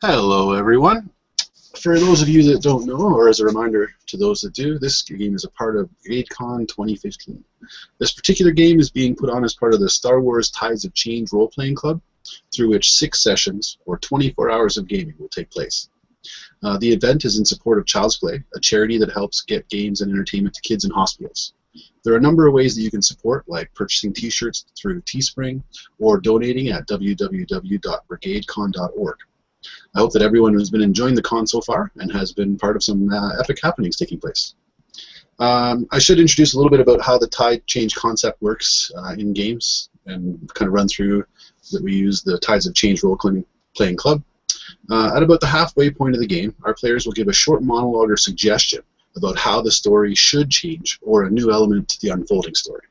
Hello everyone. For those of you that don't know, or as a reminder to those that do, this game is a part of BrigadeCon 2015. This particular game is being put on as part of the Star Wars Tides of Change role-playing club, through which 6 sessions, or 24 hours of gaming, will take place. The event is in support of Child's Play, a charity that helps get games and entertainment to kids in hospitals. There are a number of ways that you can support, like purchasing t-shirts through Teespring, or donating at www.brigadecon.org. I hope that everyone has been enjoying the con so far and has been part of some epic happenings taking place. I should introduce a little bit about how the tide change concept works in games and kind of run through that we use the Tides of Change role-playing club. At about the halfway point of the game, our players will give a short monologue or suggestion about how the story should change or a new element to the unfolding story.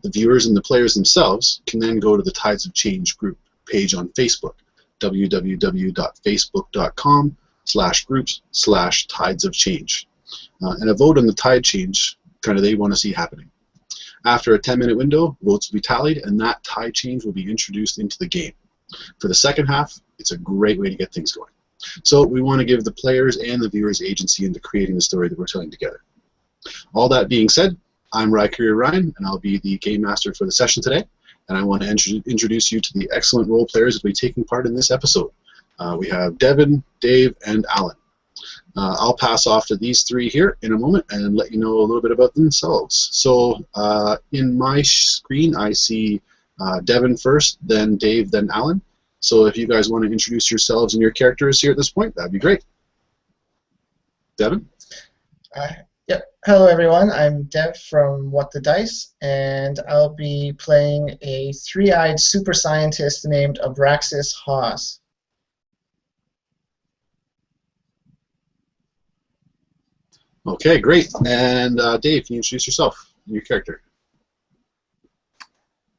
The viewers and the players themselves can then go to the Tides of Change group page on Facebook, www.facebook.com/groups/tidesofchange, and a vote on the tide change they want to see happening. After a 10-minute window, votes will be tallied and that tide change will be introduced into the game. For the second half, it's a great way to get things going. So we want to give the players and the viewers agency into creating the story that we're telling together. All that being said, I'm Raikiru and I'll be the game master for the session today. And I want to introduce you to the excellent role players that will be taking part in this episode. We have Devin, Dave, and Alan. I'll pass off to these three here in a moment and let you know a little bit about themselves. So in my screen, I see Devin first, then Dave, then Alan. So if you guys want to introduce yourselves and your characters here at this point, that'd be great. Devin? Yep. Hello, everyone. I'm Dev from What the Dice, and I'll be playing a three-eyed super scientist named Abraxis Haas. Okay, great. And Dave, can you introduce yourself and your character?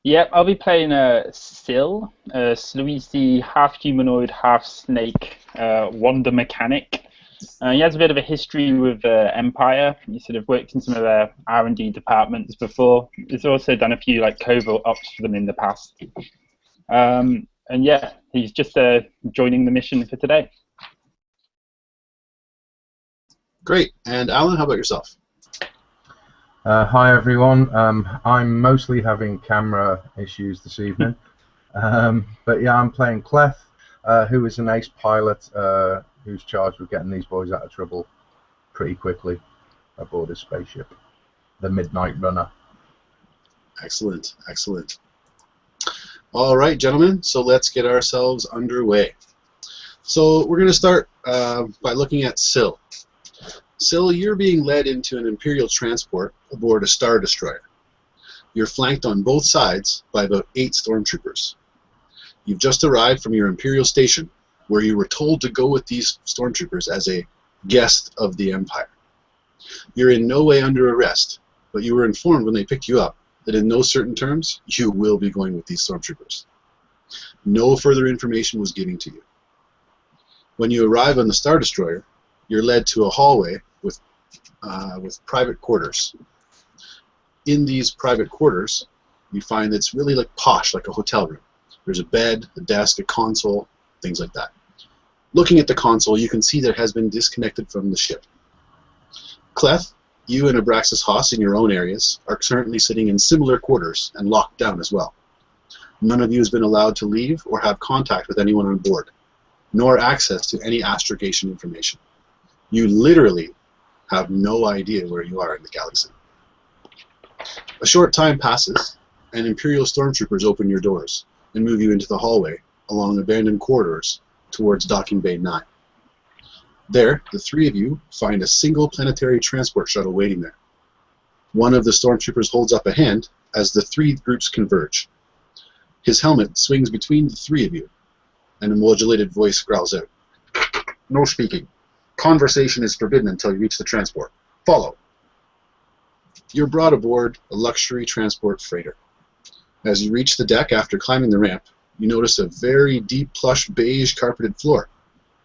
Yep, I'll be playing Ssil, a sleazy, half-humanoid, half-snake wonder mechanic. He has a bit of a history with Empire. He sort of worked in some of their R&D departments before. He's also done a few covert ops for them in the past. And yeah, he's just joining the mission for today. Great. And Alan, how about yourself? Hi everyone. I'm mostly having camera issues this evening, but yeah, I'm playing Kleth, who is an ace pilot who's charged with getting these boys out of trouble pretty quickly aboard his spaceship, the Midnight Runner. Excellent, excellent. All right, gentlemen, so let's get ourselves underway. So we're going to start by looking at Ssil. Ssil, you're being led into an Imperial transport aboard a Star Destroyer. You're flanked on both sides by about 8 stormtroopers. You've just arrived from your Imperial station, where you were told to go with these stormtroopers as a guest of the Empire. You're in no way under arrest, but you were informed when they picked you up that in no certain terms, you will be going with these stormtroopers. No further information was given to you. When you arrive on the Star Destroyer, you're led to a hallway with private quarters. In these private quarters, you find that it's really posh, like a hotel room. There's a bed, a desk, a console, things like that. Looking at the console, you can see that it has been disconnected from the ship. Kleth, you and Abraxis Haas in your own areas are currently sitting in similar quarters and locked down as well. None of you has been allowed to leave or have contact with anyone on board, nor access to any astrogation information. You literally have no idea where you are in the galaxy. A short time passes, and Imperial stormtroopers open your doors and move you into the hallway along abandoned corridors towards Docking Bay 9. There, the three of you find a single planetary transport shuttle waiting there. One of the stormtroopers holds up a hand as the 3 groups converge. His helmet swings between the 3 of you, and a modulated voice growls out, "No speaking. Conversation is forbidden until you reach the transport. Follow." You're brought aboard a luxury transport freighter. As you reach the deck after climbing the ramp, you notice a very deep plush beige carpeted floor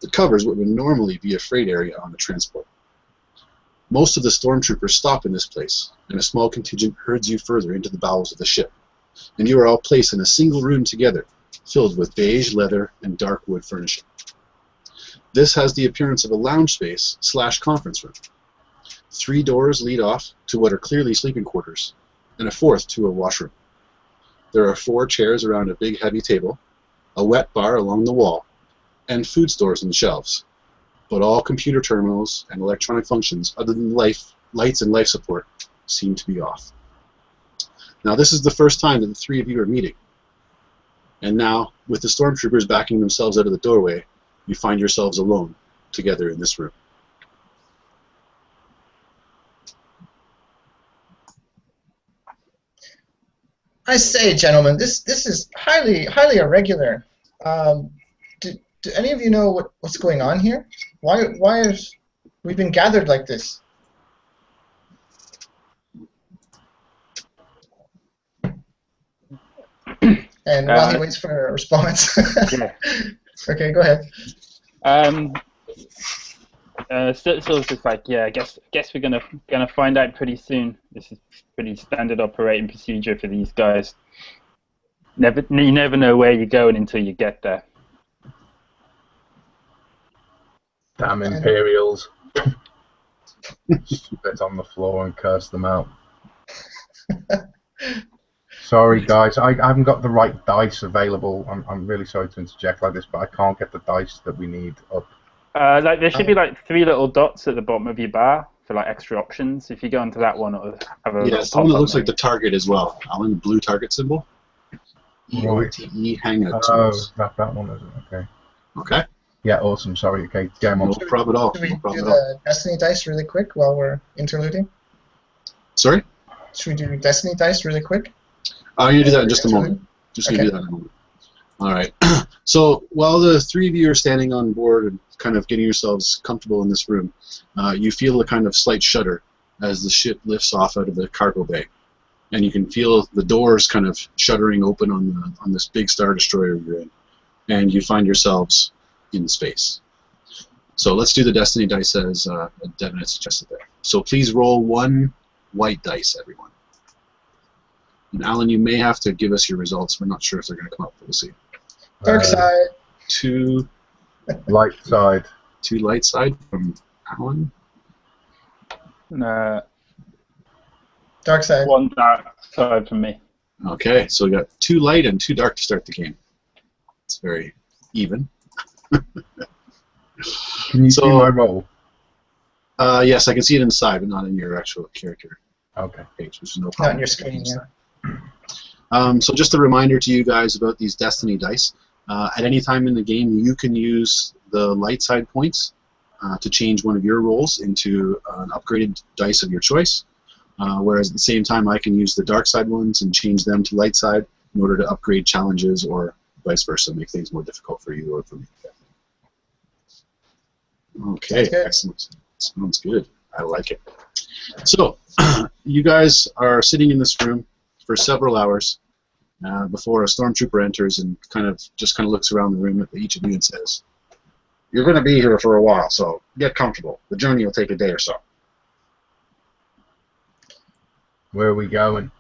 that covers what would normally be a freight area on the transport. Most of the stormtroopers stop in this place, and a small contingent herds you further into the bowels of the ship, and you are all placed in a single room together, filled with beige leather and dark wood furnishing. This has the appearance of a lounge space / conference room. 3 doors lead off to what are clearly sleeping quarters, and a 4th to a washroom. There are 4 chairs around a big heavy table, a wet bar along the wall, and food stores on the shelves. But all computer terminals and electronic functions other than lights and life support seem to be off. Now this is the first time that the 3 of you are meeting. And now, with the stormtroopers backing themselves out of the doorway, you find yourselves alone together in this room. I say, gentlemen, this is highly irregular. Do any of you know what's going on here? Why have we been gathered like this? And while he waits for a response, Yeah. Okay, go ahead. Sill's just like, yeah, I guess we're gonna find out pretty soon. This is pretty standard operating procedure for these guys. You never know where you're going until you get there. Damn Imperials. Spit on the floor and curse them out. Sorry, guys, I haven't got the right dice available. I'm really sorry to interject like this, but I can't get the dice that we need up. Like there should be like 3 little dots at the bottom of your bar for like extra options. If you go into that one, it'll have a Yeah, someone that looks like the target as well. Alan, the blue target symbol. EOTE Hangout Tools. Oh, that one is it? Okay. Okay. Yeah, awesome. Sorry. Okay, game on. No problem at all. Should we No problem do at all. the Destiny dice really quick while we're interluding? Sorry? Should we do Destiny dice really quick? I'm going to do that in just a moment. Just going to do that in a moment. All right. So while the 3 of you are standing on board and kind of getting yourselves comfortable in this room, you feel a kind of slight shudder as the ship lifts off out of the cargo bay. And you can feel the doors kind of shuddering open on this big Star Destroyer you're in. And you find yourselves in space. So let's do the Destiny dice as Devin had suggested there. So please roll 1 white dice, everyone. And Alan, you may have to give us your results. We're not sure if they're going to come up, but we'll see. Dark side. 2 Light side. 2 light side from Alan. Dark side. 1 dark side from me. Okay, so we got 2 light and 2 dark to start the game. It's very even. Can you see my roll? Yes, I can see it inside, but not in your actual character Okay. page, which is no problem. Not on your screen, yeah. So just a reminder to you guys about these Destiny dice. At any time in the game, you can use the light side points to change one of your rolls into an upgraded dice of your choice, whereas at the same time, I can use the dark side ones and change them to light side in order to upgrade challenges or vice versa, make things more difficult for you or for me. Okay, excellent. Sounds good. I like it. So, you guys are sitting in this room for several hours before a stormtrooper enters and kind of looks around the room at each of you and says, "You're going to be here for a while, so get comfortable. The journey will take a day or so." Where are we going?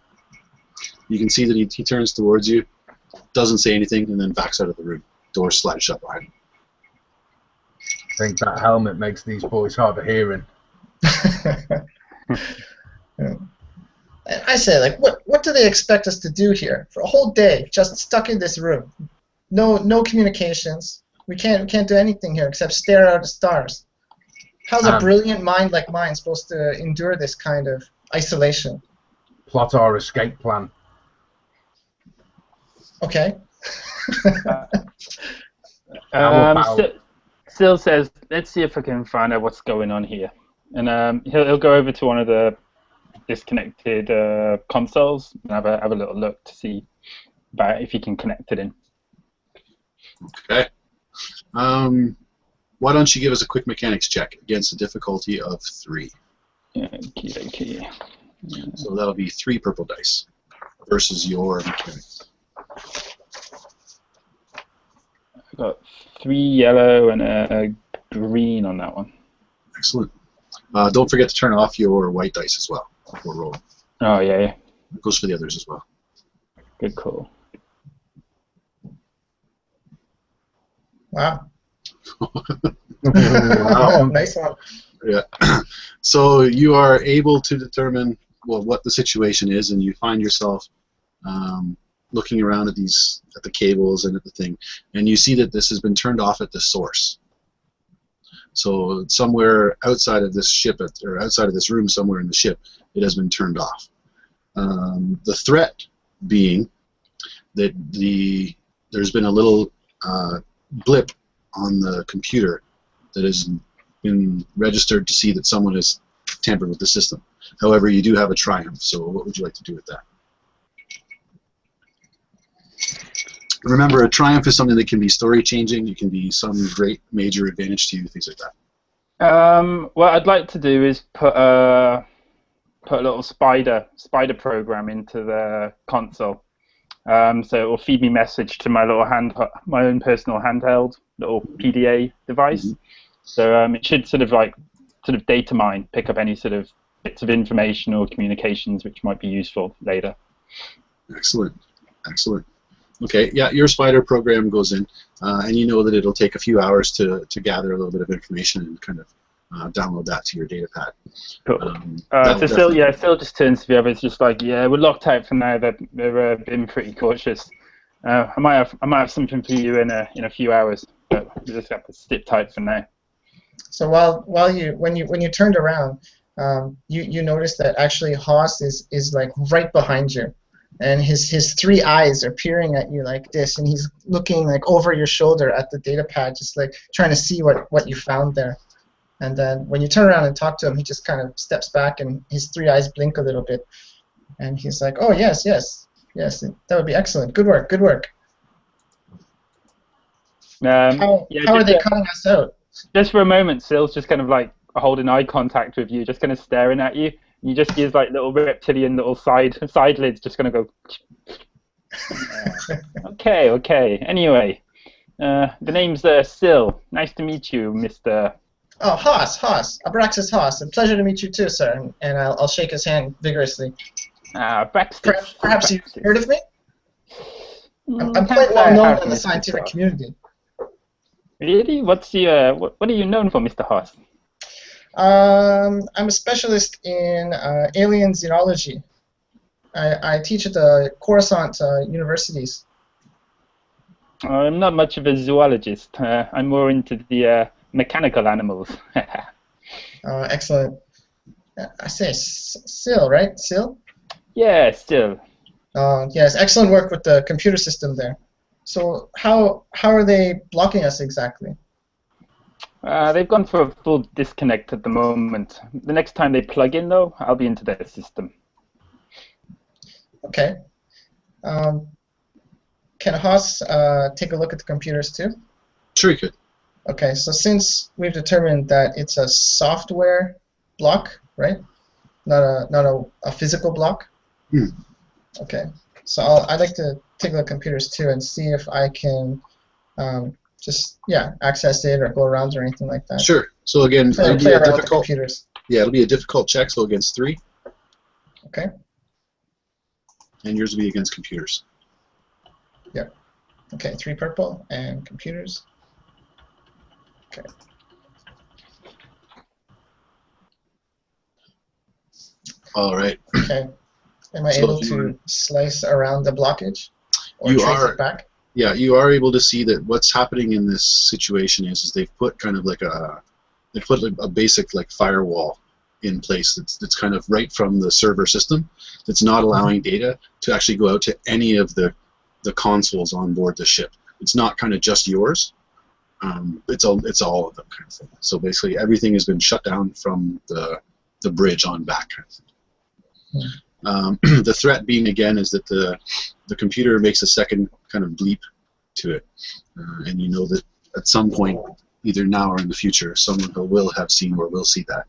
You can see that he turns towards you, doesn't say anything, and then backs out of the room. Doors slide shut behind him. I think that helmet makes these boys hard of hearing. Yeah. I say, like, what do they expect us to do here for a whole day, just stuck in this room? No communications. We can't do anything here except stare out at the stars. How's a brilliant mind like mine supposed to endure this kind of isolation? Plot our escape plan. Okay. Ssil says, "Let's see if I can find out what's going on here." And he'll go over to one of the disconnected consoles and have a little look to see about if he can connect it in. Okay. Why don't you give us a quick mechanics check against a difficulty of 3? Okay. So that'll be 3 purple dice versus your mechanics. I got 3 yellow and a green on that one. Excellent. Don't forget to turn off your white dice as well before rolling. Oh, yeah. It goes for the others as well. Good call. Wow. Wow. Nice one. Yeah. So you are able to determine what the situation is, and you find yourself looking around at the cables and at the thing, and you see that this has been turned off at the source. So somewhere outside of this ship, or outside of this room, somewhere in the ship, it has been turned off. The threat being that there's been a little blip on the computer that has been registered to see that someone has tampered with the system. However, you do have a triumph, so what would you like to do with that? Remember, a triumph is something that can be story-changing. It can be some great major advantage to you, things like that. What I'd like to do is put a little spider program into the console. So it will feed me message to my own personal handheld little PDA device. Mm-hmm. So it should sort of data mine, pick up any sort of bits of information or communications which might be useful later. Excellent. Okay, yeah, your spider program goes in, and you know that it'll take a few hours to gather a little bit of information and kind of download that to your data pad. Cool. So Ssil just turns to the others, just like, yeah, we're locked out for now. They've been pretty cautious. I might have something for you in a few hours, but you just have to sit tight for now. So when you turned around, you noticed that actually Haas is like right behind you. And his three eyes are peering at you like this, and he's looking like over your shoulder at the data pad, just like trying to see what you found there. And then when you turn around and talk to him, he just kind of steps back, and his three eyes blink a little bit. And he's like, "Oh yes, that would be excellent. Good work." How are they cutting us out? Just for a moment, Sill's just kind of like holding eye contact with you, just kind of staring at you. You just use like little reptilian little side lids, just gonna go. Okay. Anyway, the name's Ssil. Nice to meet you, Mr. Oh, Haas, Abraxis Haas. A pleasure to meet you too, sir. And I'll shake his hand vigorously. Abraxis. Perhaps you've heard of me? I'm quite well known in the scientific community. Really? What are you known for, Mr. Haas? I'm a specialist in alien xenology. I teach at the Coruscant universities. I'm not much of a zoologist. I'm more into the mechanical animals. Excellent. I say Ssil, right? Ssil? Yeah, Ssil. Yes, excellent work with the computer system there. So how are they blocking us exactly? They've gone for a full disconnect at the moment. The next time they plug in, though, I'll be into their system. Okay. Can Haas take a look at the computers too? Sure, you could. Okay, so since we've determined that it's a software block, right? Not a physical block. Hmm. Okay, so I'd like to take a look at computers too and see if I can access it or go around or anything like that. Sure. So again, it'll be a difficult. Computers. Yeah, it'll be a difficult check. So against 3. Okay. And yours will be against computers. Yep. Okay, 3 purple and computers. Okay. All right. Okay. Am I able to slice around the blockage or you trace are, it back? Yeah, you are able to see that what's happening in this situation is they've put kind of like a basic like firewall in place that's kind of right from the server system that's not allowing data to actually go out to any of the consoles on board the ship. It's not kind of just yours. It's all of them kind of thing. So basically everything has been shut down from the bridge on back kind of thing. The threat being again is that the computer makes a second kind of bleep to it, and you know that at some point, either now or in the future, someone will have seen or will see that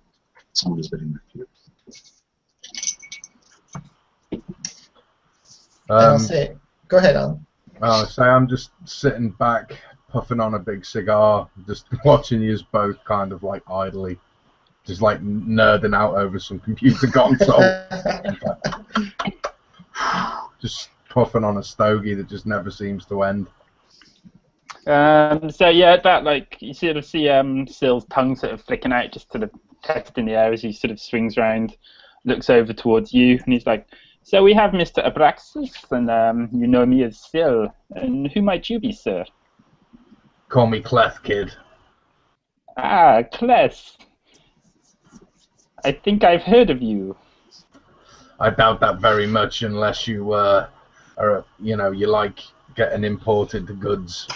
someone has been in the computer. I'll say, go ahead, Alan. I'll say I'm just sitting back, puffing on a big cigar, just watching you both kind of like idly, just like nerding out over some computer console. Just puffing on a stogie that just never seems to end. So yeah, that like you sort of see Sill's tongue sort of flicking out, just sort of testing the air as he sort of swings around, looks over towards you, and he's like, "So we have Mr. Abraxis, and you know me as Ssil. And who might you be, sir?" Call me Kleth, kid. Ah, Kleth. I think I've heard of you. I doubt that very much, unless you are, you like getting imported goods.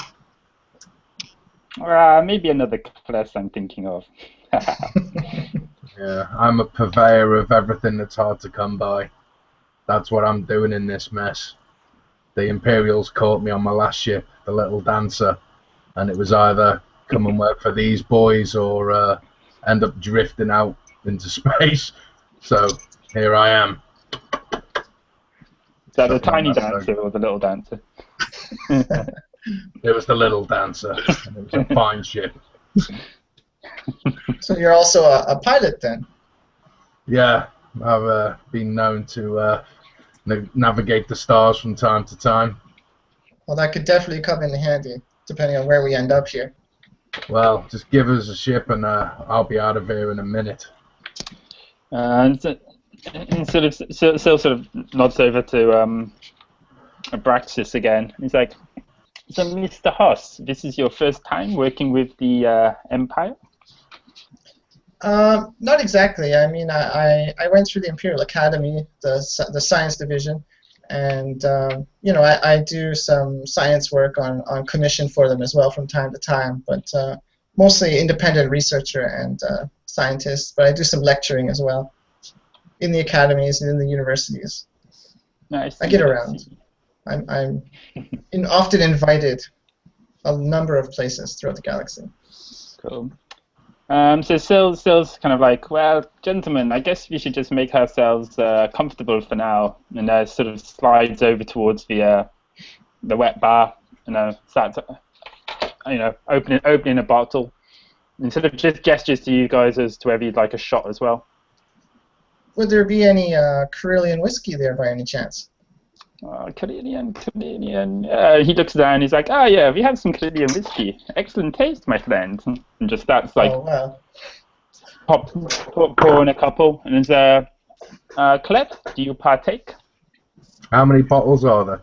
Maybe another Kleth I'm thinking of. Yeah, I'm a purveyor of everything that's hard to come by. That's what I'm doing in this mess. The Imperials caught me on my last ship, the Little Dancer, and it was either come and work for these boys or end up drifting out into space. So here I am. Is that the tiny dancer or the little dancer? It was the Little Dancer, and it was a fine ship. So you're also a pilot then? Yeah, I've been known to navigate the stars from time to time. Well, that could definitely come in handy, depending on where we end up here. Well, just give us a ship and I'll be out of here in a minute. And Ssil sort of nods over to Abraxis again. He's like, "So, Mr. Hoss, this is your first time working with the Empire?" Not exactly. I mean, I went through the Imperial Academy, the science division, and I do some science work on commission for them as well from time to time, but mostly independent researcher and scientist. But I do some lecturing as well in the academies and in the universities. Nice. I get around. I'm often invited a number of places throughout the galaxy. Cool. So Sill's kind of like, "Well, gentlemen, I guess we should just make ourselves comfortable for now," and sort of slides over towards the wet bar and starts, opening a bottle, and sort of just gestures to you guys as to whether you'd like a shot as well. Would there be any Carillion whiskey there by any chance? Carillion. He looks down. He's like, "Oh yeah, we have some Carillion whiskey. Excellent taste, my friend." And just starts like pouring a couple. And there's Kleth, do you partake? How many bottles are there?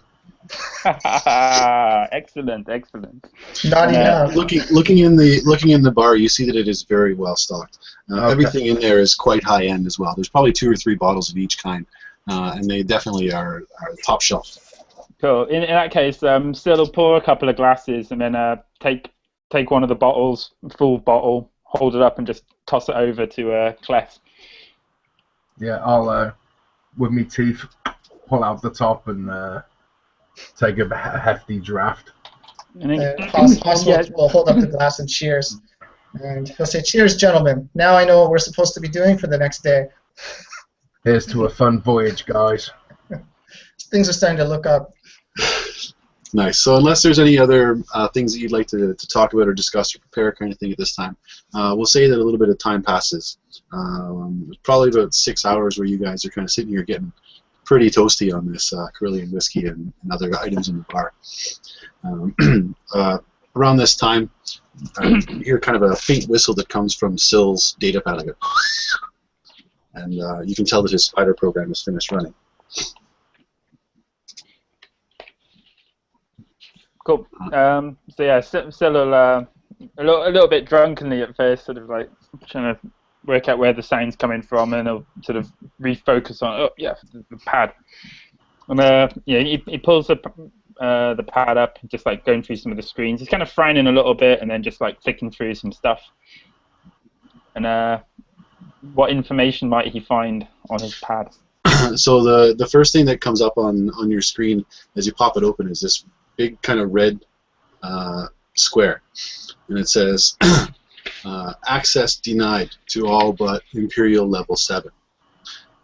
Excellent. Not enough. Looking in the bar, you see that it is very well stocked. Okay. Everything in there is quite high end as well. There's probably 2 or 3 bottles of each kind, and they definitely are top shelf. Cool. In that case, Ssil will pour a couple of glasses and then take one of the bottles, full bottle, hold it up, and just toss it over to Kleth. Yeah, I'll with me teeth pull out the top and take a hefty draft. Hoss will hold up the glass and cheers. And he'll say, "Cheers, gentlemen. Now I know what we're supposed to be doing for the next day." Here's to a fun voyage, guys. Things are starting to look up. Nice. So unless there's any other things that you'd like to talk about or discuss or prepare kind of thing at this time, we'll say that a little bit of time passes. Probably about 6 hours where you guys are kind of sitting here getting pretty toasty on this Carillion whiskey and other items in the bar. Around this time, you hear kind of a faint whistle that comes from Sill's data pad, like and you can tell that his spider program is finished running. Cool. So yeah, Ssil will a little bit drunkenly at first, sort of like trying to work out where the sound's coming from, and he'll sort of refocus on the pad. And he pulls the pad up, just like going through some of the screens. He's kind of frowning a little bit, and then just like flicking through some stuff. And what information might he find on his pad? So the first thing that comes up on your screen as you pop it open is this big kind of red square, and it says access denied to all but Imperial level 7.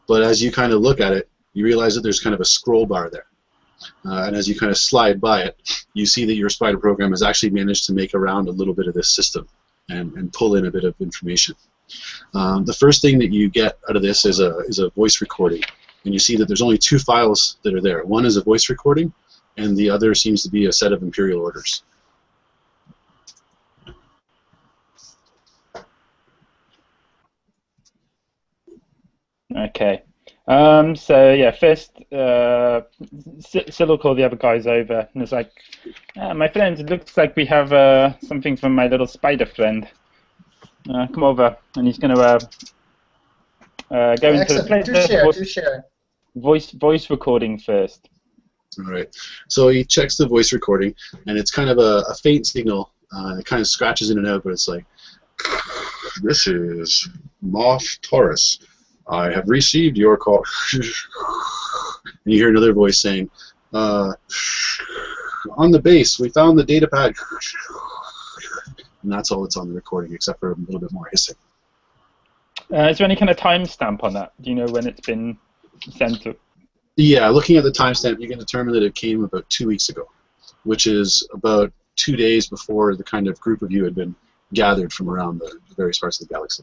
But as you kind of look at it, you realize that there's kind of a scroll bar there, and as you kind of slide by it, you see that your spider program has actually managed to make around a little bit of this system and pull in a bit of information. The first thing that you get out of this is a voice recording, and you see that there's only 2 files that are there. One is a voice recording, and the other seems to be a set of Imperial orders. Okay. So yeah, first, Ssil will call the other guys over, and it's like, my friends, it looks like we have something from my little spider friend. Come over, and he's going to go into Excellent. Do share. voice recording first. All right. So he checks the voice recording, and it's kind of a faint signal. It kind of scratches in and out, but it's like, "This is Moff Taurus. I have received your call." And you hear another voice saying, "On the base, we found the data pad." And that's all that's on the recording, except for a little bit more hissing. Is there any kind of timestamp on that? Do you know when it's been sent to? Yeah, looking at the timestamp, you can determine that it came about 2 weeks ago, which is about 2 days before the kind of group of you had been gathered from around the various parts of the galaxy.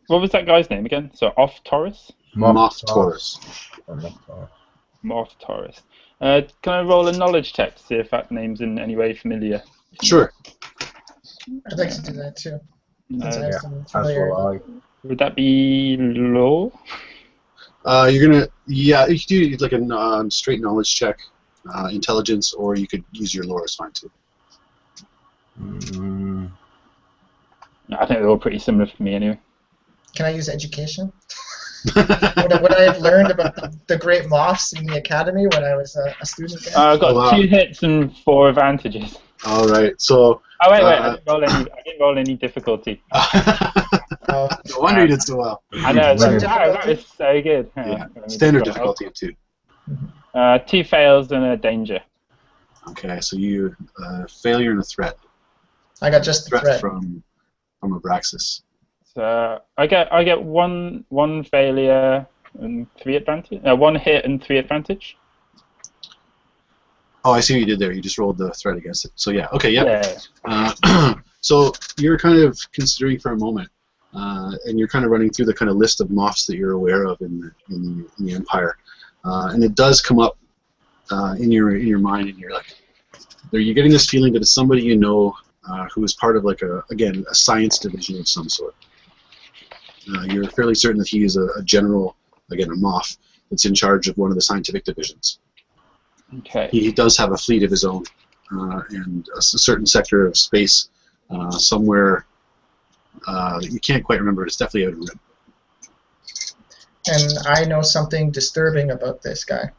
What was that guy's name again? So off Taurus? Moff Taurus. Moff Taurus. Can I roll a knowledge check to see if that name's in any way familiar? Sure. I'd like to do that too. Would that be law? You're gonna, yeah, you could do like a straight knowledge check, intelligence, or you could use your lore is fine too. I think they're all pretty similar for me anyway. Can I use education? Would I have learned about the great moths in the academy when I was a student there? I've got 2 hits and 4 advantages. All right, so. Oh wait, I didn't roll any difficulty. No wonder you did so well. I know, that was so good. Yeah. Standard difficulty of 2. 2 fails and a danger. Okay, so you failure and a threat. I got just the threat from Abraxis. So I get one failure and 3 advantage. 1 hit and 3 advantage. Oh, I see what you did there. You just rolled the threat against it. So yeah, okay, yeah. So you're kind of considering for a moment, and you're kind of running through the kind of list of moths that you're aware of in the Empire, and it does come up in your mind, and you're like, you're getting this feeling that it's somebody you know who is part of like a science division of some sort. You're fairly certain that he is a general, again a moth, that's in charge of one of the scientific divisions. Okay. He does have a fleet of his own, and a certain sector of space somewhere that you can't quite remember. It's definitely out of rim. And I know something disturbing about this guy.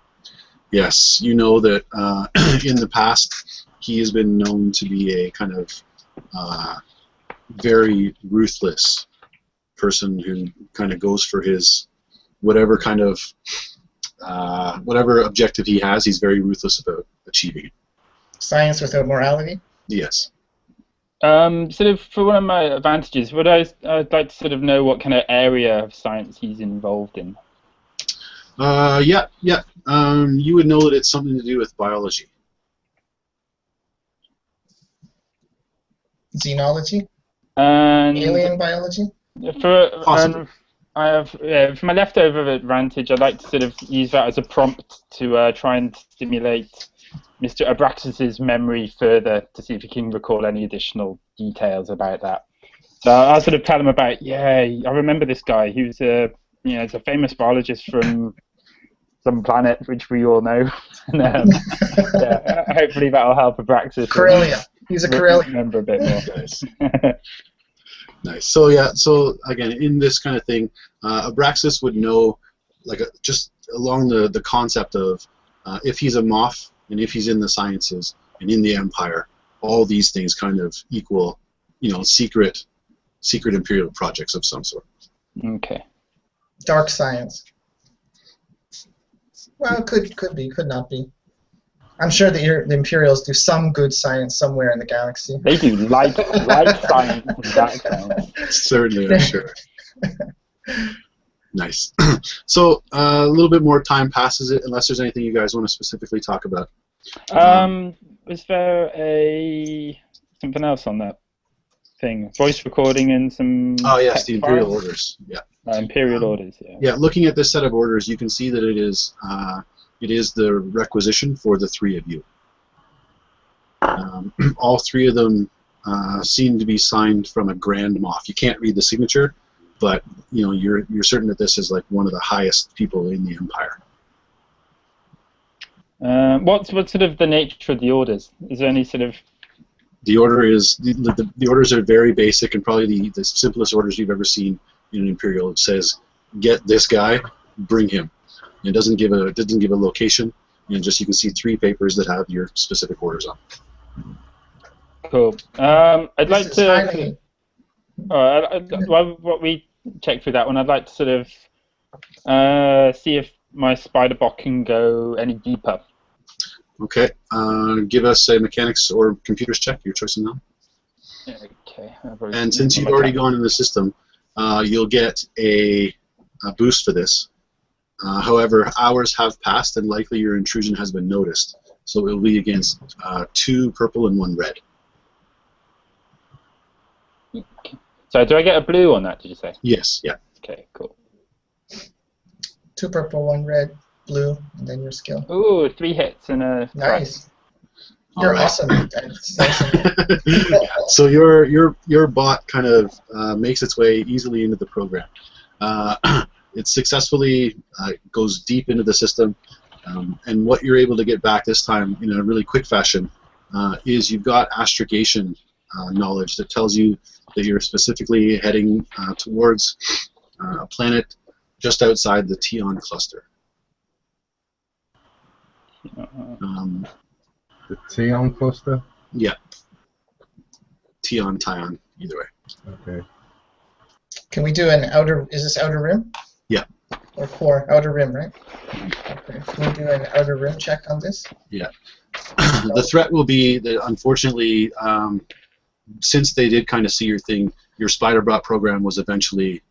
Yes, you know that in the past he has been known to be a kind of very ruthless person who kind of goes for his whatever kind of whatever objective he has, he's very ruthless about achieving it. Science without morality? Yes. Sort of for one of my advantages, I'd like to sort of know what kind of area of science he's involved in. Yeah. You would know that it's something to do with biology. Xenology? And alien biology? Possibly. I have for my leftover advantage, I'd like to sort of use that as a prompt to try and stimulate Mr. Abraxis' memory further to see if he can recall any additional details about that. So I'll sort of tell him about, I remember this guy. He was he's a famous biologist from some planet which we all know. And, hopefully that'll help Abraxis. Corellia. He's a Corellia. Remember a bit more. Nice. Nice. So yeah. So again, in this kind of thing, Abraxis would know, like, just along the concept of if he's a moth and if he's in the sciences and in the Empire, all these things kind of equal, secret Imperial projects of some sort. Okay. Dark science. Well, could be, could not be. I'm sure the Imperials do some good science somewhere in the galaxy. They do light science and dark science. Certainly, I'm sure. Nice. So a little bit more time passes it, unless there's anything you guys want to specifically talk about. Was there something else on that thing? Voice recording and some. Oh yes, the Imperial files? orders. Yeah. Imperial orders. Yeah. Yeah. Looking at this set of orders, you can see that it is the requisition for the 3 of you. All 3 of them seem to be signed from a Grand Moff. You can't read the signature, but you know you're certain that this is like one of the highest people in the Empire. What's sort of the nature of the orders? Is there any sort of... The order is the orders are very basic and probably the simplest orders you've ever seen in an Imperial. It says, "Get this guy, bring him." It doesn't give a location, and just you can see 3 papers that have your specific orders on. Cool. I'd like to... While we check through that one, I'd like to sort of see if my spider bot can go any deeper. Okay. Give us a mechanics or computers check, your choice now. Okay. And since you've already gone in the system, you'll get a boost for this. However, hours have passed and likely your intrusion has been noticed. So it will be against 2 purple and 1 red. Okay. So do I get a blue on that, did you say? Yes, yeah. Okay, cool. 2 purple, 1 red, blue, and then your skill. Ooh, 3 hits and a... Nice. You're awesome. That's awesome. Yeah, so your bot kind of makes its way easily into the program. It successfully goes deep into the system, and what you're able to get back this time in a really quick fashion is you've got astrogation knowledge that tells you that you're specifically heading towards a planet just outside the Tion cluster. The Tion cluster? Yeah. Tion, either way. Okay. Can we do an outer? Is this outer rim? Yeah. Or core outer rim, right? Okay. Can we do an outer rim check on this? Yeah. The threat will be that unfortunately, since they did kind of see your thing, your spider bot program was eventually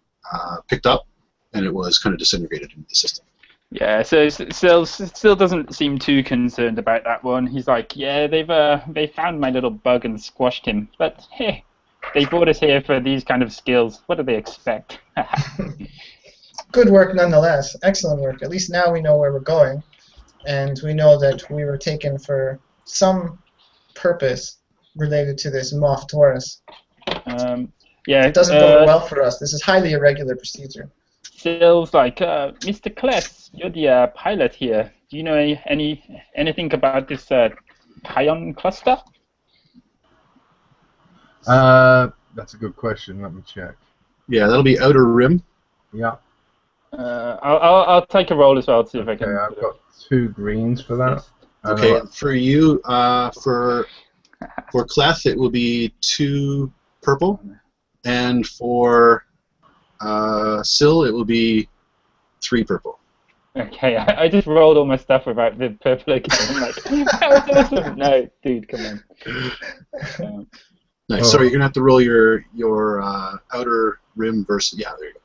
picked up, and it was kind of disintegrated into the system. Yeah, so Ssil doesn't seem too concerned about that one. He's like, yeah, they found my little bug and squashed him, but hey, they brought us here for these kind of skills. What do they expect? Good work nonetheless. Excellent work. At least now we know where we're going, and we know that we were taken for some purpose related to this Moff Taurus. Yeah, it doesn't go well for us. This is highly irregular procedure. Ssil's like, Mr. Kleth, you're the pilot here. Do you know anything about this Tion cluster? That's a good question. Let me check. Yeah, that'll be outer rim. Yeah. I'll take a roll as well to see if I can. Okay, I've got 2 greens for that. Okay, for you, for Kleth, it will be 2 purple, and for Ssil, it will be 3 purple. Okay, I just rolled all my stuff without the purple again. I'm like, that's awesome. No, dude, come on. Nice. Sorry, you're gonna have to roll your outer rim versus. Yeah, there you go.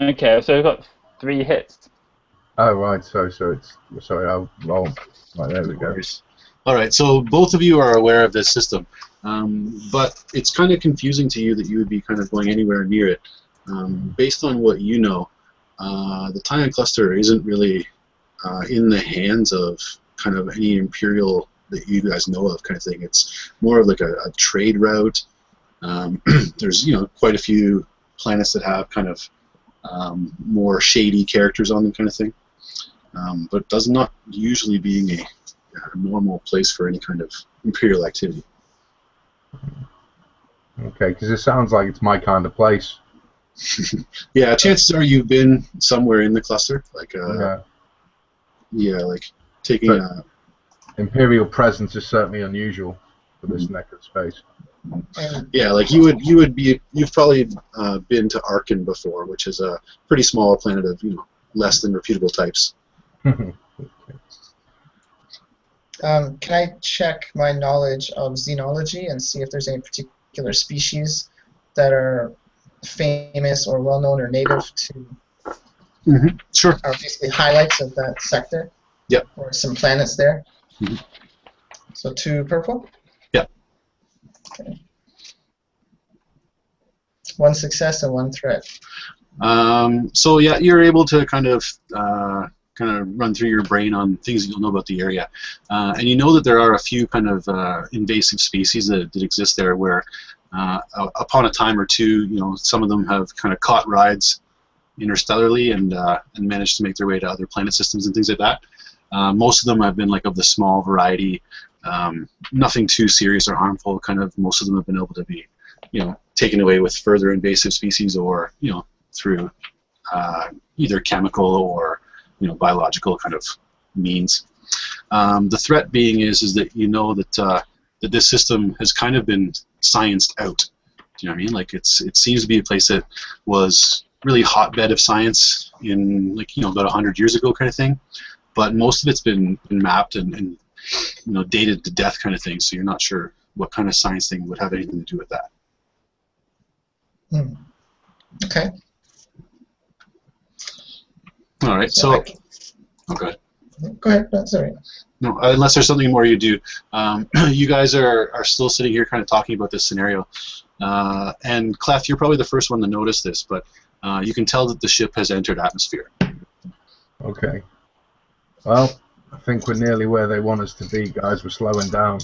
Okay, so I've got 3 hits. Oh right, so it's sorry. I'll roll. Right, there we go. All right, so both of you are aware of this system, but it's kind of confusing to you that you would be kind of going anywhere near it. Based on what you know, the Tion cluster isn't really in the hands of kind of any Imperial that you guys know of, kind of thing. It's more of like a trade route. There's quite a few planets that have kind of more shady characters on them, kind of thing. But does not usually being a normal place for any kind of Imperial activity. Okay, because it sounds like it's my kind of place. Yeah, chances are you've been somewhere in the cluster, like like taking a Imperial presence is certainly unusual for this neck of space. Yeah, like you've probably been to Arkin before, which is a pretty small planet of less than reputable types. Can I check my knowledge of xenology and see if there's any particular species that are famous or well-known or native to Sure. are basically highlights of that sector? Yep. Or some planets there? So 2 purple? Yep. Okay. 1 success and 1 threat. So yeah, you're able to kind of kind of run through your brain on things that you'll know about the area. And you know that there are a few kind of invasive species that exist there where upon a time or two, you know, some of them have kind of caught rides interstellarly and managed to make their way to other planet systems and things like that. Most of them have been like of the small variety, nothing too serious or harmful. Kind of most of them have been able to be, you know, taken away with further invasive species or, you know, through either chemical or, you know, biological kind of means. The threat being is that you know that that this system has kind of been scienced out. Do you know what I mean? Like it seems to be a place that was really hotbed of science in, like, you know, about 100 years ago kind of thing. But most of it's been mapped and you know, dated to death kind of thing. So you're not sure what kind of science thing would have anything to do with that. Okay. All right. So, okay. Go ahead. That's all right. No, unless there's something more you do. You guys are still sitting here kind of talking about this scenario. And Kleth, you're probably the first one to notice this, but you can tell that the ship has entered atmosphere. Okay. Well, I think we're nearly where they want us to be, guys. We're slowing down.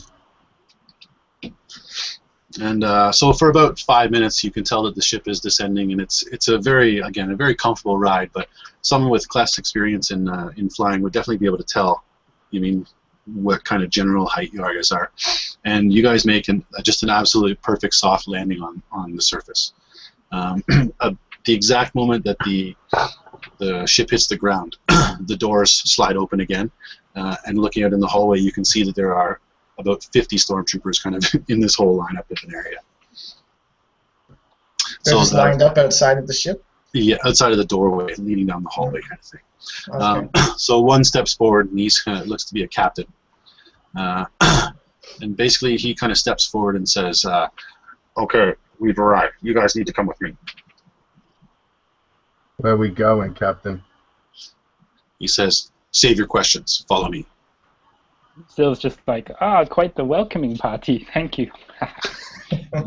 And so for about 5 minutes, you can tell that the ship is descending, and it's a very comfortable ride. But someone with Kleth's experience in flying would definitely be able to tell, you mean, what kind of general height you guys are. And you guys make just an absolute perfect soft landing on the surface. The exact moment that the ship hits the ground, the doors slide open again, and looking out in the hallway, you can see that there are about 50 stormtroopers kind of in this whole lineup of an area. They're just lined up outside of the ship? Yeah, outside of the doorway, leading down the hallway kind of thing. Okay. So one steps forward, and he's kind of looks to be a captain. And basically, he kind of steps forward and says, "Okay, we've arrived. You guys need to come with me." Where are we going, Captain? He says, "Save your questions. Follow me." Ssil's just like, quite the welcoming party. Thank you.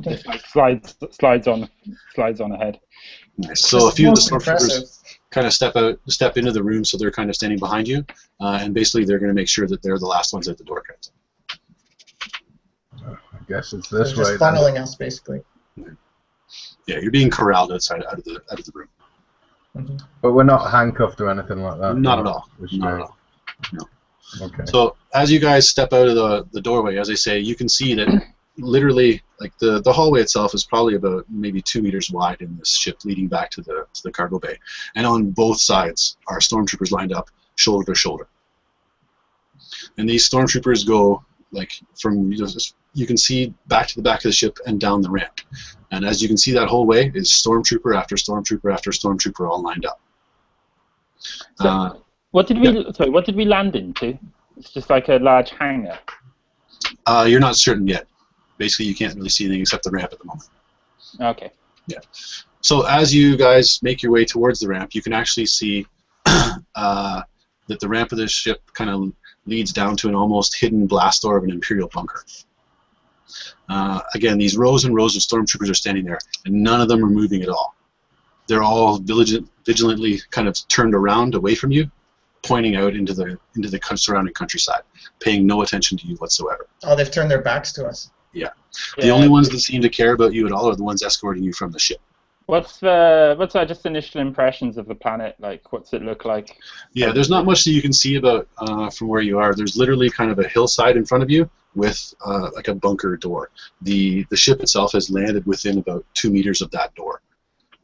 Just like slides on ahead. Nice. So a few of the Impressive. stormtroopers kind of step into the room, so they're kind of standing behind you, and basically they're going to make sure that they're the last ones at the door, Captain. I guess it's this They're way. just funneling us, basically. Yeah, you're being corralled out of the room. Mm-hmm. But we're not handcuffed or anything like that. Not at all. We're Not at straight. all. No. Okay. So as you guys step out of the doorway, as I say, you can see that literally, like the hallway itself is probably about maybe 2 meters wide in this ship leading back to the cargo bay, and on both sides are stormtroopers lined up shoulder to shoulder. And these stormtroopers go like from, you can see back to the back of the ship and down the ramp. And as you can see, that whole way is stormtrooper after stormtrooper after stormtrooper all lined up. So, what did we land into? It's just like a large hangar. You're not certain yet. Basically, you can't really see anything except the ramp at the moment. Okay. Yeah. So as you guys make your way towards the ramp, you can actually see that the ramp of this ship kind of leads down to an almost hidden blast door of an Imperial bunker. Again, these rows and rows of stormtroopers are standing there, and none of them are moving at all. They're all vigilantly kind of turned around away from you, pointing out into the surrounding countryside, paying no attention to you whatsoever. Oh, they've turned their backs to us. Yeah. The only ones that seem to care about you at all are the ones escorting you from the ship. What's our just initial impressions of the planet? Like, what's it look like? Yeah, there's not much that you can see about from where you are. There's literally kind of a hillside in front of you with like a bunker door. The ship itself has landed within about 2 meters of that door.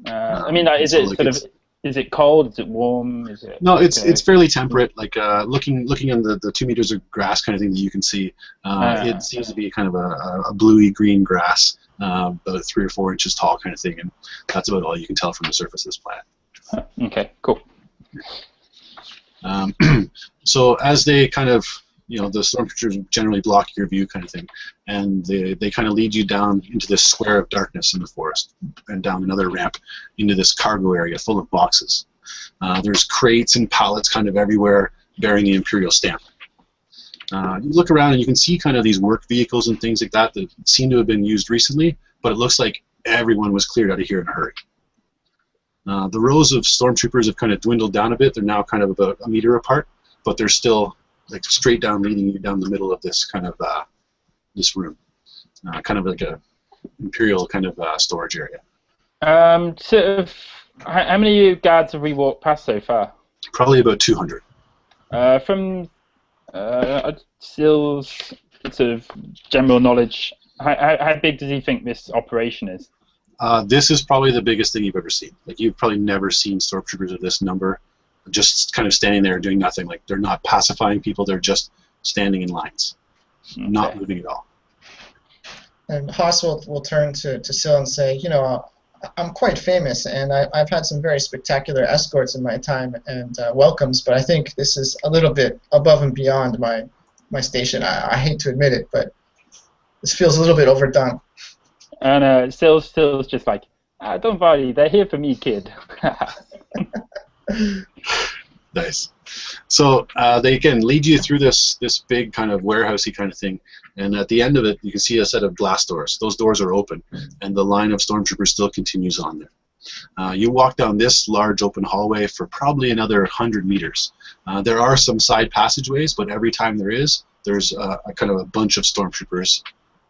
I mean, is it is it cold? Is it warm? Is it? No, it's fairly temperate. Like looking on the 2 meters of grass kind of thing that you can see, it seems to be kind of a bluey green grass, about 3 or 4 inches tall kind of thing, and that's about all you can tell from the surface of this planet. Okay, cool. So as they kind of, the stormtroopers generally block your view kind of thing, and they kind of lead you down into this square of darkness in the forest, and down another ramp into this cargo area full of boxes. There's crates and pallets kind of everywhere bearing the Imperial stamp. You look around and you can see kind of these work vehicles and things like that that seem to have been used recently, but it looks like everyone was cleared out of here in a hurry. The rows of stormtroopers have kind of dwindled down a bit. They're now kind of about a meter apart, but they're still like straight down, leading you down the middle of this kind of this room, kind of like a Imperial kind of storage area. Sort of, how many guards have we walked past so far? Probably about 200. From Ssil's sort of general knowledge, how big does he think this operation is? This is probably the biggest thing you've ever seen. Like, you've probably never seen stormtroopers of this number just kind of standing there doing nothing. Like, they're not pacifying people, they're just standing in lines, not moving at all. And Haas will turn to Ssil and say, you know, I'm quite famous, and I've had some very spectacular escorts in my time and welcomes, but I think this is a little bit above and beyond my station. I hate to admit it, but this feels a little bit overdone. And Ssil's just like, don't worry, they're here for me, kid. Nice. So they can lead you through this big kind of warehousey kind of thing, and at the end of it, you can see a set of glass doors. Those doors are open, and the line of stormtroopers still continues on there. You walk down this large open hallway for probably another 100 meters. There are some side passageways, but every time there's a kind of a bunch of stormtroopers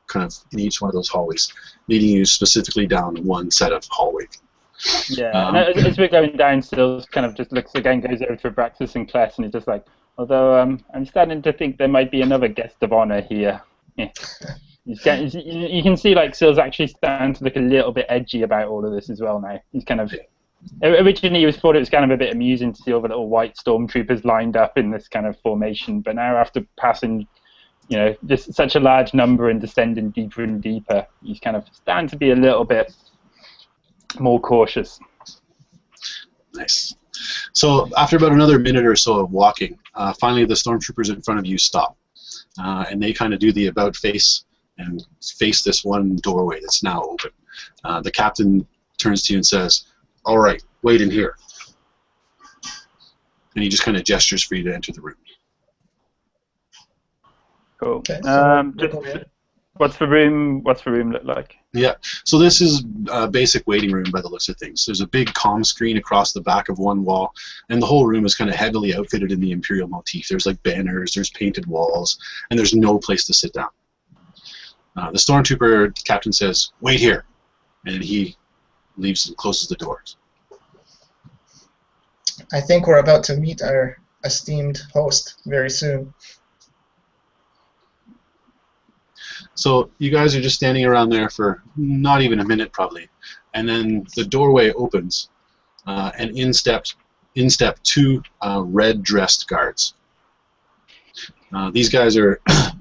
kind of in each one of those hallways, leading you specifically down one set of hallway. Yeah, and as we're going down, Stil kind of just looks again, goes over to Abraxis and Kleth, and he's just like, although I'm starting to think there might be another guest of honor here. Yeah. You can see like Stil's actually starting to look a little bit edgy about all of this as well now. He's kind of originally he thought it was kind of a bit amusing to see all the little white stormtroopers lined up in this kind of formation, but now after passing, you know, just such a large number and descending deeper and deeper, he's kind of starting to be a little bit more cautious. Nice. So after about another minute or so of walking, finally the stormtroopers in front of you stop, and they kind of do the about face and face this one doorway that's now open. The captain turns to you and says, "All right, wait in here," and he just kind of gestures for you to enter the room. Cool. Okay, so what's the room look like? Yeah, so this is a basic waiting room by the looks of things. There's a big comm screen across the back of one wall, and the whole room is kind of heavily outfitted in the Imperial motif. There's like banners, there's painted walls, and there's no place to sit down. The stormtrooper captain says, "Wait here," and he leaves and closes the doors. I think we're about to meet our esteemed host very soon. So you guys are just standing around there for not even a minute probably, and then the doorway opens, and in step two red-dressed guards. These guys are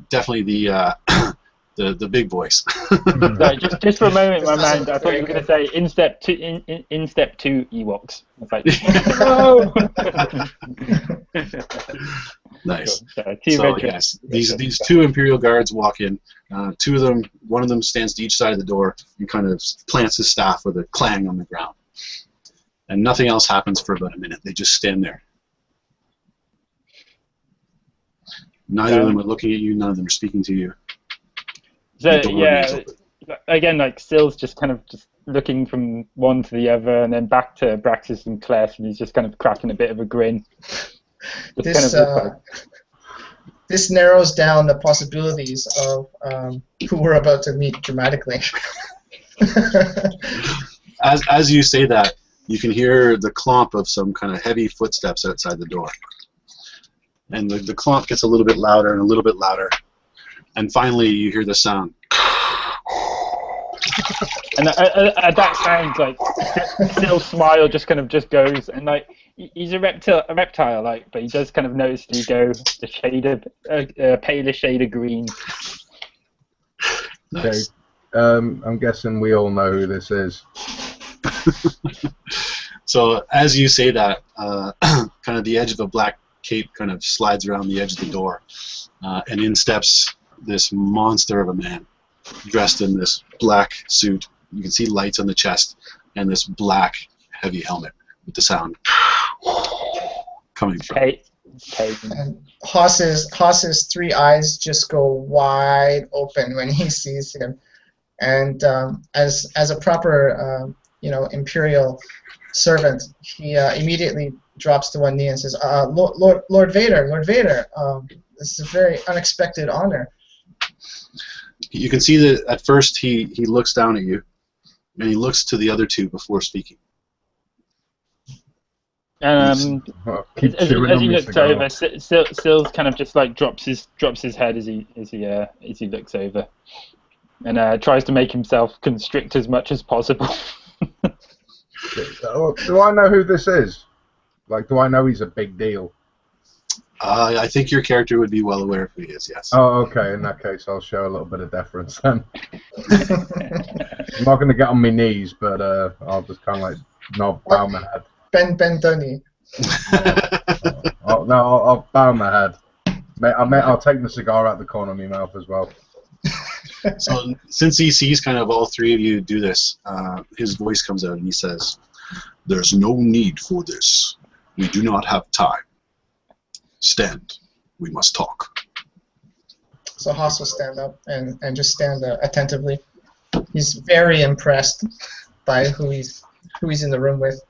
definitely the big boys. Sorry, just for a moment, my mind, I thought you were going to say in step two Ewoks. It's like, no. Nice. So yes, these two Imperial guards walk in. Two of them, one of them stands to each side of the door and kind of plants his staff with a clang on the ground. And nothing else happens for about a minute. They just stand there. Neither of them are looking at you. None of them are speaking to you. So yeah, again, like Stil's just kind of just looking from one to the other, and then back to Abraxis and Kleth, and he's just kind of cracking a bit of a grin. This narrows down the possibilities of who we're about to meet dramatically. As you say that, you can hear the clomp of some kind of heavy footsteps outside the door. And the clomp gets a little bit louder and a little bit louder. And finally you hear the sound. And at that sound, like, Stil's smile just goes, and like, he's a reptile, like, but he does kind of noticeably go the shade of paler shade of green. Nice. Okay. I'm guessing we all know who this is. So as you say that, kind of the edge of a black cape kind of slides around the edge of the door, and in steps this monster of a man, dressed in this black suit. You can see lights on the chest, and this black heavy helmet with the sound coming from. And Haas's three eyes just go wide open when he sees him, and as a proper Imperial servant, he immediately drops to one knee and says, Lord Vader, this is a very unexpected honor. You can see that at first he looks down at you, and he looks to the other two before speaking. As he looks over, Sils kind of just like drops his head as he looks over, and tries to make himself constrict as much as possible. Do I know who this is? Like, do I know he's a big deal? I think your character would be well aware of who he is, yes. Oh, okay. In that case, I'll show a little bit of deference then. I'm not going to get on my knees, but I'll just kind of like bow my head. Ben Dunny. I'll bow my head. I'll take the cigar out the corner of my mouth as well. So since he sees kind of all three of you do this, his voice comes out and he says, "There's no need for this. We do not have time. Stand. We must talk." So Haas will stand up and just stand attentively. He's very impressed by who he's in the room with.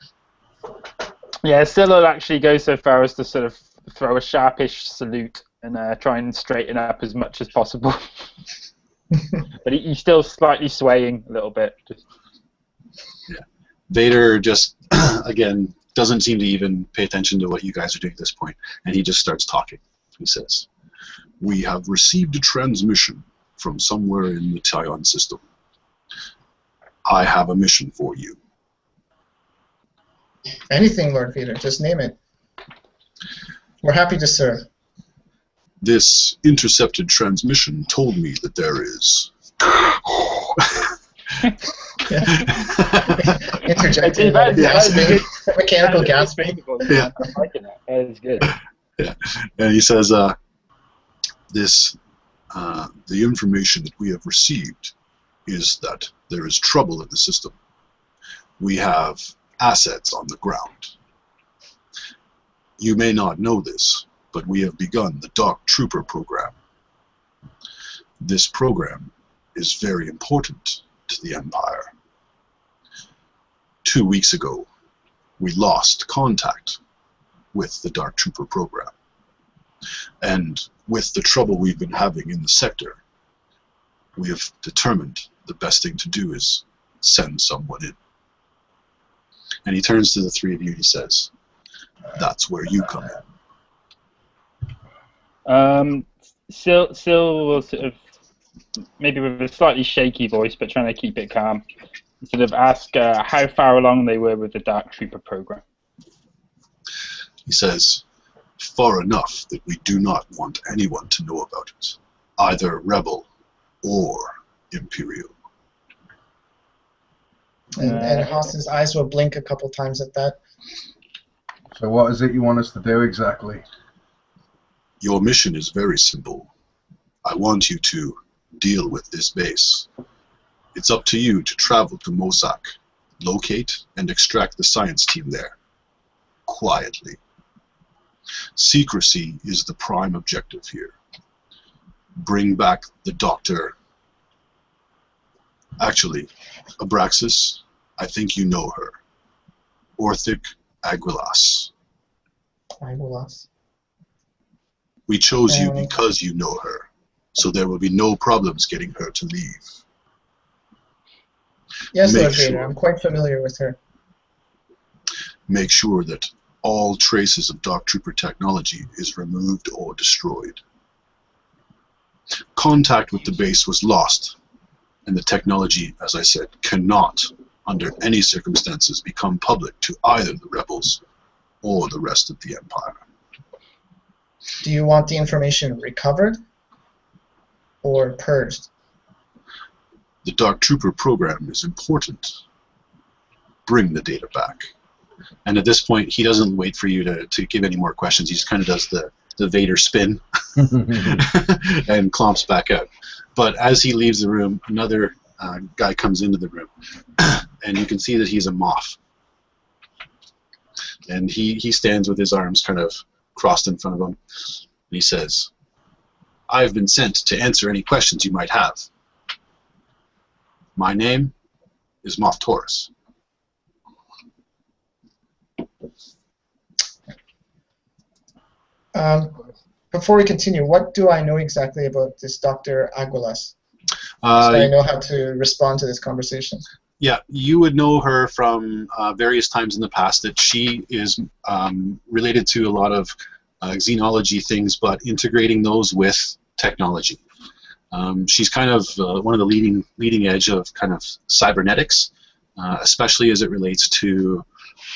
Yeah, Ssil will actually go so far as to sort of throw a sharpish salute and try and straighten up as much as possible. But he's still slightly swaying a little bit. Yeah. Vader just, again, doesn't seem to even pay attention to what you guys are doing at this point, and he just starts talking. He says, "We have received a transmission from somewhere in the Tyon system. I have a mission for you." Anything, Lord Vader, just name it. We're happy to serve. "This intercepted transmission told me that there is..." Interjecting gasping, mechanical gasping. Yeah. I'm liking that. That is good. Yeah. And he says, the information that we have received is that there is trouble in the system. We have assets on the ground. You may not know this, but we have begun the Dark Trooper program. This program is very important to the Empire. 2 weeks ago, we lost contact with the Dark Trooper program. And with the trouble we've been having in the sector, we have determined the best thing to do is send someone in. And he turns to the three of you and he says, "That's where you come in." Ssil will sort of, maybe with a slightly shaky voice, but trying to keep it calm, sort of ask how far along they were with the Dark Trooper program. He says, "Far enough that we do not want anyone to know about it, either Rebel or Imperial." And Haas's eyes will blink a couple times at that. So what is it you want us to do exactly? "Your mission is very simple. I want you to deal with this base. It's up to you to travel to Mosak, locate and extract the science team there. Quietly. Secrecy is the prime objective here. Bring back the doctor. Actually, Abraxis, I think you know her. Orthic Aguilas. Aguilas. We chose you because you know her, so there will be no problems getting her to leave." Yes, Lord Vader, I'm quite familiar with her. "Make sure that all traces of Dark Trooper technology is removed or destroyed. Contact with the base was lost, and the technology, as I said, cannot, under any circumstances, become public to either the Rebels or the rest of the Empire." Do you want the information recovered or purged? "The Dark Trooper program is important. Bring the data back." And at this point, he doesn't wait for you to give any more questions. He just kind of does the Vader spin and clomps back out. But as he leaves the room, another guy comes into the room, and you can see that he's a Moff. And he stands with his arms kind of crossed in front of him, and he says, "I've been sent to answer any questions you might have. My name is Moff Taurus." Before we continue, what do I know exactly about this Dr. Aguilas? So I know how to respond to this conversation. Yeah, you would know her from various times in the past that she is related to a lot of xenology things, but integrating those with technology. She's kind of one of the leading edge of kind of cybernetics, especially as it relates to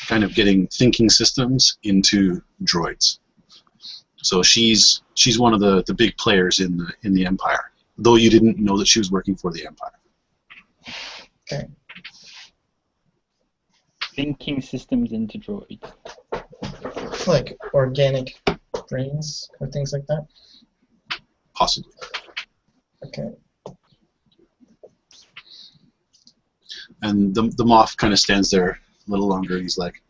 kind of getting thinking systems into droids. So she's one of the big players in the Empire, though you didn't know that she was working for the Empire. Okay. Thinking systems into droids. Like organic brains or things like that? Possibly. Okay. And the Moff kind of stands there a little longer. He's like,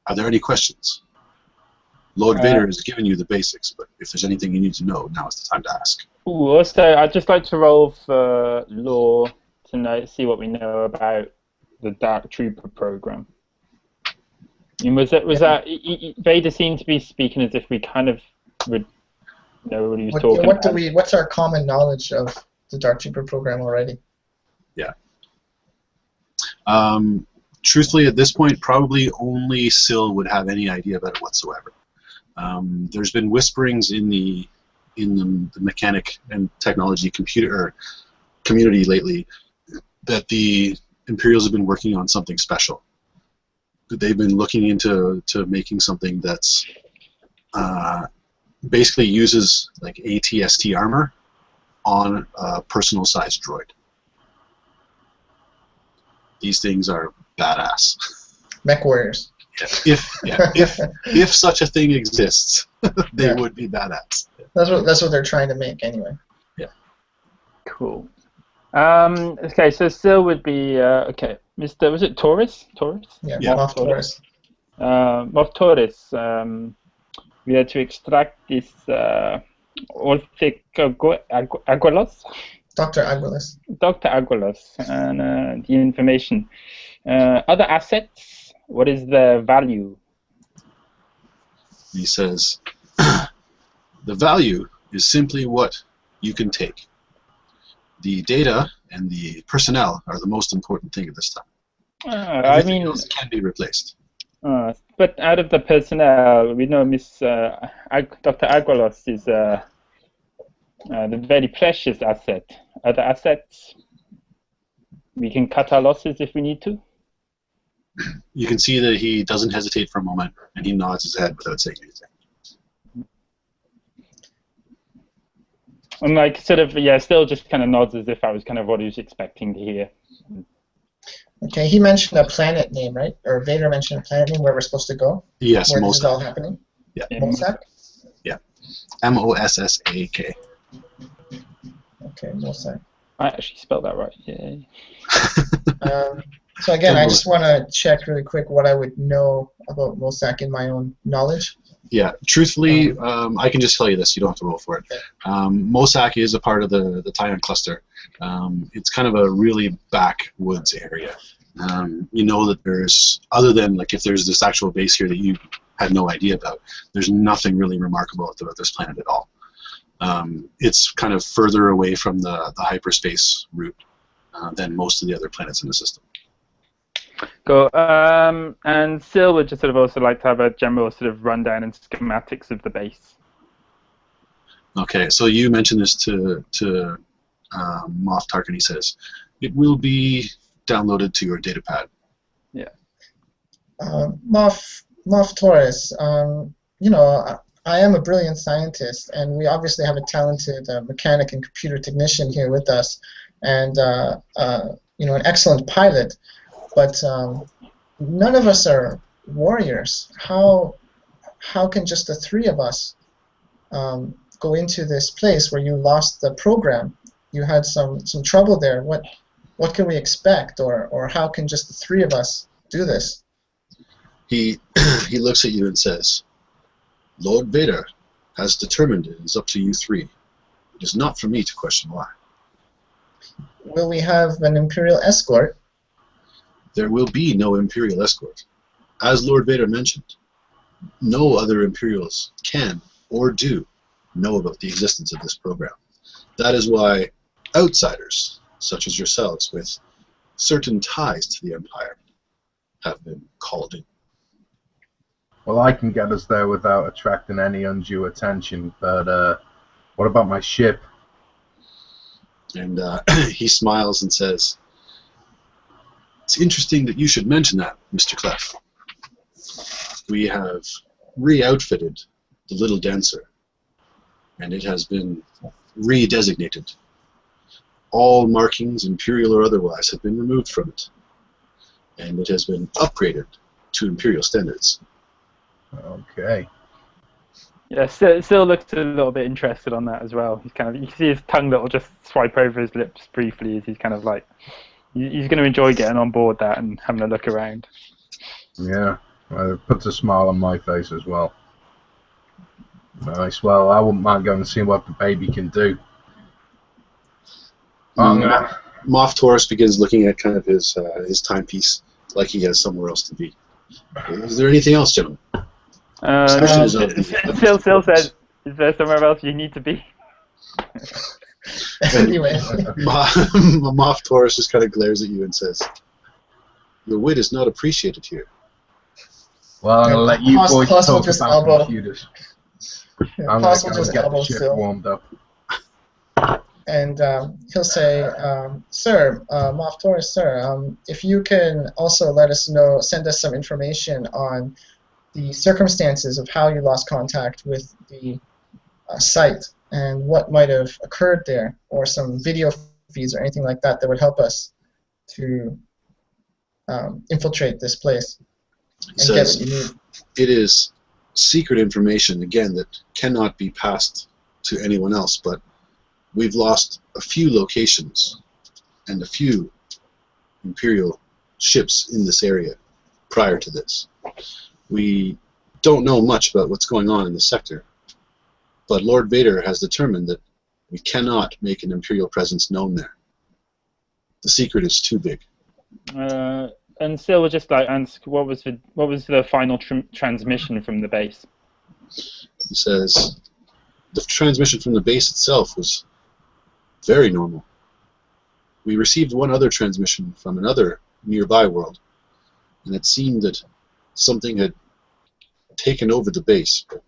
"Are there any questions? Lord Vader has given you the basics, but if there's anything you need to know, now is the time to ask." Ooh, also, I'd just like to roll for lore to see what we know about the Dark Trooper program. And was that Vader seemed to be speaking as if we kind of would know what he was talking about. What's our common knowledge of the Dark Trooper program already? Yeah. Truthfully, at this point, probably only Ssil would have any idea about it whatsoever. There's been whisperings in the mechanic and technology community lately that the Imperials have been working on something special. They've been looking into making something that's basically uses like ATST armor on a personal-sized droid. These things are badass. Mech warriors. If such a thing exists, they would be badass. That's what they're trying to make anyway. Yeah. Cool. Okay, so Ssil would be okay. Mr. Was it Taurus? Taurus? Yeah, Moff Taurus. Moff Taurus. We are to extract this Orthic Aguilas. Dr. Aguilas. Dr. Aguilas, and the information. Other assets. What is the value? He says, the value is simply what you can take. The data and the personnel are the most important thing at this time. Everything else can be replaced. But out of the personnel, we know Dr. Aguilas is the very precious asset. Other assets, we can cut our losses if we need to. You can see that he doesn't hesitate for a moment, and he nods his head without saying anything. And like sort of still just kind of nods as if I was kind of what he was expecting to hear. Okay, he mentioned a planet name, right? Or Vader mentioned a planet name where we're supposed to go. Yes, where this is all happening. Yeah. Mossack? Yeah. Mossak. Okay, Mossack. I actually spelled that right. Yeah. So again, I just want to check really quick what I would know about Mossack in my own knowledge. Yeah, truthfully, I can just tell you this. You don't have to roll for it. Okay. Mossack is a part of the Tyon cluster. It's kind of a really backwoods area. You know that there's, other than like if there's this actual base here that you had no idea about, there's nothing really remarkable about this planet at all. It's kind of further away from the hyperspace route than most of the other planets in the system. Cool. And Ssil would just sort of also like to have a general sort of rundown and schematics of the base. Okay, so you mentioned this to Moff Tarkin. He says it will be downloaded to your datapad. Yeah. Moff Taurus, you know, I am a brilliant scientist, and we obviously have a talented mechanic and computer technician here with us, and you know, an excellent pilot. But none of us are warriors. How can just the three of us go into this place where you lost the program? You had some trouble there. What can we expect, or how can just the three of us do this? He looks at you and says, Lord Vader has determined it is up to you three. It is not for me to question why. Will we have an Imperial escort? There will be no Imperial escort. as Lord Vader mentioned, no other Imperials can or do know about the existence of this program. That is why outsiders, such as yourselves, with certain ties to the Empire, have been called in. Well, I can get us there without attracting any undue attention, but what about my ship? And he smiles and says, "It's interesting that you should mention that, Mr. Kleth. We have re-outfitted the Little Dancer, and it has been re-designated. All markings, Imperial or otherwise, have been removed from it, and it has been upgraded to Imperial standards." Okay. Yeah, Ssil looks a little bit interested on that as well. He's kind of, you can see his tongue that will just swipe over his lips briefly as he's kind of like, he's going to enjoy getting on board that and having a look around. Yeah, it puts a smile on my face as well. Nice. Well, I wouldn't mind going to see what the baby can do. Moff Taurus begins looking at kind of his timepiece like he has somewhere else to be. Is there anything else, gentlemen? Ssil says, "Is there somewhere else you need to be?" Anyway. Moff Taurus just kind of glares at you and says, "Your wit is not appreciated here." Well, I'm going to let you boys talk just about elbow. computers. Yeah, I'm going to go and get the ship Ssil. warmed up. And he'll say, "Sir, Moff Taurus, sir, if you can also let us know, send us some information on the circumstances of how you lost contact with the site and what might have occurred there, or some video feeds or anything like that that would help us to infiltrate this place and get what you need." It is secret information, again, that cannot be passed to anyone else, but we've lost a few locations and a few Imperial ships in this area prior to this. We don't know much about what's going on in the sector, but Lord Vader has determined that we cannot make an Imperial presence known there. The secret is too big. And Ssil would just like ask, what was the final transmission from the base? He says, the transmission from the base itself was very normal. We received one other transmission from another nearby world, and it seemed that something had taken over the base. But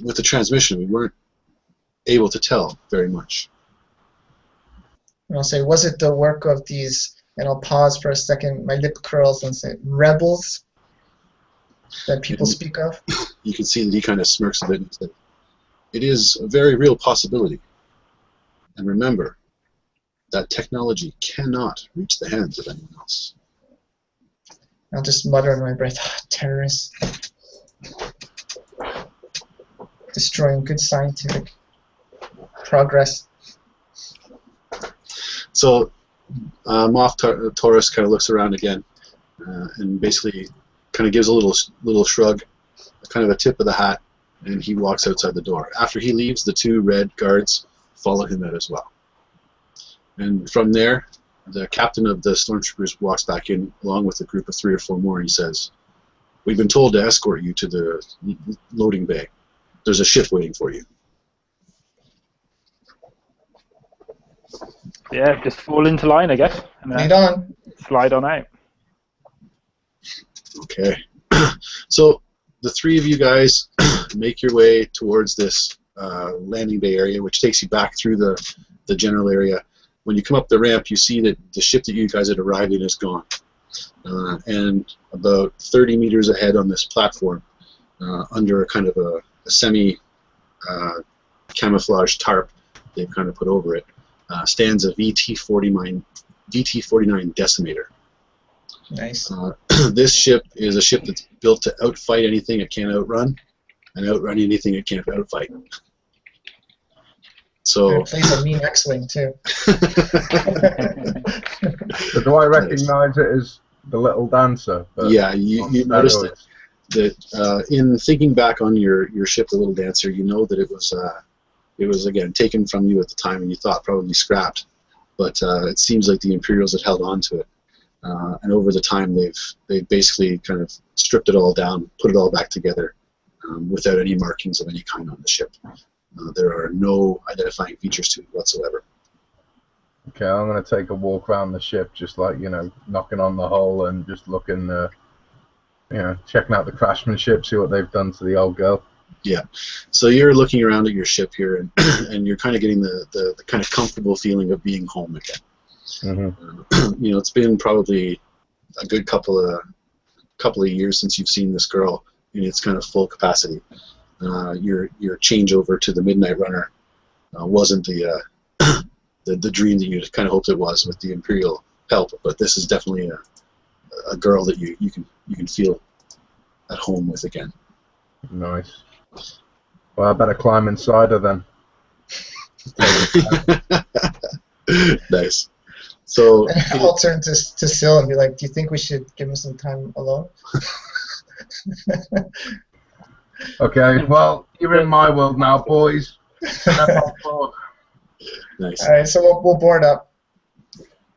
with the transmission, we weren't able to tell very much. And I'll say, was it the work of these, and I'll pause for a second, my lip curls, and say, rebels that people speak of? You can see that he kind of smirks a bit and says, "It is a very real possibility. And remember, that technology cannot reach the hands of anyone else." I'll just mutter in my breath, terrorists. Destroying good scientific progress. So Moff Taurus kind of looks around again and basically kind of gives a little shrug, kind of a tip of the hat, and he walks outside the door. After he leaves, the two red guards follow him out as well. And from there, the captain of the stormtroopers walks back in along with a group of 3 or 4 more, and he says, "We've been told to escort you to the loading bay. There's a ship waiting for you." Yeah, just fall into line, I guess. And Lead on. slide on out. Okay. So the 3 of you guys make your way towards this landing bay area, which takes you back through the general area. When you come up the ramp, you see that the ship that you guys had arrived in is gone. And about 30 meters ahead on this platform, under a kind of a semi-camouflage tarp they've kind of put over it, stands a VT-49 Decimator. Nice. This ship is a ship that's built to outfight anything it can't outrun, and outrun anything it can't outfight. So It plays a mean X-Wing, too. So do I recognize it as the Little Dancer? Yeah, you noticed that in thinking back on your ship, the Little Dancer, you know that it was again taken from you at the time, and you thought probably scrapped. But it seems like the Imperials had held on to it. and over the time they've basically kind of stripped it all down, put it all back together without any markings of any kind on the ship. There are no identifying features to it whatsoever. Okay, I'm going to take a walk around the ship, just like, you know, knocking on the hull and just looking, you know, checking out the craftsmanship, see what they've done to the old girl. Yeah, so you're looking around at your ship here, and and you're kind of getting the kind of comfortable feeling of being home again. Mm-hmm. You know, it's been probably a good couple of years since you've seen this girl in its kind of full capacity. Your changeover to the Midnight Runner wasn't the dream that you kind of hoped it was with the Imperial help, but this is definitely a girl that you can feel at home with again. Nice. Well, I better climb inside her then. Nice. So I'll turn to Ssil and be like, "Do you think we should give him some time alone?" Okay, well, you're in my world now, boys. Step on board. Nice. All right, so we'll board up.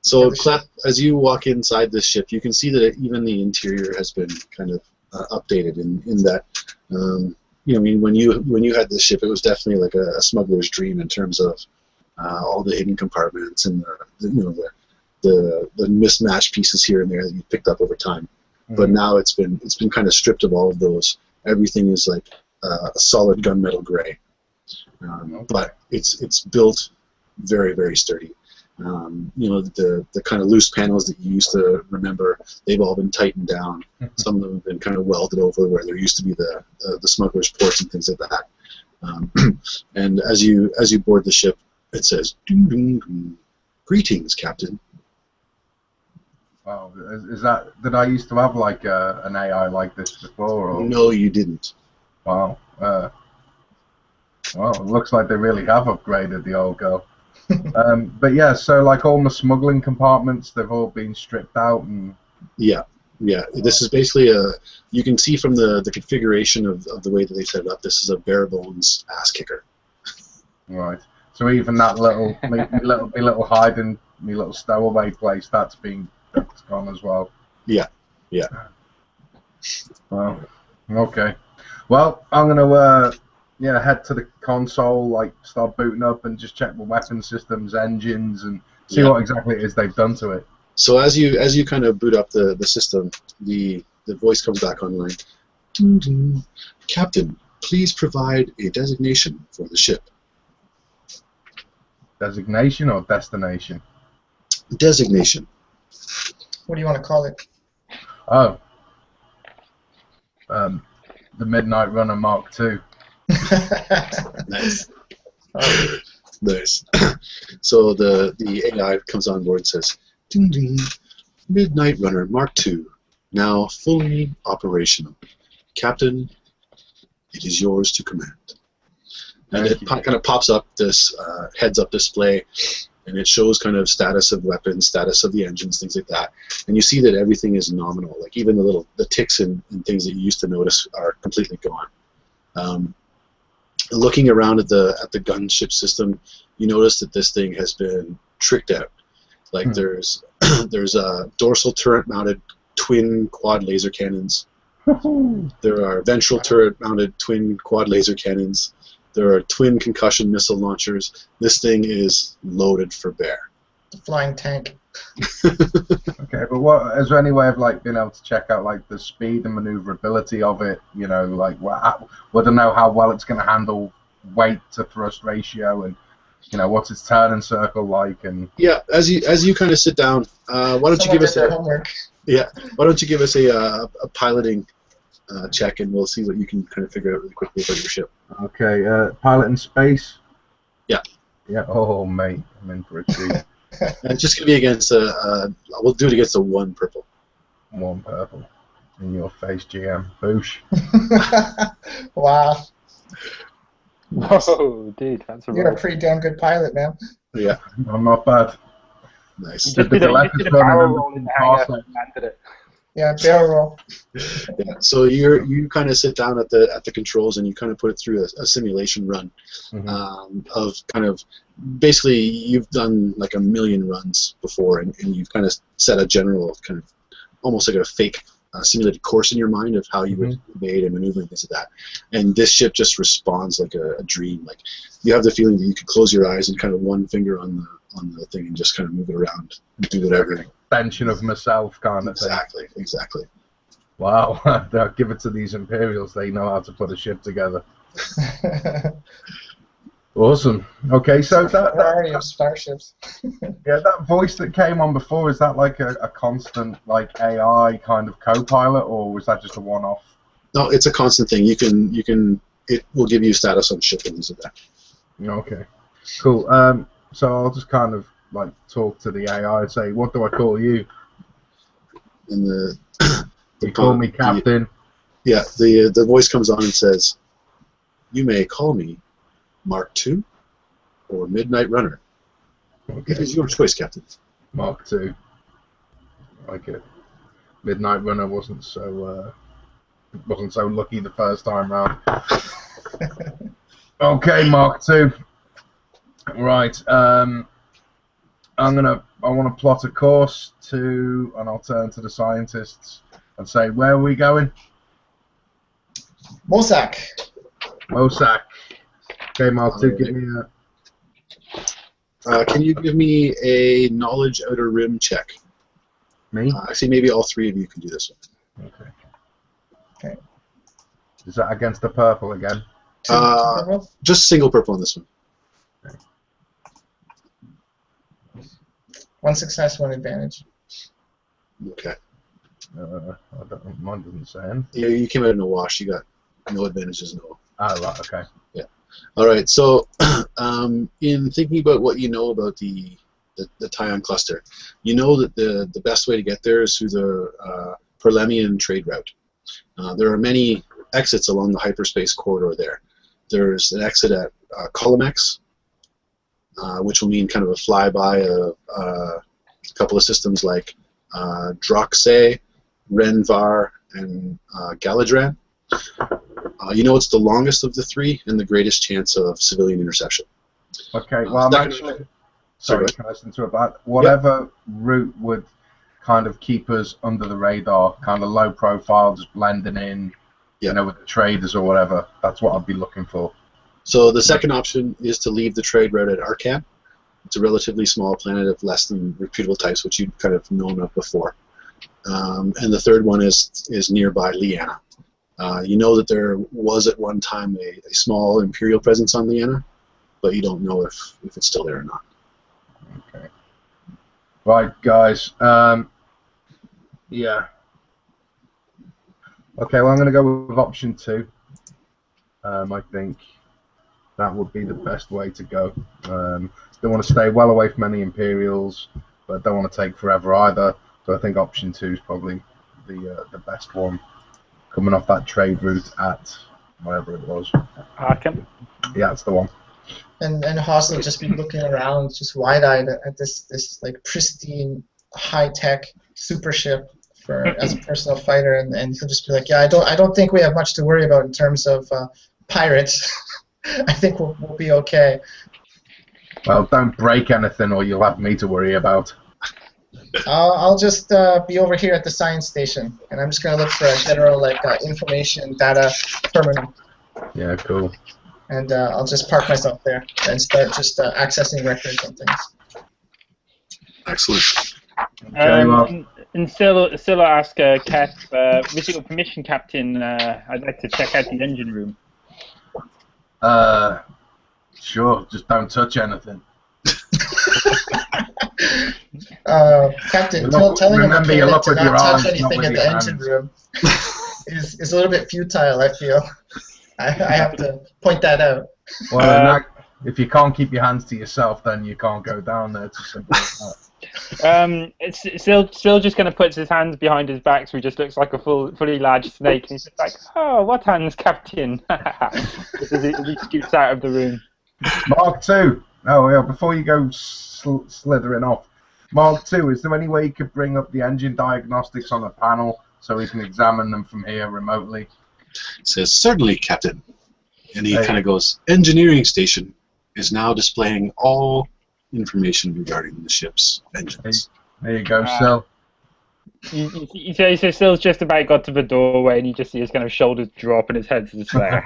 So, the ship. Kleth, as you walk inside this ship, you can see that even the interior has been kind of updated in that. You know, I mean, when you had this ship, it was definitely like a smuggler's dream in terms of all the hidden compartments and the mismatched pieces here and there that you picked up over time. Mm-hmm. But now it's been kind of stripped of all of those. Everything is like a solid gunmetal gray, Okay. but it's built very, very sturdy. You know, the kind of loose panels that you used to remember, they've all been tightened down. Some of them have been kind of welded over where there used to be the smuggler's ports and things like that. And as you board the ship, it says, "Ding, ding, ding. Greetings, Captain." Wow, is that, did I used to have like an AI like this before? Or? No, you didn't. Wow. Well, it looks like they really have upgraded the old girl. But yeah, so like all the smuggling compartments, they've all been stripped out and... Yeah. This is basically you can see from the configuration of the way that they set it up, this is a bare bones ass kicker. Right. So even that little little hiding, me little stowaway place, that's gone as well. Yeah. Well, okay. Well, I'm gonna head to the console, like start booting up and just check the weapon systems, engines, and see what exactly it is they've done to it. So as you kind of boot up the system, the voice comes back online. Ding, ding. Captain, please provide a designation for the ship. Designation or destination? Designation. What do you want to call it? Oh. The Midnight Runner Mark II. Nice. Nice. So the AI comes on board and says, "Ding ding, Midnight Runner Mark II, now fully operational. Captain, it is yours to command." And it kind of pops up this heads-up display, and it shows kind of status of weapons, status of the engines, things like that. And you see that everything is nominal. Like even the ticks and things that you used to notice are completely gone. Looking around at the gunship system, you notice that this thing has been tricked out. Like there's dorsal turret-mounted twin quad laser cannons. There are ventral turret-mounted twin quad laser cannons. There are twin concussion missile launchers. This thing is loaded for bear. The flying tank. Okay, but is there any way of like being able to check out like the speed and maneuverability of it? You know, like we don't know how well it's going to handle weight to thrust ratio, and you know what's its turn and circle like, and yeah. As you kind of sit down, why don't you give us homework? Yeah, why don't you give us a piloting check, and we'll see what you can kind of figure out really quickly about your ship. Okay, pilot in space. Yeah. Yeah. Oh mate, I'm in for a treat. And it's just gonna be against we'll do it against a 1 purple. 1 purple. In your face, GM. Boosh. Wow. Whoa, dude, that's a You're a pretty damn good pilot, man. Yeah. I'm not bad. Nice. You just did a barrel roll in the hangar and landed it. Yeah, barrel roll. Yeah, so you kind of sit down at the controls and you kind of put it through a simulation run of kind of basically you've done like a million runs before and you've kind of set a general kind of almost like a fake simulated course in your mind of how you would evade and maneuver and things like that. And this ship just responds like a dream. Like you have the feeling that you could close your eyes and kind of one finger on the thing and just kind of move it around and do whatever. Extension of myself kind of thing. Exactly. Wow, they'll give it to these Imperials. They know how to put a ship together. Awesome. Okay, so variety of starships. Yeah, that voice that came on before, is that like a constant like AI kind of co-pilot, or was that just a one-off? No, it's a constant thing. You can it will give you status on ship and things like that. Okay, cool. So I'll just kind of like talk to the AI and say, what do I call you? And you call me Captain. The voice comes on and says, "You may call me Mark II or Midnight Runner. Okay. It is your choice, Captain." Mark II. Like it. Midnight Runner wasn't so lucky the first time round. Okay, Mark II. Right. I want to plot a course and I'll turn to the scientists and say, where are we going? Mosak. Okay, Mark II, give me a... Can you give me a knowledge outer rim check? Me? Actually, maybe all three of you can do this one. Okay. Is that against the purple again? Just single purple on this one. Okay. 1 success, 1 advantage. Okay. Mine doesn't say anything. Yeah, you came out in a wash. You got no advantages, no. Ah, right, okay. Yeah. All right. So, in thinking about what you know about the Tyon cluster, you know that the best way to get there is through the Perlemian trade route. There are many exits along the hyperspace corridor there. There's an exit at Colomex, which will mean kind of a flyby of a couple of systems like Droxay, Renvar, and Galadran. You know it's the longest of the three and the greatest chance of civilian interception. Okay, well, I'm actually... Sorry, can I interrupt that? Whatever route would kind of keep us under the radar, kind of low profile, just blending in, you know, with the traders or whatever. That's what I'd be looking for. So the second option is to leave the trade route at Arcan. It's a relatively small planet of less than reputable types, which you've kind of known of before. And the third one is nearby Liana. You know that there was at one time a small Imperial presence on Liana, but you don't know if it's still there or not. Okay. Right, guys. Yeah. Okay, well, I'm going to go with option 2. I think that would be the best way to go. Don't want to stay well away from any Imperials, but don't want to take forever either. So I think option 2 is probably the best one, coming off that trade route at whatever it was. Arkham. Yeah, that's the one. And Haas will just be looking around, just wide-eyed at this like pristine, high-tech super ship as a personal fighter, and he'll just be like, yeah, I don't think we have much to worry about in terms of pirates. I think we'll be okay. Well, don't break anything, or you'll have me to worry about. I'll just be over here at the science station, and I'm just gonna look for a general information data terminal. Yeah, cool. And I'll just park myself there and start just accessing records and things. Excellent. Okay, and Ssil asked Kleth, with your permission, Captain, I'd like to check out the engine room. Sure, just don't touch anything. Captain, telling him to not touch anything in the engine hands. room is a little bit futile, I feel. I have to point that out. Well, if you can't keep your hands to yourself, then you can't go down there. It's as simple as that. Still just kind of puts his hands behind his back, so he just looks like a fully large snake, and he's just like, "Oh, what hands, Captain?" Just as he scoots out of the room. Mark II. Oh, yeah. Before you go slithering off, Mark 2, is there any way you could bring up the engine diagnostics on a panel so we can examine them from here remotely? He says, certainly, Captain. And he Hey. kind of goes, engineering station is now displaying all information regarding the ship's engines. There you go, Ssil. So Sill's just about got to the doorway, and you just see his kind of shoulders drop and his head's just there.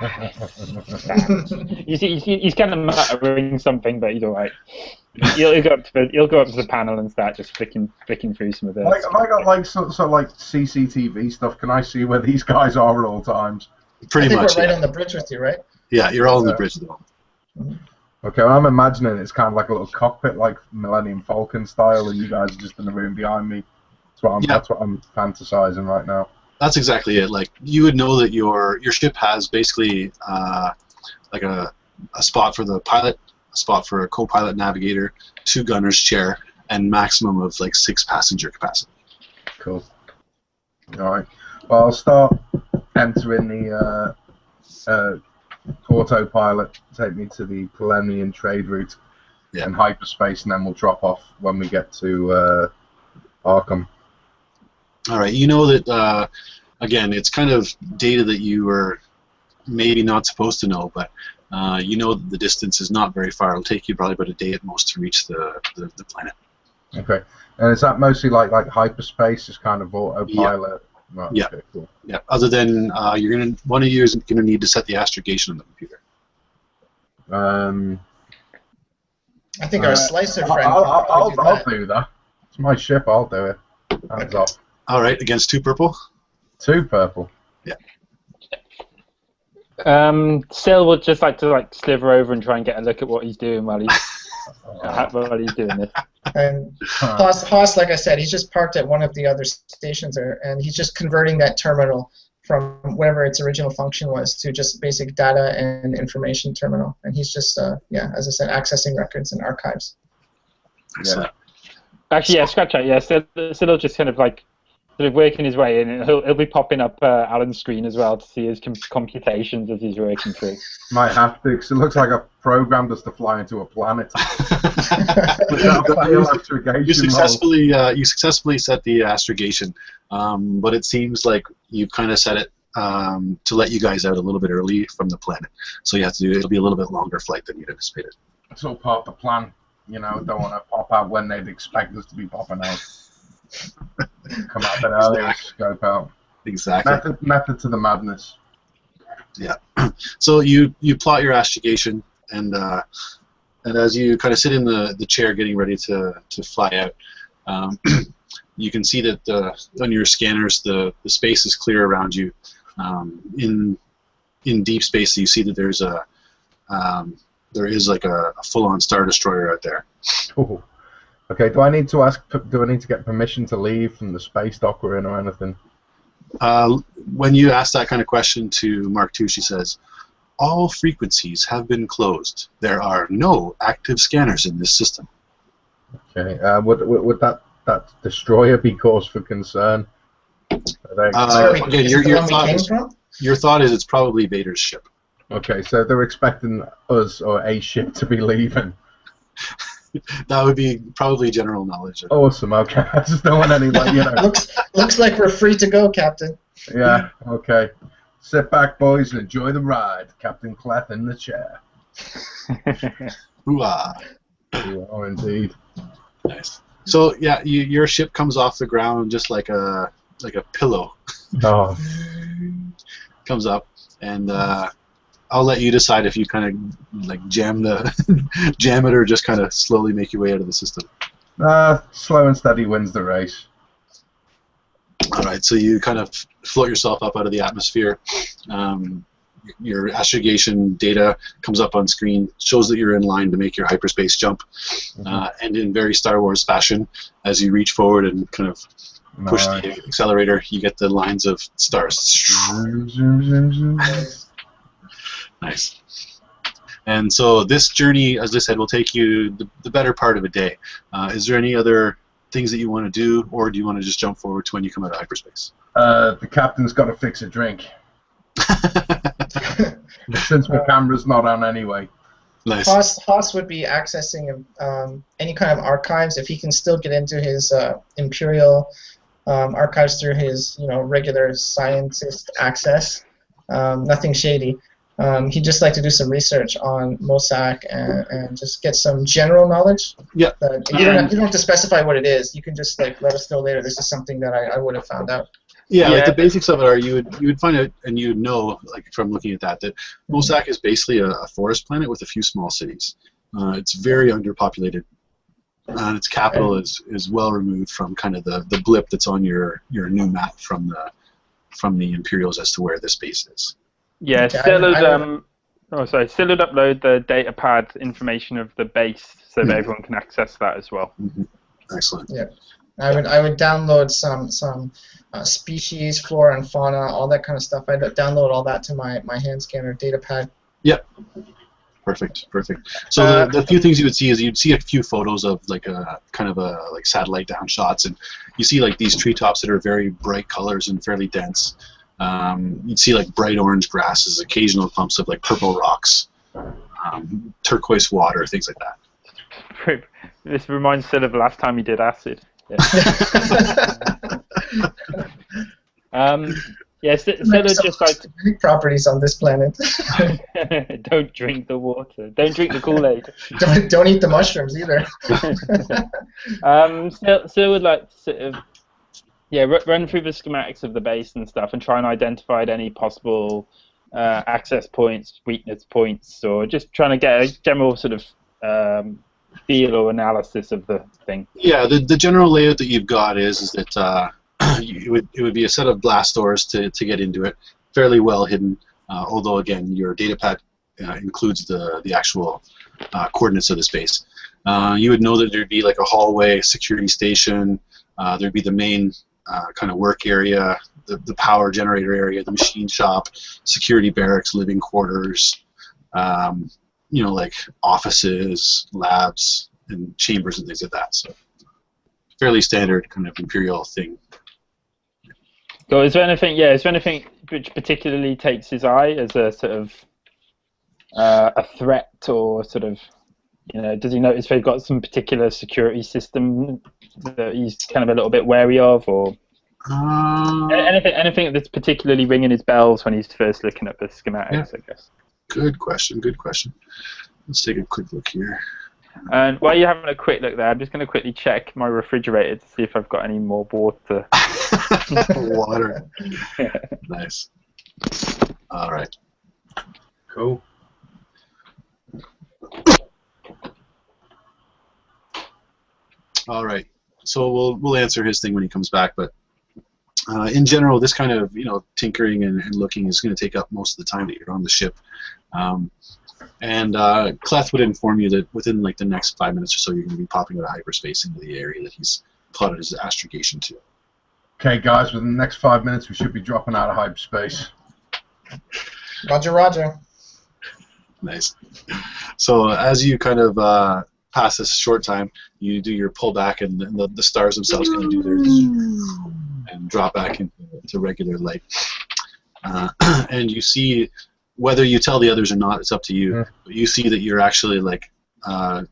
He's kind of muttering something, but he's all right. He'll go up to the panel and start just flicking through some of this. Like, have I got like sort of like CCTV stuff? Can I see where these guys are at all times? Pretty I think much, we're right yeah. on the bridge with you, right? Yeah, you're all on the bridge at the moment. Okay, well, I'm imagining it's kind of like a little cockpit, like Millennium Falcon style, and you guys are just in the room behind me. That's what I'm fantasizing right now. That's exactly it. Like, you would know that your ship has basically like a spot for the pilot, a spot for a co-pilot navigator, 2 gunners chair, and maximum of like 6 passenger capacity. Cool. All right. Well, I'll start entering the autopilot, take me to the Millennium trade route and hyperspace, and then we'll drop off when we get to Arkham. All right. You know that, again, it's kind of data that you were maybe not supposed to know, but you know that the distance is not very far. It'll take you probably about a day at most to reach the planet. Okay. And is that mostly like hyperspace, is kind of autopilot? Yeah. Right, Yeah. okay, cool. Yeah. Other than one of you is going to need to set the astrogation on the computer. I think our slicer friend. I'll do that. It's my ship. I'll do it. Hands off. All right. Against 2 purple. 2 purple. Yeah. Ssil would just like to slither over and try and get a look at what he's doing while he's doing this. And Haas, like I said, he's just parked at one of the other stations there, and he's just converting that terminal from whatever its original function was to just basic data and information terminal. And he's just, as I said, accessing records and archives. Excellent. Actually, yeah, scratch that. Yeah, Ssil will just kind of sort of working his way in, and he'll be popping up Alan's screen as well to see his computations as he's working through. Might have to, because it looks like a programmed us to fly into a planet. You successfully set the astrogation, but it seems like you've kind of set it to let you guys out a little bit early from the planet. So you have to it'll be a little bit longer flight than you'd anticipated. It's all part of the plan. You know, don't want to pop out when they'd expect us to be popping out. Come out a bit earlier, scope out. Exactly. Method to the madness. Yeah. So you plot your astrogation, and as you kind of sit in the chair getting ready to fly out, you can see that on your scanners the space is clear around you. In deep space, you see that there is like a full-on Star Destroyer out there. Ooh. Okay, do I need to get permission to leave from the space dock we're in or anything? When you ask that kind of question to Mark II, she says, all frequencies have been closed. There are no active scanners in this system. Okay, would that destroyer be cause for concern? Again, your thought is it's probably Vader's ship. Okay, so they're expecting us or a ship to be leaving. That would be probably general knowledge. Awesome. Okay, I just don't want any looks like we're free to go, Captain. Yeah. Okay. Sit back, boys, and enjoy the ride. Captain Kleth in the chair. Hoo-ah. Oh, indeed. Nice. So yeah, your ship comes off the ground just like a pillow. Oh. Comes up, and I'll let you decide if you kind of like jam it or just kind of slowly make your way out of the system. Slow and steady wins the race. All right, so you kind of float yourself up out of the atmosphere. Your astrogation data comes up on screen, shows that you're in line to make your hyperspace jump, and in very Star Wars fashion, as you reach forward and kind of push the accelerator, you get the lines of stars. Zoom, zoom, zoom, zoom. Nice. And so this journey, as I said, will take you the better part of a day. Is there any other things that you want to do, or do you want to just jump forward to when you come out of hyperspace? The captain's got to fix a drink. Since my camera's not on anyway. Nice. Haas would be accessing any kind of archives if he can still get into his Imperial archives through his regular scientist access. Nothing shady. He'd just like to do some research on Mossack and just get some general knowledge. Yeah. You don't have to specify what it is. You can just let us know later. This is something that I would have found out. Yeah, like the basics of it are you would find out, and you would know, like from looking at that Mossack is basically a forest planet with a few small cities. It's very underpopulated. Its capital is well removed from kind of the blip that's on your new map from the Imperials as to where this base is. Yeah, Ssil would upload the datapad information of the base so that everyone can access that as well. Mm-hmm. Excellent. Yeah, I would download some species, flora and fauna, all that kind of stuff. I'd download all that to my hand scanner datapad. Yep. Perfect. So the few things you would see is you'd see a few photos of like a kind of a like satellite down shots, and you see like these treetops that are very bright colors and fairly dense. You'd see like bright orange grasses, occasional clumps of like purple rocks, turquoise water, things like that. This reminds Ssil of the last time he did acid. Yeah. Ssil is just like properties on this planet. Don't drink the water. Don't drink the Kool-Aid. don't eat the mushrooms either. Ssil would like to sort of run through the schematics of the base and stuff and try and identify any possible access points, weakness points, or just trying to get a general sort of feel or analysis of the thing. Yeah, the general layout that you've got is that it would be a set of blast doors to get into it, fairly well hidden, although again your datapad includes the actual coordinates of the space. You would know that there'd be like a hallway, security station, there'd be the main kind of work area, the power generator area, the machine shop, security barracks, living quarters, like offices, labs, and chambers and things like that. So fairly standard kind of Imperial thing. So is there anything which particularly takes his eye as a sort of a threat, or sort of, does he notice they've got some particular security system that he's kind of a little bit wary of, or anything that's particularly ringing his bells when he's first looking at the schematics, I guess? Good question. Let's take a quick look here. And while you're having a quick look there, I'm just going to quickly check my refrigerator to see if I've got any more water. Water. Nice. All right. Cool. All right. So we'll answer his thing when he comes back, but in general, this kind of tinkering and looking is going to take up most of the time that you're on the ship. And Kleth would inform you that within like the next 5 minutes or so, you're going to be popping out of hyperspace into the area that he's plotted his astrogation to. Okay, guys, within the next 5 minutes, we should be dropping out of hyperspace. Roger. Nice. So as you kind of pass this short time, you do your pullback, and the stars themselves kind of do their and drop back into regular light. And you see, whether you tell the others or not, it's up to you. But you see that you're actually like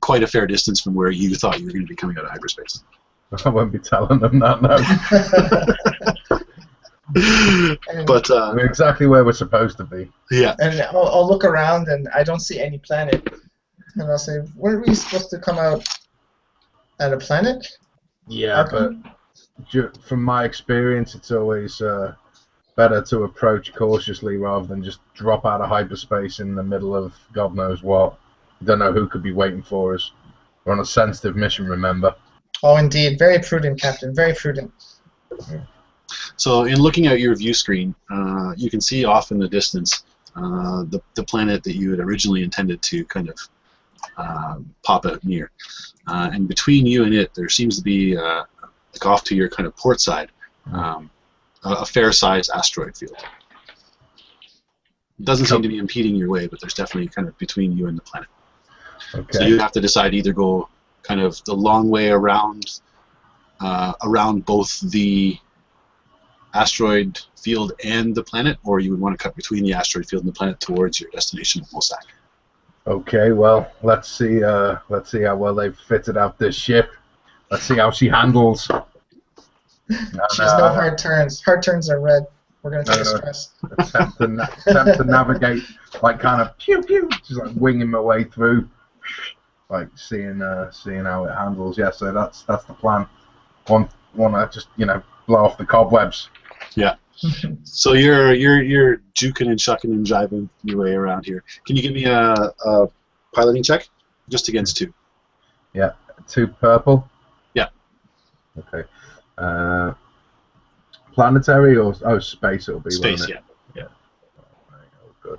quite a fair distance from where you thought you were going to be coming out of hyperspace. I won't be telling them that, no. But we're exactly where we're supposed to be. Yeah. And I'll look around, and I don't see any planet. And I'll say, weren't we supposed to come out at a planet? Yeah, but from my experience, it's always better to approach cautiously rather than just drop out of hyperspace in the middle of God knows what. You don't know who could be waiting for us. We're on a sensitive mission, remember? Oh, indeed. Very prudent, Captain. Very prudent. So in looking at your view screen, you can see off in the distance the planet that you had originally intended to kind of pop out near. And between you and it, there seems to be, like off to your kind of port side, a fair-sized asteroid field. It doesn't seem to be impeding your way, but there's definitely kind of between you and the planet. Okay. So you have to decide either go kind of the long way around both the asteroid field and the planet, or you would want to cut between the asteroid field and the planet towards your destination of Mossack. Okay, well, let's see how well they've fitted out this ship. Let's see how she handles. She has no hard turns. Hard turns are red. We're gonna take a stress. Attempt to navigate, like kind of pew pew, just like winging my way through, like seeing how it handles. Yeah, so that's the plan. Want to just blow off the cobwebs. Yeah. So you're juking and shucking and jiving your way around here. Can you give me a piloting check, just against 2? Yeah, 2 purple. Yeah. Okay. Planetary or space? It'll be space. Yeah. Oh, good.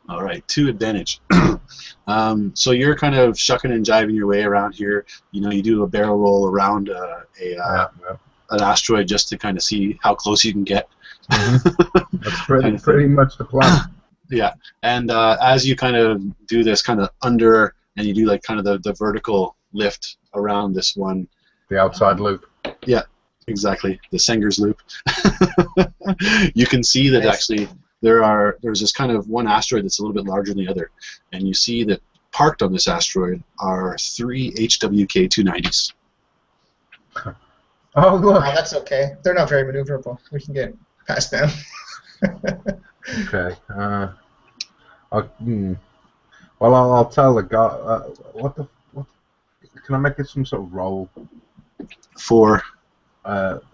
All right, 2 advantage. So you're kind of shucking and jiving your way around here. You do a barrel roll around an asteroid just to kind of see how close you can get. Mm-hmm. That's pretty much the plan. Yeah, and as you kind of do this kind of under, and you do like kind of the vertical lift around this one. The outside loop. Yeah, exactly. The Senger's loop. You can see that actually there's this kind of one asteroid that's a little bit larger than the other, and you see that parked on this asteroid are 3 HWK-290s. Oh, look. Oh, that's okay. They're not very maneuverable. We can get past them. Okay. Well, I'll tell the guy. What? Can I make it some sort of roll For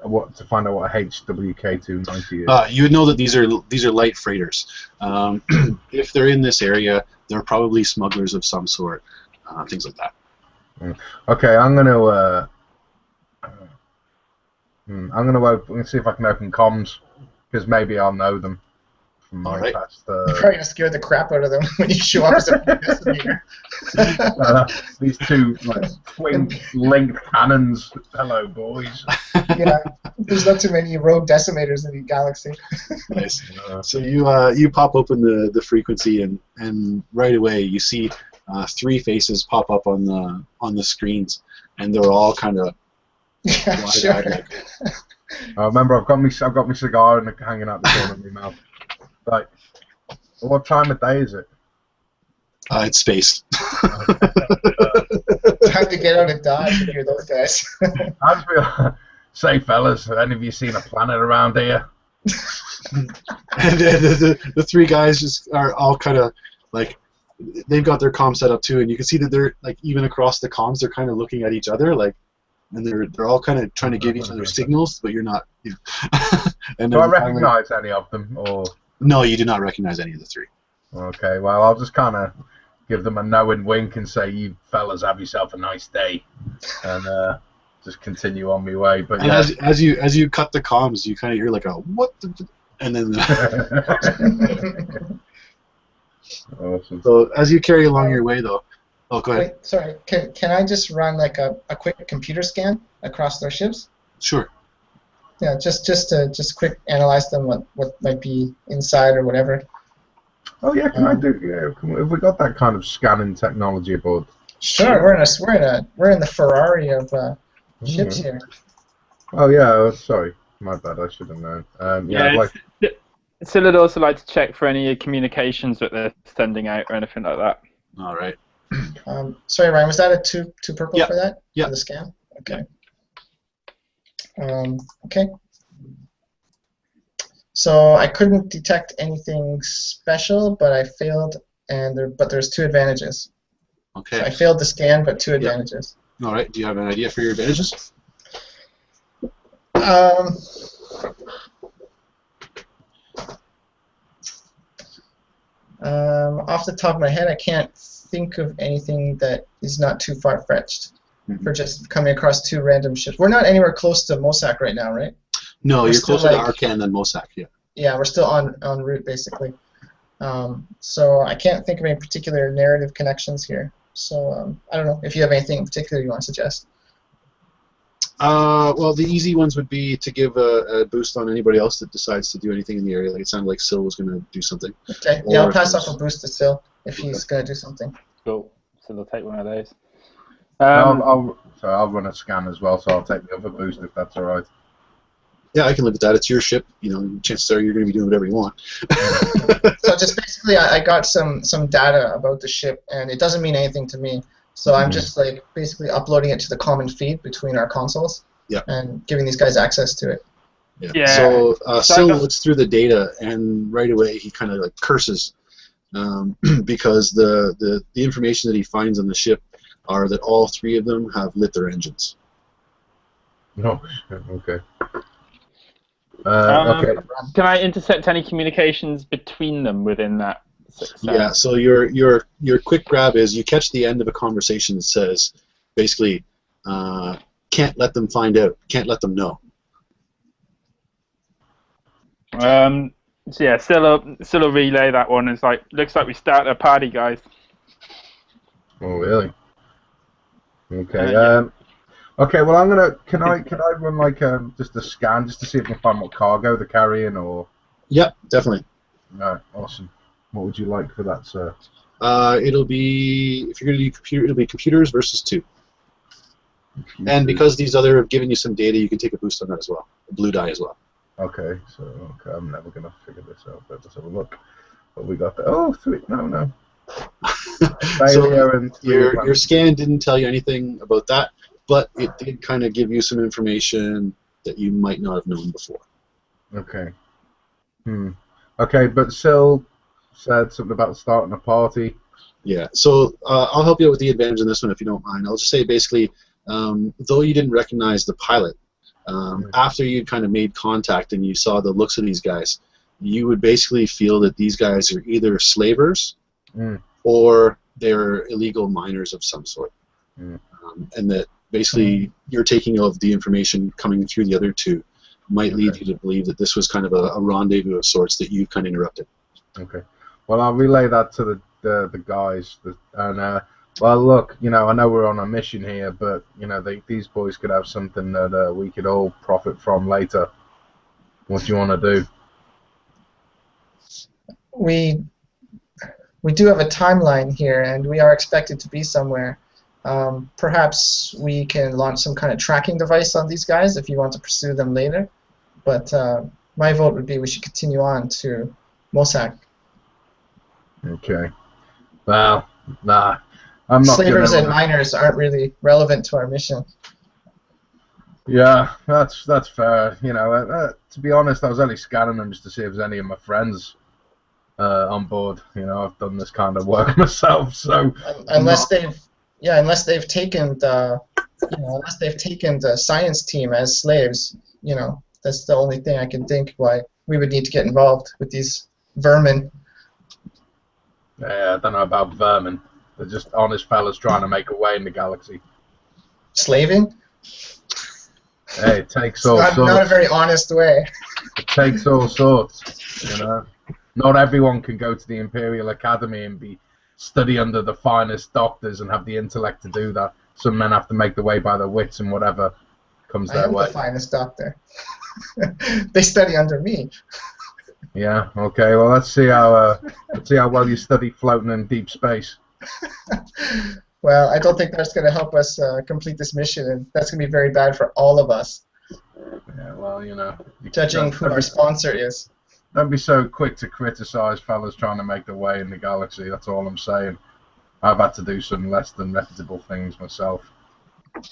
what to find out what a HWK-290 is? you would know that these are light freighters. If they're in this area, they're probably smugglers of some sort, things like that. Okay, I'm gonna see if I can open comms, because maybe I'll know them from my past. You're probably gonna scare the crap out of them when you show up as an investigator. These 2 like twin-linked cannons. Hello, boys. Yeah, there's not too many rogue decimators in the galaxy. Nice. So you pop open the frequency, and right away you see 3 faces pop up on the screens, and they're all kind of yeah, sure. Remember, I've got my cigar hanging out the corner of my mouth. Like, what time of day is it? It's space. Time to get out of Dodge and hear those guys. I just feel, say, fellas, have any of you seen a planet around here? And the 3 guys just are all kind of like, they've got their comms set up too, and you can see that they're like, even across the comms, they're kind of looking at each other, like, and they're all kind of trying to give each other signals, but you're not. And do I recognize any of them, or? No, you do not recognize any of the 3. Okay, well, I'll just kind of give them a knowing wink and say, "You fellas have yourself a nice day," and just continue on my way. But and yeah, as you cut the comms, you kind of hear like a what, and then. Awesome. So as you carry along your way, though. Oh, go ahead. Wait, sorry. Can I just run like a quick computer scan across their ships? Sure. Yeah, just quick analyze them, what might be inside or whatever. Oh yeah, can I do? Yeah, have we got that kind of scanning technology aboard? Sure, we're in the Ferrari of ships here. Oh yeah, sorry, my bad. I should have known. Ssil would also like to check for any communications that they're sending out or anything like that. All right. Sorry, Ryan, was that a two purple for that? Yeah. For the scan? Okay. Okay. So I couldn't detect anything special, but I failed, but there's 2 advantages. Okay. So I failed the scan, but 2 advantages. All right. Do you have an idea for your advantages? Off the top of my head, I can't think of anything that is not too far-fetched for just coming across 2 random ships. We're not anywhere close to Mossack right now, right? No, you're closer to Arcan than Mossack, yeah. Yeah, we're still en route, basically. So I can't think of any particular narrative connections here. So I don't know if you have anything in particular you want to suggest. Well, the easy ones would be to give a boost on anybody else that decides to do anything in the area. Like it sounded like Ssil was going to do something. Okay, yeah, I'll pass off a boost to Ssil if he's going to do something. Cool. So they'll take one of those. I'll run a scan as well, so I'll take the other boost if that's all right. Yeah, I can live with that. It's your ship. Chances are you're going to be doing whatever you want. So just basically, I got some data about the ship, and it doesn't mean anything to me. So I'm just like basically uploading it to the common feed between our consoles, and giving these guys access to it. Yeah. So Ssil looks through the data, and right away he kind of like curses because the information that he finds on the ship are that all three of them have lit their engines. No. Okay. Okay. Can I intercept any communications between them within that success? Yeah. So your quick grab is you catch the end of a conversation that says basically can't let them find out, can't let them know. So yeah, Ssil will relay that one. It's like, looks like we start a party, guys. Oh really? Okay. Okay. Well, I'm gonna. Can I run like just a scan just to see if I can find what cargo they're carrying or? Yep, definitely. Right. Awesome. What would you like for that, sir? It'll be if you're gonna do computer, it'll be computers versus 2. And because these other have given you some data, you can take a boost on that as well. A blue die as well. Okay, I'm never gonna figure this out. But let's have a look. What we got there? Oh, 3. No. So your scan didn't tell you anything about that, but it did kind of give you some information that you might not have known before. Okay. Okay, but Ssil said something about starting a party. Yeah. So I'll help you out with the advantage in this one if you don't mind. I'll just say basically, though you didn't recognize the pilot, after you kind of made contact and you saw the looks of these guys, you would basically feel that these guys are either slavers or they're illegal miners of some sort. And that basically your taking of the information coming through the other 2 might lead you to believe that this was kind of a rendezvous of sorts that you kind of interrupted. Okay. Well, I'll relay that to the guys. Well, look, I know we're on a mission here, but these boys could have something that we could all profit from later. What do you want to do? We do have a timeline here, and we are expected to be somewhere. Perhaps we can launch some kind of tracking device on these guys if you want to pursue them later. But my vote would be we should continue on to Mossack. Okay. Well, nah. I'm not Slavers and miners aren't really relevant to our mission. Yeah, that's fair. To be honest, I was only scanning them just to see if there's any of my friends on board. I've done this kind of work myself, so unless they've taken the science team as slaves, that's the only thing I can think why we would need to get involved with these vermin. Yeah, I don't know about vermin. They're just honest fellas trying to make a way in the galaxy. Slaving? Hey, it takes all sorts. Not a very honest way. It takes all sorts, Not everyone can go to the Imperial Academy and study under the finest doctors and have the intellect to do that. Some men have to make the way by their wits and whatever comes their way. I am the finest doctor. They study under me. Yeah. Okay. Well, let's see how well you study floating in deep space. Well, I don't think that's going to help us complete this mission, and that's going to be very bad for all of us. Yeah. Well, judging who our sponsor is. Don't be so quick to criticize fellas trying to make their way in the galaxy. That's all I'm saying. I've had to do some less than reputable things myself.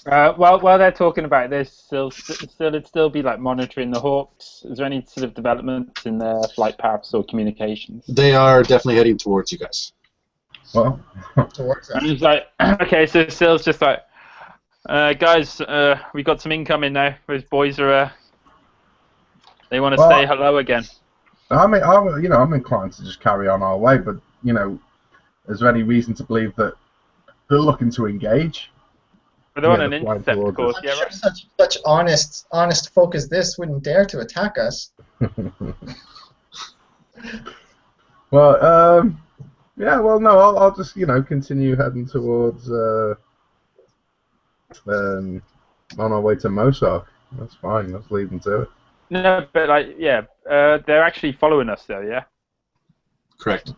While they're talking about this, it'd still be like monitoring the Hawks. Is there any sort of developments in their flight paths or communications? They are definitely heading towards you guys. Well, towards us. And it's like, okay, so Ssil's just like, guys, we got some incoming now. Those boys are, they want to say hello again. I'm inclined to just carry on our way, but is there any reason to believe that they're looking to engage? But they're on an intercept course, I'm sure such honest folk as this wouldn't dare to attack us. Well, yeah, well, no, I'll just continue heading towards on our way to Mossack. That's fine. Let's lead them to it. No, but they're actually following us though, yeah. Correct.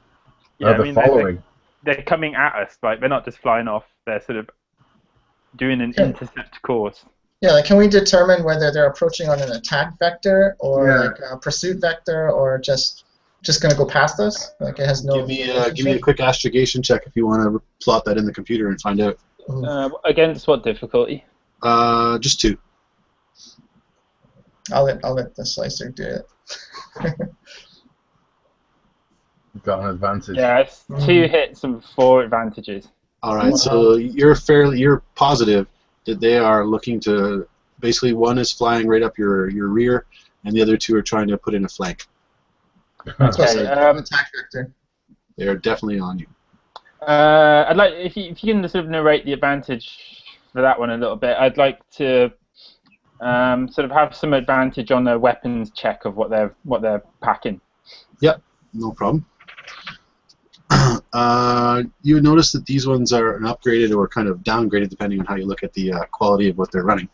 Yeah, they're following. They're coming at us. Like they're not just flying off. They're sort of doing an intercept course. Yeah, like can we determine whether they're approaching on an attack vector or Yeah. like a pursuit vector or just gonna go past us? Like it has no. Give me a quick astrogation check if you want to plot that in the computer and find out. Against what difficulty? Just 2. I'll let the slicer do it. You've got an advantage. Yeah, it's 2 hits and 4 advantages. All right, so you're positive that they are looking to basically one is flying right up your rear, and the other 2 are trying to put in a flank. Okay. Attack vector. They are definitely on you. I'd like if you can sort of narrate the advantage for that one a little bit. I'd like to sort of have some advantage on the weapons check of what they're packing. Yep, no problem. You notice that these ones are upgraded or kind of downgraded depending on how you look at the quality of what they're running.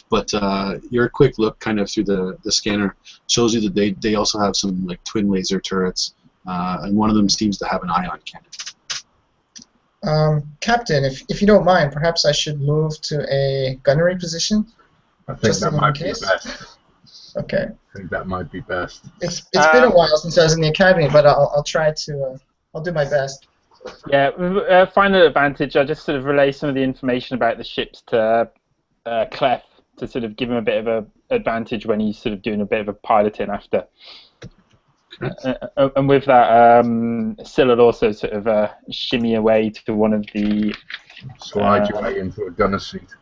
But your quick look kind of through the scanner shows you that they also have some like twin laser turrets, and one of them seems to have an ion cannon. Captain, if you don't mind, perhaps I should move to a gunnery position. I think Just that in might be case? best. Okay. I think that might be best. It's been a while since I was in the academy, but I'll try to. I'll do my best. Yeah, final advantage. I just sort of relay some of the information about the ships to Kleth to sort of give him a bit of a advantage when he's sort of doing a bit of a piloting after. And with that, Ssil will also sort of shimmy away to one of the. Slide your way into a gunner seat.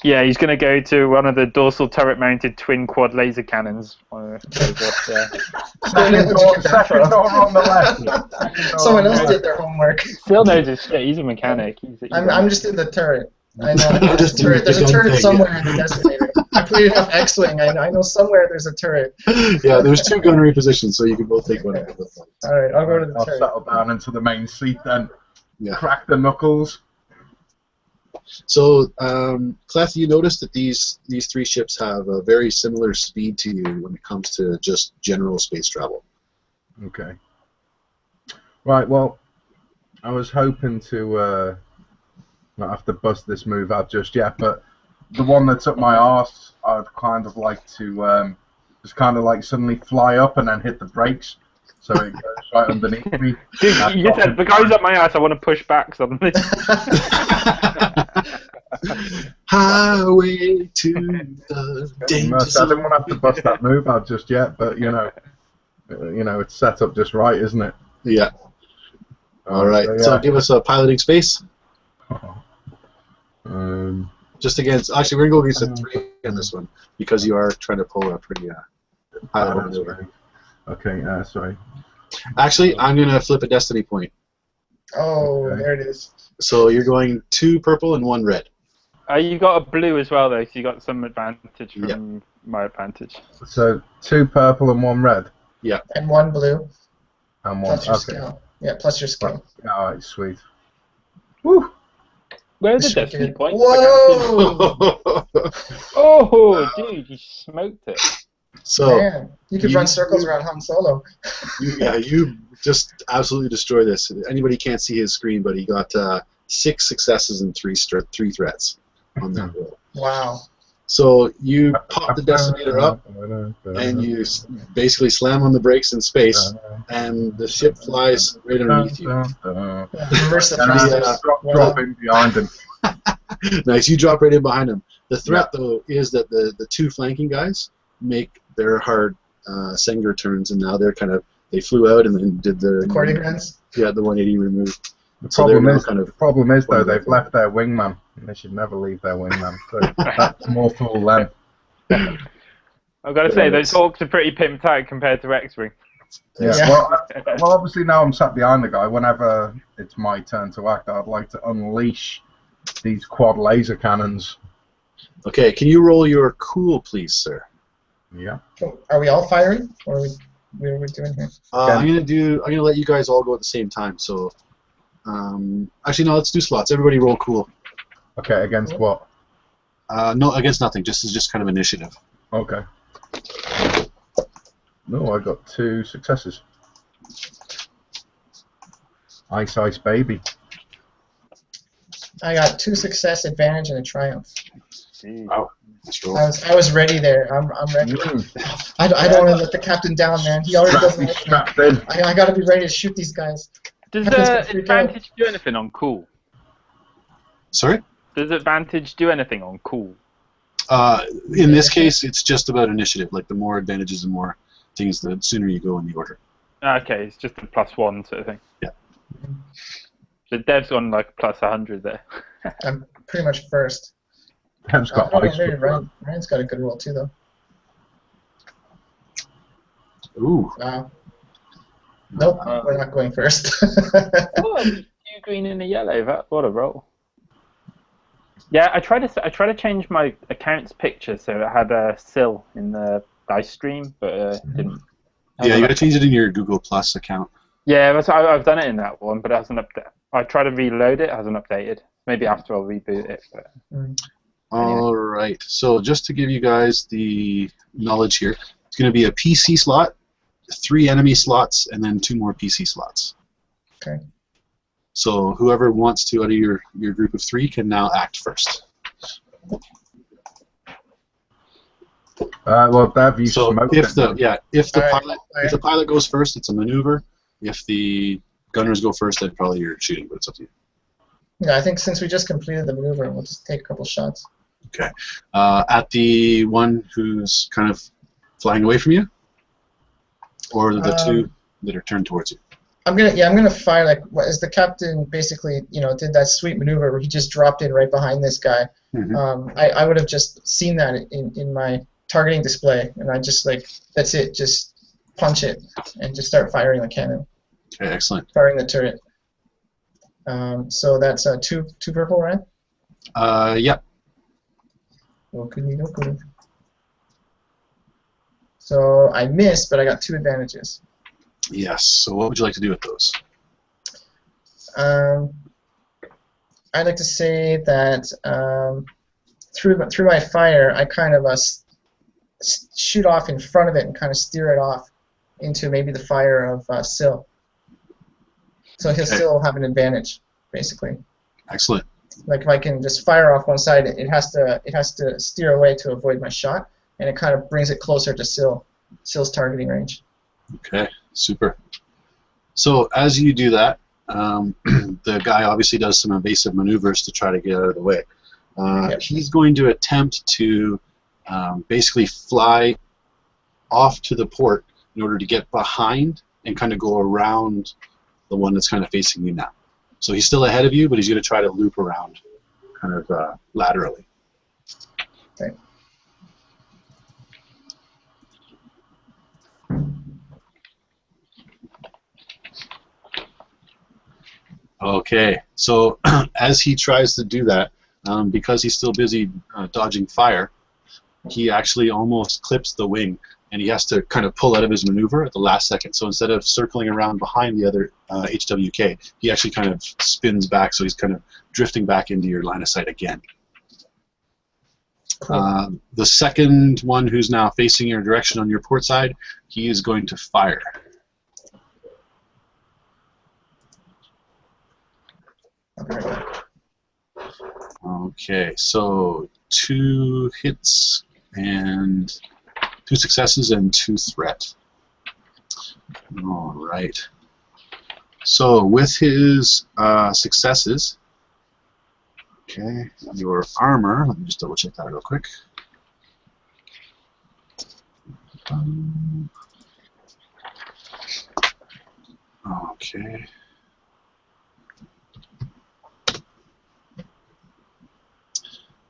Yeah, he's going to go to one of the dorsal turret-mounted twin quad laser cannons. Second door on the left. Someone else did their homework. Ssil knows his shit. He's a mechanic. I'm just in the turret. I know. Just There's a turret thing, somewhere in the destinator. I played enough X-Wing. I know somewhere there's a turret. Yeah, there's 2 gunnery positions, so you can both take one. All right, I'll go to the I'll turret. settle down into the main seat then. Yeah. Crack the knuckles. So, Kleth, you notice that these 3 ships have a very similar speed to you when it comes to just general space travel. Okay. Right, well, I was hoping to not have to bust this move out just yet, but the one that's up my arse, I'd kind of like to just kind of like suddenly fly up and then hit the brakes, so it goes right underneath me. Dude, you just said, the guy's up my ass, I want to push back suddenly. Highway to the danger I zone. didn't want to have to bust that move out just yet, but you know, it's set up just right, isn't it? Yeah. All right. So give us a piloting space. Just against. Actually, we're gonna go against a 3 on this one because you are trying to pull a pretty pilot maneuver. Okay. Sorry. Actually, I'm gonna flip a destiny point. Oh, Okay. there it is. So you're going 2 purple and 1 red. You got a blue as well, though, so you got some advantage from my advantage. So 2 purple and 1 red. Yeah. And 1 blue. And 1. Plus your Okay. skill. Yeah, plus your skill. All right. Sweet. Woo. Where are the This should destiny be- points? Whoa! Oh, dude, you smoked it. So Man, you could run circles around Han Solo. you just absolutely destroy this. Anybody can't see his screen, but he got 6 successes and 3 threats on that roll. Wow. So you pop the destinator up, and you basically slam on the brakes in space, and the ship flies right underneath you. Reverse the And thrusters. drop in behind him. Nice, you drop right in behind him. The threat, though, is that the 2 flanking guys make their hard Senger turns, and now they flew out and then did the According runs. Yeah, the 180 remove. The So they're problem now is, kind of the problem is though, they've left their wingman. And they should never leave their wingman. So that's more fool them. I've got to say, those Hawks are pretty pimped out compared to X-Wing. Yeah. Yeah. Well, obviously now I'm sat behind the guy. Whenever it's my turn to act, I'd like to unleash these quad laser cannons. Okay, can you roll your cool, please, sir? Yeah. Are we all firing? Or are what are we doing here? I'm gonna let you guys all go at the same time. So, actually, no, let's do slots. Everybody roll cool. Okay. Against what? No, against nothing. Just kind of initiative. Okay. No, I got 2 successes. Ice baby. I got 2 success, advantage, and a triumph. Wow. Nice roll. I was ready there. I'm ready. I don't want to let the captain down, man. He already doesn't like me. Strapped in. I gotta be ready to shoot these guys. Does Captain's gonna freak out. advantage do anything on cool? Sorry? Does advantage do anything on cool? In this case, it's just about initiative. Like, the more advantages and more things, the sooner you go in the order. Okay, it's just a +1 sort of thing. Yeah. So Dev's on like +100 there. I'm pretty much first. Dev's got I don't know, ice. maybe Ryan's got a good roll too, though. Ooh. Wow. Nope, we're not going first. Oh, 2 green and a yellow. What a roll. Yeah, I tried to change my account's picture so it had a Ssil in the dice stream, but it didn't. Yeah, you gotta change it in your Google Plus account. Yeah, I've done it in that one, but it hasn't updated. I tried to reload it, it hasn't updated. Maybe after I'll reboot it. But All right. So just to give you guys the knowledge here, it's going to be a PC slot, 3 enemy slots, and then 2 more PC slots. Okay. So whoever wants to out of your group of 3 can now act first. Well, Dev, you So smoked if it. the pilot goes first, it's a maneuver. If the gunners go first, then probably you're shooting, but it's up to you. Yeah, I think since we just completed the maneuver, we'll just take a couple shots. Okay. At the one who's kind of flying away from you, or the 2 that are turned towards you. I'm gonna fire like as the captain basically did that sweet maneuver where he just dropped in right behind this guy. Mm-hmm. I would have just seen that in my targeting display, and I just that's it, just punch it and just start firing the cannon. Okay, excellent. Firing the turret. So that's 2 purple, right? Yep. Okie-dokie. So I missed, but I got 2 advantages. Yes. So what would you like to do with those? I'd like to say that through my fire, I kind of shoot off in front of it and kind of steer it off into maybe the fire of Ssil. So he'll still have an advantage, basically. Excellent. Like if I can just fire off one side, it has to steer away to avoid my shot, and it kind of brings it closer to Ssil's targeting range. Okay, super. So as you do that, the guy obviously does some evasive maneuvers to try to get out of the way. He's going to attempt to basically fly off to the port in order to get behind and kind of go around the one that's kind of facing you now. So he's still ahead of you, but he's going to try to loop around kind of laterally. Okay. Okay, so as he tries to do that, because he's still busy dodging fire, he actually almost clips the wing, and he has to kind of pull out of his maneuver at the last second. So instead of circling around behind the other HWK, he actually kind of spins back, so he's kind of drifting back into your line of sight again. Cool. The second one, who's now facing your direction on your port side, he is going to fire. I'll be right back. Okay, so 2 hits and 2 successes and 2 threat. All right. So with his successes, okay, your armor. Let me just double check that real quick. Okay.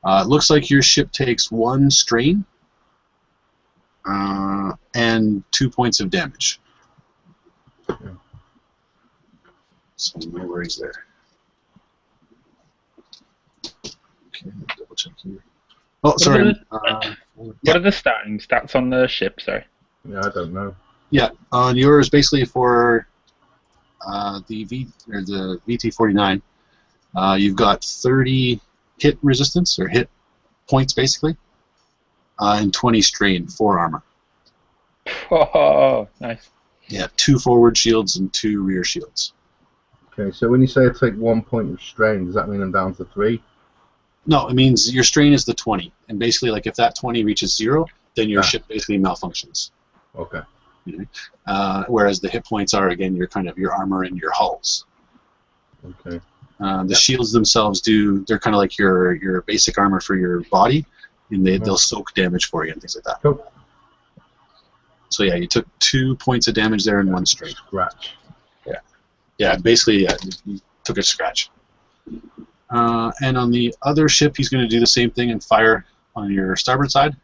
It looks like your ship takes 1 strain and 2 points of damage. So no worries there. Okay, double check here. Oh, sorry. What are the starting stats on the ship? Sorry. Yeah, I don't know. Yeah, on yours, basically for the VT-49, you've got 30 hit resistance, or hit points, basically, and 20 strain, 4 armor. Oh, nice. Yeah, 2 forward shields and 2 rear shields. Okay, so when you say I take 1 point of strain, does that mean I'm down to 3? No, it means your strain is the 20, and basically, like if that 20 reaches 0, then your ship basically malfunctions. Okay. Whereas the hit points are again your armor and your hulls. Okay. The shields themselves they're kind of like your basic armor for your body, and they'll soak damage for you and things like that. Cool. So yeah, you took 2 points of damage there in one straight. Scratch. Yeah, basically you took a scratch. And on the other ship, he's going to do the same thing and fire on your starboard side.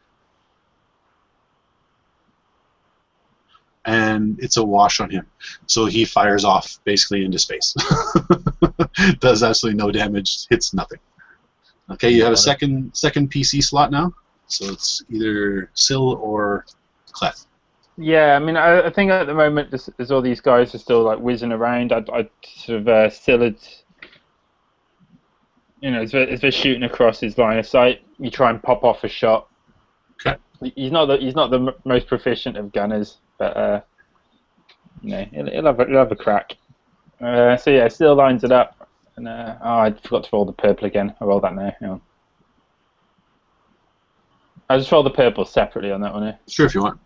And it's a wash on him. So he fires off basically into space. Does absolutely no damage, hits nothing. Okay, you have a second PC slot now. So it's either Ssil or Kleth. Yeah, I mean, I think at the moment, as all these guys are still like whizzing around, I'd sort of still had, as they're shooting across his line of sight, you try and pop off a shot. Okay. He's not the most proficient of gunners, but he'll have a crack. So yeah, Ssil lines it up, and I forgot to roll the purple again. I roll that now. Hang on. I just roll the purple separately on that one. Sure, if you want.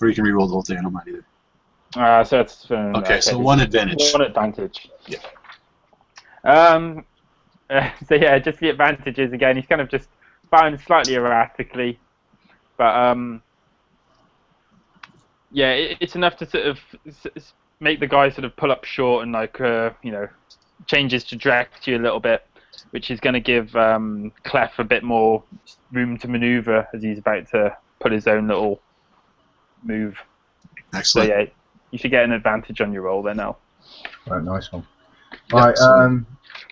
Or you can re-roll the whole thing, I don't mind So either. that's okay, so one advantage. One advantage. Yeah. So yeah, just the advantages again. He's kind of just firing slightly erratically, but yeah, it's enough to sort of make the guy sort of pull up short and like change his trajectory a little bit, which is going to give Kleth a bit more room to maneuver as he's about to put his own little move. Excellent. So yeah, you should get an advantage on your roll there now. Right, nice one. Right,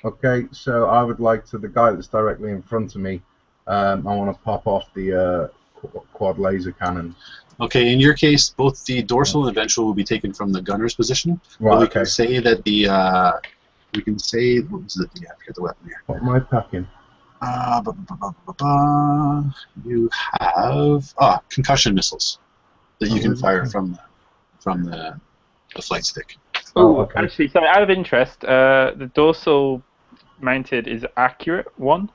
okay, so I would like to, the guy that's directly in front of me, I want to pop off the quad laser cannon. Okay, in your case, both the dorsal and ventral will be taken from the gunner's position. Right, but we can say that what was it? Yeah, I forget the weapon here. What am I packing? You have concussion missiles that you can fire from the flight stick. Oh, okay. Actually, sorry, out of interest, the dorsal mounted is accurate 1.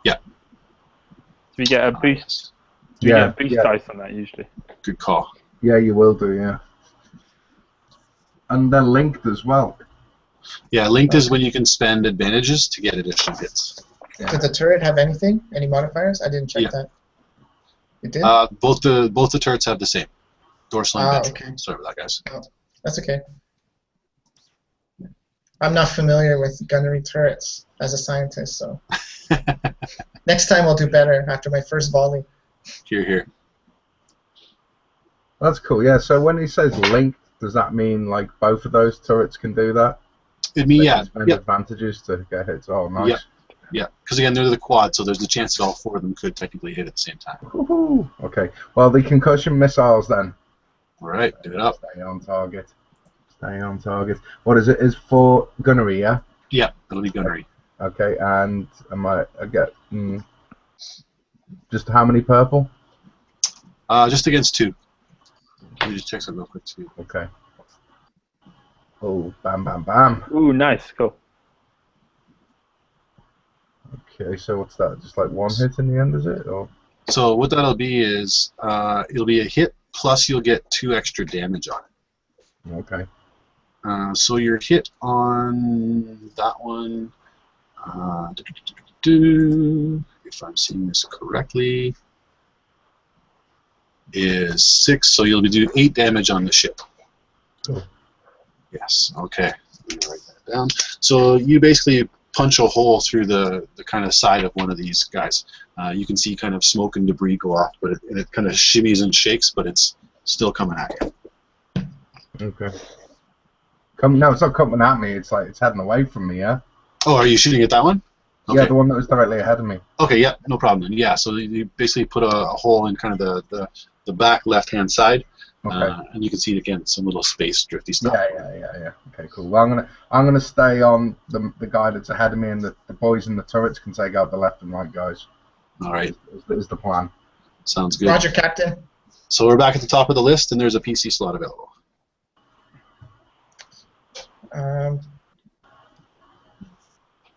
Yeah. So we get a boost. We get a boost dice on that usually. Good call. Yeah, you will do, yeah. And then linked as well. Yeah, linked is when you can spend advantages to get additional hits. Yeah. Did the turret have anything? Any modifiers? I didn't check that. It did? Both the turrets have the same. Dorsal and ventral. Okay. Sorry about that, guys. Oh, that's okay. I'm not familiar with gunnery turrets as a scientist, so next time I'll do better after my first volley. Here. That's cool, yeah. So when he says linked, does that mean like both of those turrets can do that? It means, yeah. Spend advantages to get hits. Oh, nice. Yeah, because again, they're the quad, so there's the chance that all 4 of them could technically hit at the same time. Woohoo. Okay, well, the concussion missiles then. All right, do it up. Stay on target. Stay on target. What is it? Is for gunnery, yeah? Yeah, it'll be gunnery. Okay, and I get just how many purple? Just against 2. Let me just check something real quick too. Okay. Oh, bam, bam, bam. Ooh, nice, cool. Okay, so what's that? Just like 1 hit in the end, is it? Or? So what that'll be is it'll be a hit plus you'll get 2 extra damage on it. Okay. So your hit on that one, if I'm seeing this correctly, is 6. So you'll be doing 8 damage on the ship. Cool. Yes. Okay. Let me write that down. So you basically punch a hole through the kind of side of one of these guys. You can see kind of smoke and debris go off, but it kind of shimmies and shakes, but it's still coming at you. Okay. No, it's not coming at me. It's like it's heading away from me. Yeah. Oh, are you shooting at that one? Okay. Yeah, the one that was directly ahead of me. Okay. Yeah. No problem. Yeah. So you basically put a hole in kind of the back left-hand side. Okay. And you can see again some little space drifty stuff. Yeah. Okay, cool. Well, I'm gonna stay on the guy that's ahead of me, and the boys in the turrets can take out the left and right guys. All right. Is the plan. Sounds good. Roger, Captain. So we're back at the top of the list, and there's a PC slot available.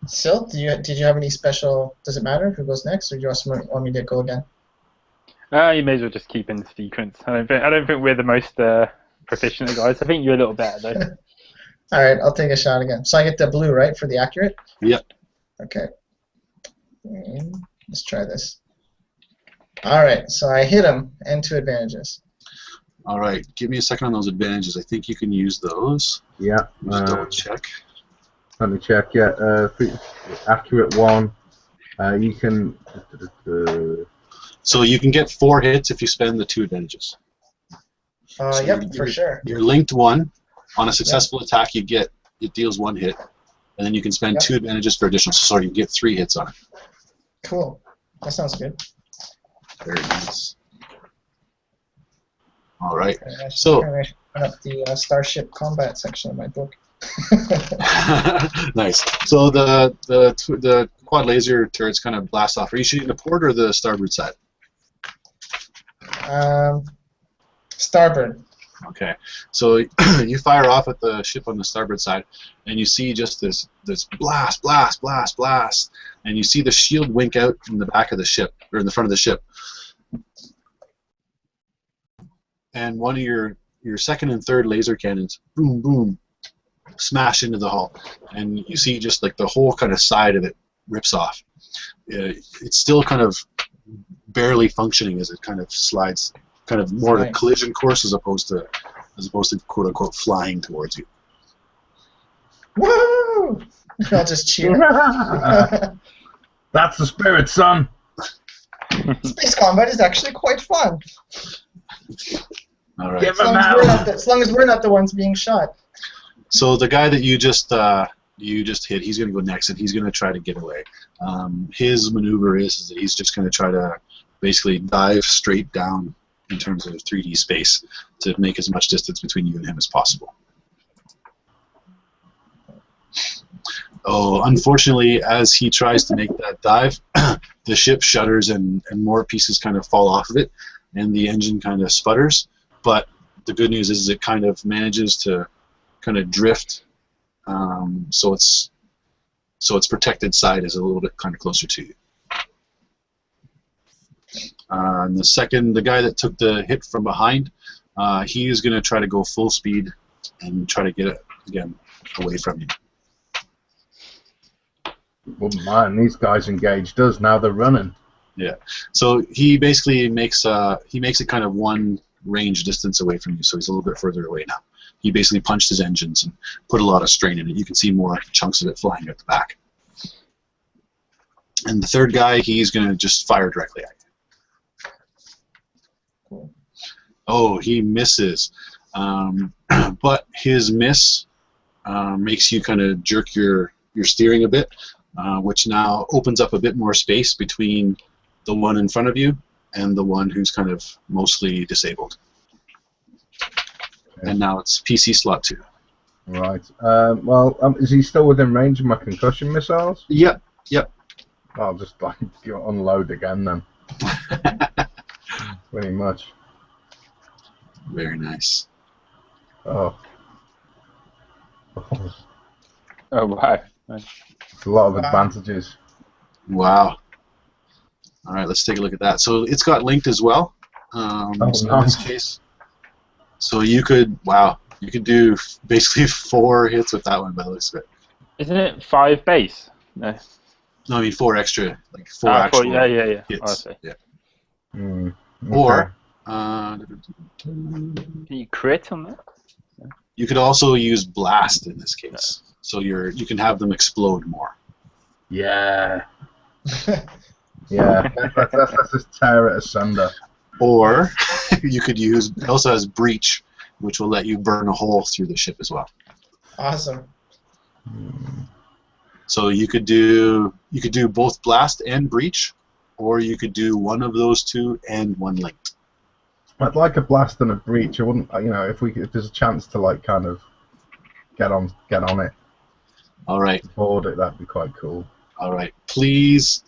Ssil, did you have any special? Does it matter who goes next, or do you want me to go again? You may as well just keep in the sequence. I don't think we're the most proficient guys. I think you're a little better though. All right, I'll take a shot again. So I get the blue, right, for the accurate? Yep. Okay. Let's try this. All right, so I hit him, and 2 advantages. All right, give me a second on those advantages. I think you can use those. Yeah. Just double check. Let me check. Yeah. Accurate 1. You can. So you can get 4 hits if you spend the 2 advantages. So Yep, for sure. You're linked 1. On a successful attack, it deals 1 hit, and then you can spend 2 advantages for additional. So you get 3 hits on it. Cool. That sounds good. Very nice. All right. Okay, So put up the Starship Combat section of my book. nice. So the quad laser turrets kind of blast off. Are you shooting the port or the starboard side? Starboard. Okay, so you fire off at the ship on the starboard side, and you see just this blast, blast, blast, blast, and you see the shield wink out from the back of the ship, or in the front of the ship. And one of your second and third laser cannons, boom, boom, smash into the hull, and you see just like the whole kind of side of it rips off. It's still kind of barely functioning as it kind of slides. Kind of more of a collision course as opposed to quote unquote flying towards you. Woo! I'll just cheer. That's the spirit, son. Space combat is actually quite fun. All right. As long as we're not the ones being shot. So the guy that you just hit, he's going to go next, and he's going to try to get away. His maneuver is that he's just going to try to basically dive straight down in terms of 3D space to make as much distance between you and him as possible. Oh, unfortunately, as he tries to make that dive, the ship shudders and more pieces kind of fall off of it, and the engine kind of sputters. But the good news is it kind of manages to kind of drift, so its protected side is a little bit kind of closer to you. And the guy that took the hit from behind, he is going to try to go full speed and try to get it again away from you. Wouldn't mind. These guys engaged us. Now they're running. Yeah. So he basically makes it kind of one range distance away from you. So he's a little bit further away now. He basically punched his engines and put a lot of strain in it. You can see more chunks of it flying out the back. And the third guy, he's going to just fire directly at you. Oh, he misses. But his miss makes you kind of jerk your steering a bit, which now opens up a bit more space between the one in front of you and the one who's kind of mostly disabled. Okay. And now it's PC slot 2. Right. Is he still within range of my concussion missiles? Yep. Yep. I'll just like unload again then. Pretty much. Very nice. Oh. Oh, wow. It's a lot of advantages. Wow. All right, let's take a look at that. So it's got linked as well. So nice. In this case, so you could do basically 4 hits with that one by the looks of it. Isn't it 5 base? No. No, I mean 4 extra, like 4 actual yeah. hits. Oh, I see. Yeah. Okay. Or Can you crit on that? you could also use blast in this case. So you can have them explode more. Yeah. Yeah. Let's just tear it asunder. Or you could use, it also has breach, which will let you burn a hole through the ship as well. Awesome. So you could do both blast and breach, or you could do one of those 2 and one linked. I'd like a blast and a breach. I wouldn't, if there's a chance to like kind of get on it. All right. Board it, that'd be quite cool. All right. Please,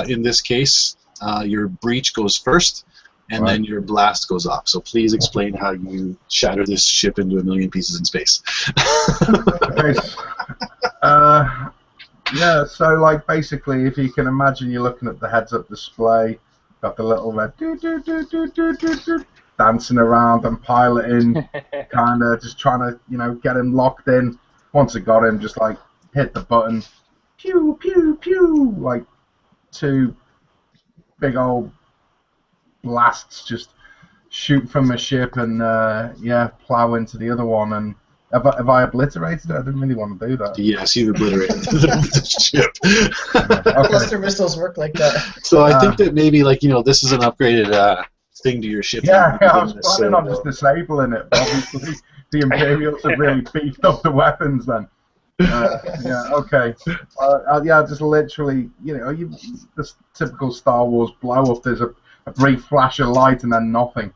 in this case, your breach goes first, and then your blast goes off. So please explain how you shatter this ship into a million pieces in space. Okay. Yeah, so like basically, if you can imagine, you're looking at the heads-up display, got the little red dancing around and piloting, kind of just trying to, get him locked in. Once it got him, just like hit the button, pew pew pew, like two big old blasts just shoot from a ship and plow into the other one. And have I obliterated it? I didn't really want to do that. Yes, you've obliterated the ship. Okay. Cluster missiles work like that. So I think that maybe this is an upgraded thing to your ship. Yeah, I was planning on just disabling it, but obviously the Imperials have really beefed up the weapons then. Okay. Just literally, this typical Star Wars blow-up, there's a brief flash of light and then nothing.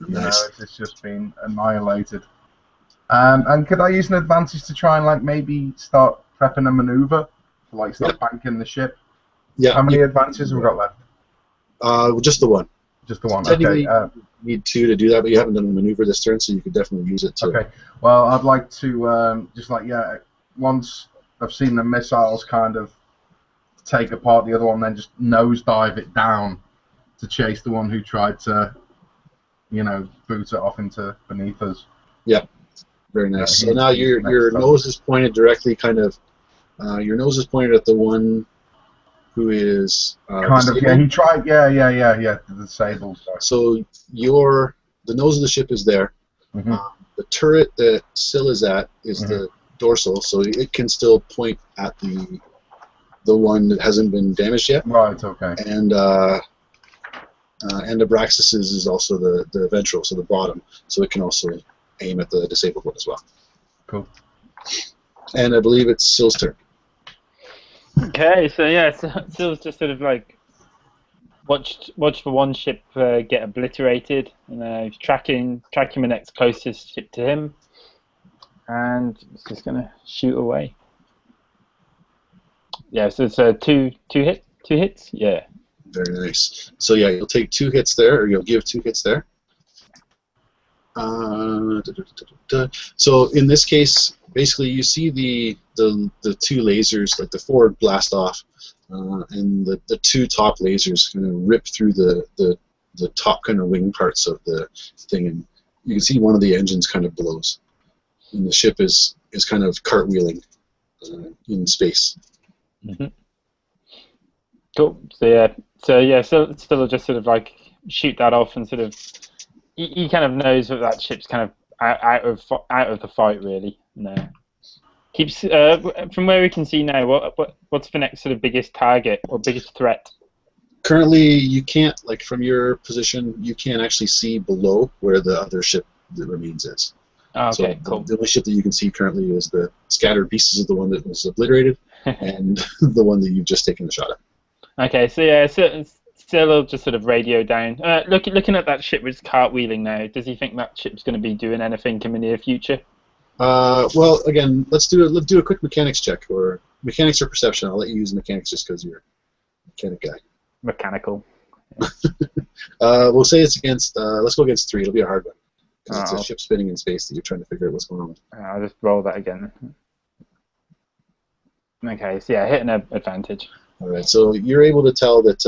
Nice. It's just been annihilated. And could I use an advantage to try and maybe start prepping a maneuver to start banking the ship? Yeah. How many advantages have we got left? Just the one. Just the one. Technically, Okay. you need two to do that, but you haven't done the maneuver this turn, so you could definitely use it too. Okay. Well, I'd like to once I've seen the missiles kind of take apart the other one, then just nosedive it down to chase the one who tried to, boot it off into beneath us. Yep. Very nice. So now your nose is pointed directly, your nose is pointed at the one who is disabled. He tried. The disabled guy. So the nose of the ship is there. Mm-hmm. The turret that Ssil is at is the dorsal, so it can still point at the one that hasn't been damaged yet. Right. Okay. And Abraxis is also the ventral, so the bottom, so it can also aim at the disabled one as well. Cool. And I believe it's Ssil's turn. Okay, so Ssil's just sort of watched the one ship get obliterated, and he's tracking the next closest ship to him, and he's just gonna shoot away. Yeah, so it's two hits. Yeah. Very nice. So yeah, you'll take 2 hits there, or you'll give 2 hits there. So in this case, basically you see the 2 lasers, like the forward blast off, and the 2 top lasers kind of rip through the top kind of wing parts of the thing, and you can see one of the engines kind of blows, and the ship is kind of cartwheeling in space. Mm-hmm. Cool. So still just sort of shoot that off, and sort of he kind of knows that ship's kind of out of the fight really. No. Keeps from where we can see now. What's the next sort of biggest target or biggest threat? Currently, you can't, from your position, you can't actually see below where the other ship that remains is. Oh, okay, so cool. The only ship that you can see currently is the scattered pieces of the one that was obliterated and the one that you've just taken the shot at. Okay, so Ssil just sort of radio down. Looking at that ship which is cartwheeling now, does he think that ship's going to be doing anything in the near future? Well, again, let's do a quick mechanics check, or mechanics or perception. I'll let you use mechanics just because you're a mechanic guy. Mechanical. We'll say it's against. Let's go against 3. It'll be a hard one because it's a Oh. ship spinning in space that you're trying to figure out what's going on with. I'll just roll that again. Okay, so yeah, hitting an advantage. All right, so you're able to tell that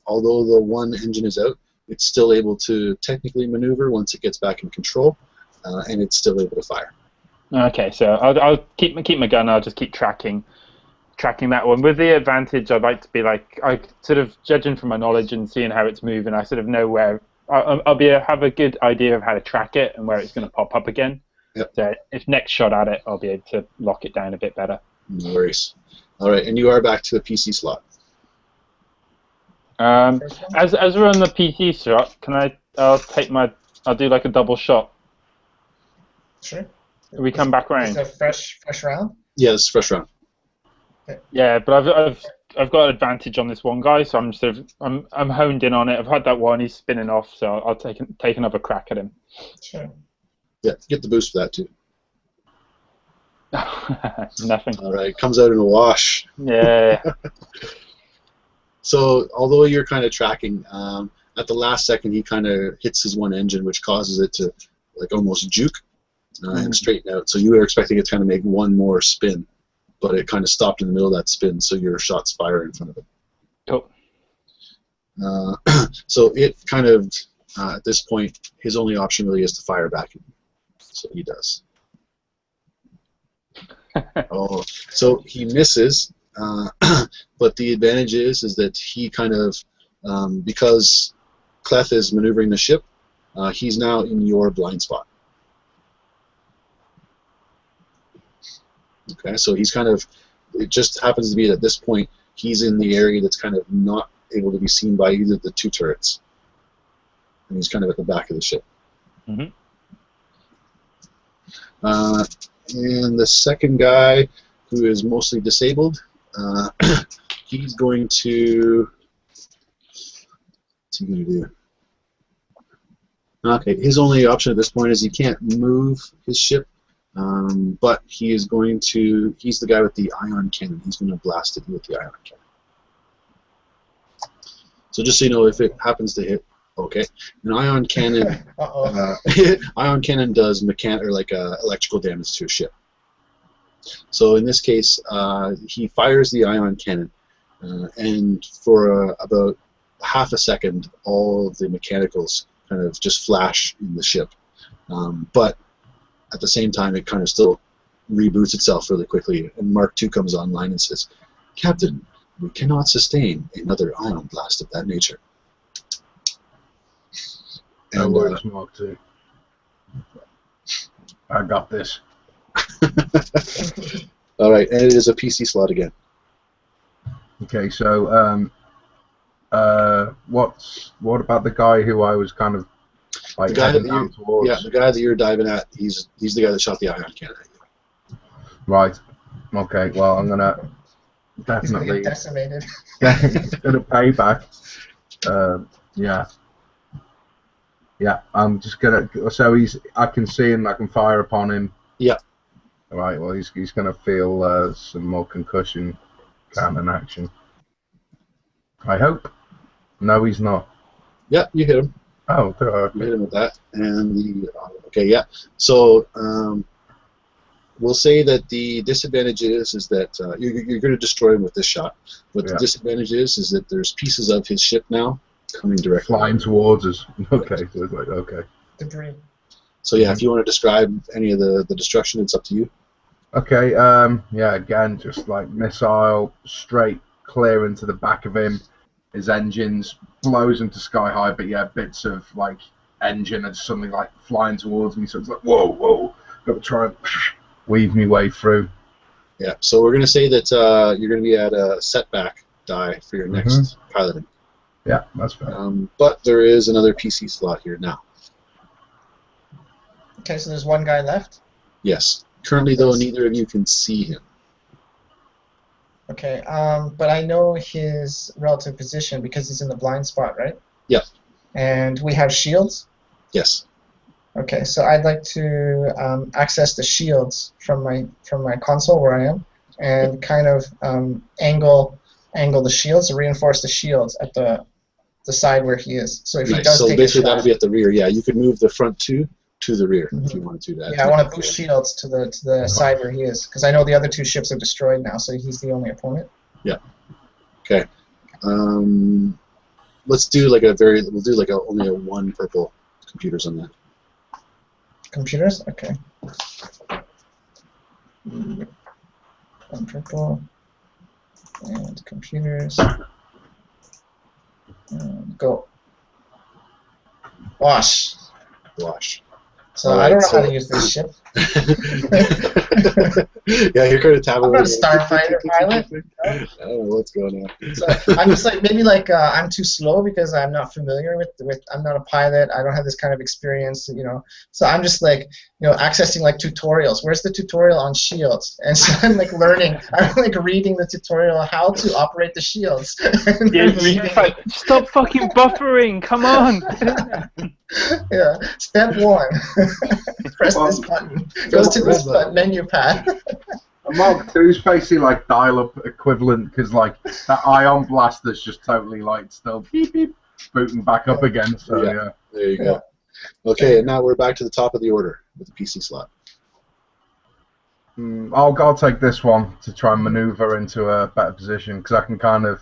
although the one engine is out, it's still able to technically maneuver once it gets back in control, and it's still able to fire. Okay, so I'll keep my gun. I'll just keep tracking that one. With the advantage, I'd like to be I sort of judging from my knowledge and seeing how it's moving. I sort of know where I'll have a good idea of how to track it and where it's going to pop up again. Yep. So if next shot at it, I'll be able to lock it down a bit better. No worries. All right, and you are back to a PC slot. As we're on the PC shot, I'll do a double shot. Sure. We come back It's round. a fresh round. Yeah, this is first round. Yeah, but I've got an advantage on this one guy, so I'm honed in on it. I've had that one, he's spinning off, so I'll take another crack at him. Sure. Yeah, get the boost for that too. Nothing. All right, comes out in a wash. Yeah. So although you're kind of tracking, at the last second he kind of hits his one engine, which causes it to almost juke and straighten out. So you were expecting it to kind of make one more spin, but it kind of stopped in the middle of that spin, so your shots fire in front of it. Cool. So it kind of, at this point, his only option really is to fire back at you. So he does. Oh, so he misses, but the advantage is that he kind of, because Kleth is maneuvering the ship, he's now in your blind spot. Okay, so he's kind of, it just happens to be that at this point he's in the area that's kind of not able to be seen by either of the two turrets. And he's kind of at the back of the ship. Mm-hmm. And the second guy, who is mostly disabled, he's going to, what's he going to do? Okay, his only option at this point is he can't move his ship, but he is going to, he's the guy with the ion cannon. He's going to blast at you with the ion cannon. So just so you know, if it happens to hit, okay, an ion cannon, ion cannon does electrical damage to a ship. So in this case, he fires the ion cannon, and for about half a second, all of the mechanicals kind of just flash in the ship. But at the same time, it kind of still reboots itself really quickly, and Mark II comes online and says, "Captain, we cannot sustain another ion blast of that nature." No worries, Mark II. I got this. All right, and it is a PC slot again. Okay, so what about the guy who I was kind of like The guy heading that down towards? yeah, the guy that you're diving at, he's the guy that shot the ion cannon at you. Right. Okay. Well, I'm gonna He's gonna definitely get decimated. gonna pay back. Yeah. Yeah. I'm just gonna. So I can see him. I can fire upon him. Yeah. All right. Well, he's gonna feel some more concussion cannon action. I hope. No, he's not. Yeah, you hit him. Oh, You hit him with that, and the okay, yeah. So we'll say that the disadvantage is that you're going to destroy him with this shot, but the disadvantage is that there's pieces of his ship now coming directly flying towards us. Okay, so it's like okay. Debris. So yeah, if you want to describe any of the destruction, it's up to you. Okay. Yeah. Again, just like missile straight clear into the back of him. His engines blows into sky high, but yeah, bits of like engine and something like flying towards me. So it's like whoa, got to try and weave me way through. Yeah. So we're going to say that you're going to be at a setback die for your next piloting. Yeah, that's fair. But there is another PC slot here now. Okay, so there's one guy left. Yes. Currently, though, neither of you can see him. Okay, but I know his relative position because he's in the blind spot, right? Yep. And we have shields? Yes. Okay, so I'd like to access the shields from my console where I am, and kind of angle the shields, reinforce the shields at the side where he is. So if he does so take basically a shot, that'll be at the rear. Yeah, you could move the front two to the rear if you wanted to. Yeah, I want to boost shields to the side where he is, because I know the other two ships are destroyed now, so he's the only opponent. Yeah. Okay. Let's do like we'll do like only a one purple computers on that. Computers? Okay. One purple. And computers. And go. Wash. So I don't know how to use this ship. Yeah, you're going to tab. I'm not a starfighter pilot. I don't know what's going on. So I'm just like maybe like I'm too slow because I'm not familiar with I'm not a pilot. I don't have this kind of experience, you know. So I'm just like accessing like tutorials. Where's the tutorial on shields? And so I'm like learning. I'm like reading the tutorial on how to operate the shields. Yeah, stop fucking buffering! Come on. Yeah. Step 1. Press this button. Goes to this menu pad. Mark II is basically like dial-up equivalent because like that ion blaster's just totally like still beep beep booting back up again. So yeah. There you go. Okay, and now we're back to the top of the order with the PC slot. I'll take this one to try and maneuver into a better position because I can kind of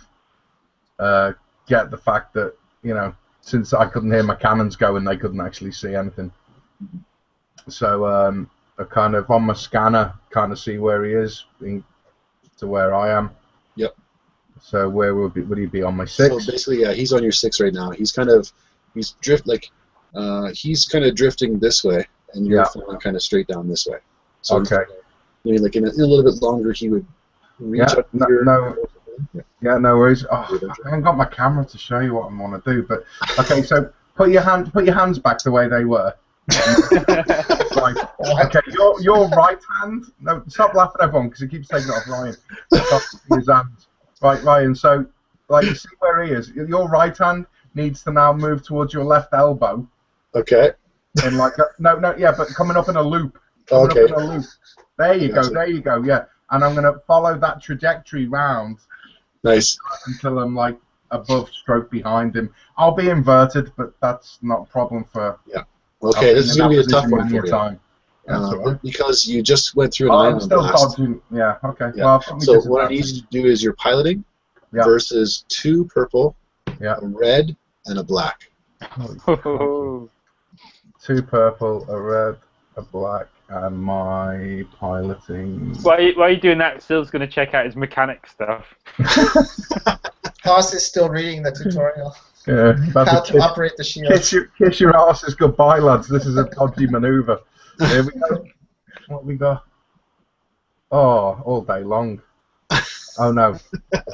get the fact that, you know, since I couldn't hear my cannons go and they couldn't actually see anything. So I kind of, on my scanner, kind of see where he is to where I am. Yep. So where would he be on my 6? So basically, yeah, he's on your 6 right now. He's kind of, he's kind of drifting this way, and you're flying kind of straight down this way. So okay. Maybe like in a little bit longer, he would reach up here. No worries. Oh, I haven't got my camera to show you what I want to do, but okay. So put your hands back the way they were. Right. Okay. Your right hand. No, stop laughing, everyone, because he keeps taking it off Ryan. Stop his hands. Right, Ryan. So, like, you see where he is. Your right hand needs to now move towards your left elbow. Okay. And like but coming up in a loop. Okay. Up in a loop. There you go. There you go. Yeah. And I'm gonna follow that trajectory round. Nice. Until I'm like above, stroke behind him. I'll be inverted, but that's not a problem for. Yeah. Okay, this is going to be a tough one for you. Time. Right. Because you just went through an I'm island still blast. dodging. Yeah. Okay. Yeah. Well, so what I need you to do is you're piloting versus 2 purple, a red, and a black. 2 purple, a red, a black, and my piloting. While you're doing that, Ssil's going to check out his mechanic stuff. Haas is still reading the tutorial. Yeah, how to operate the shield. Kiss your asses goodbye, lads. This is a dodgy maneuver. Here we go. What we got? Oh, all day long. Oh no.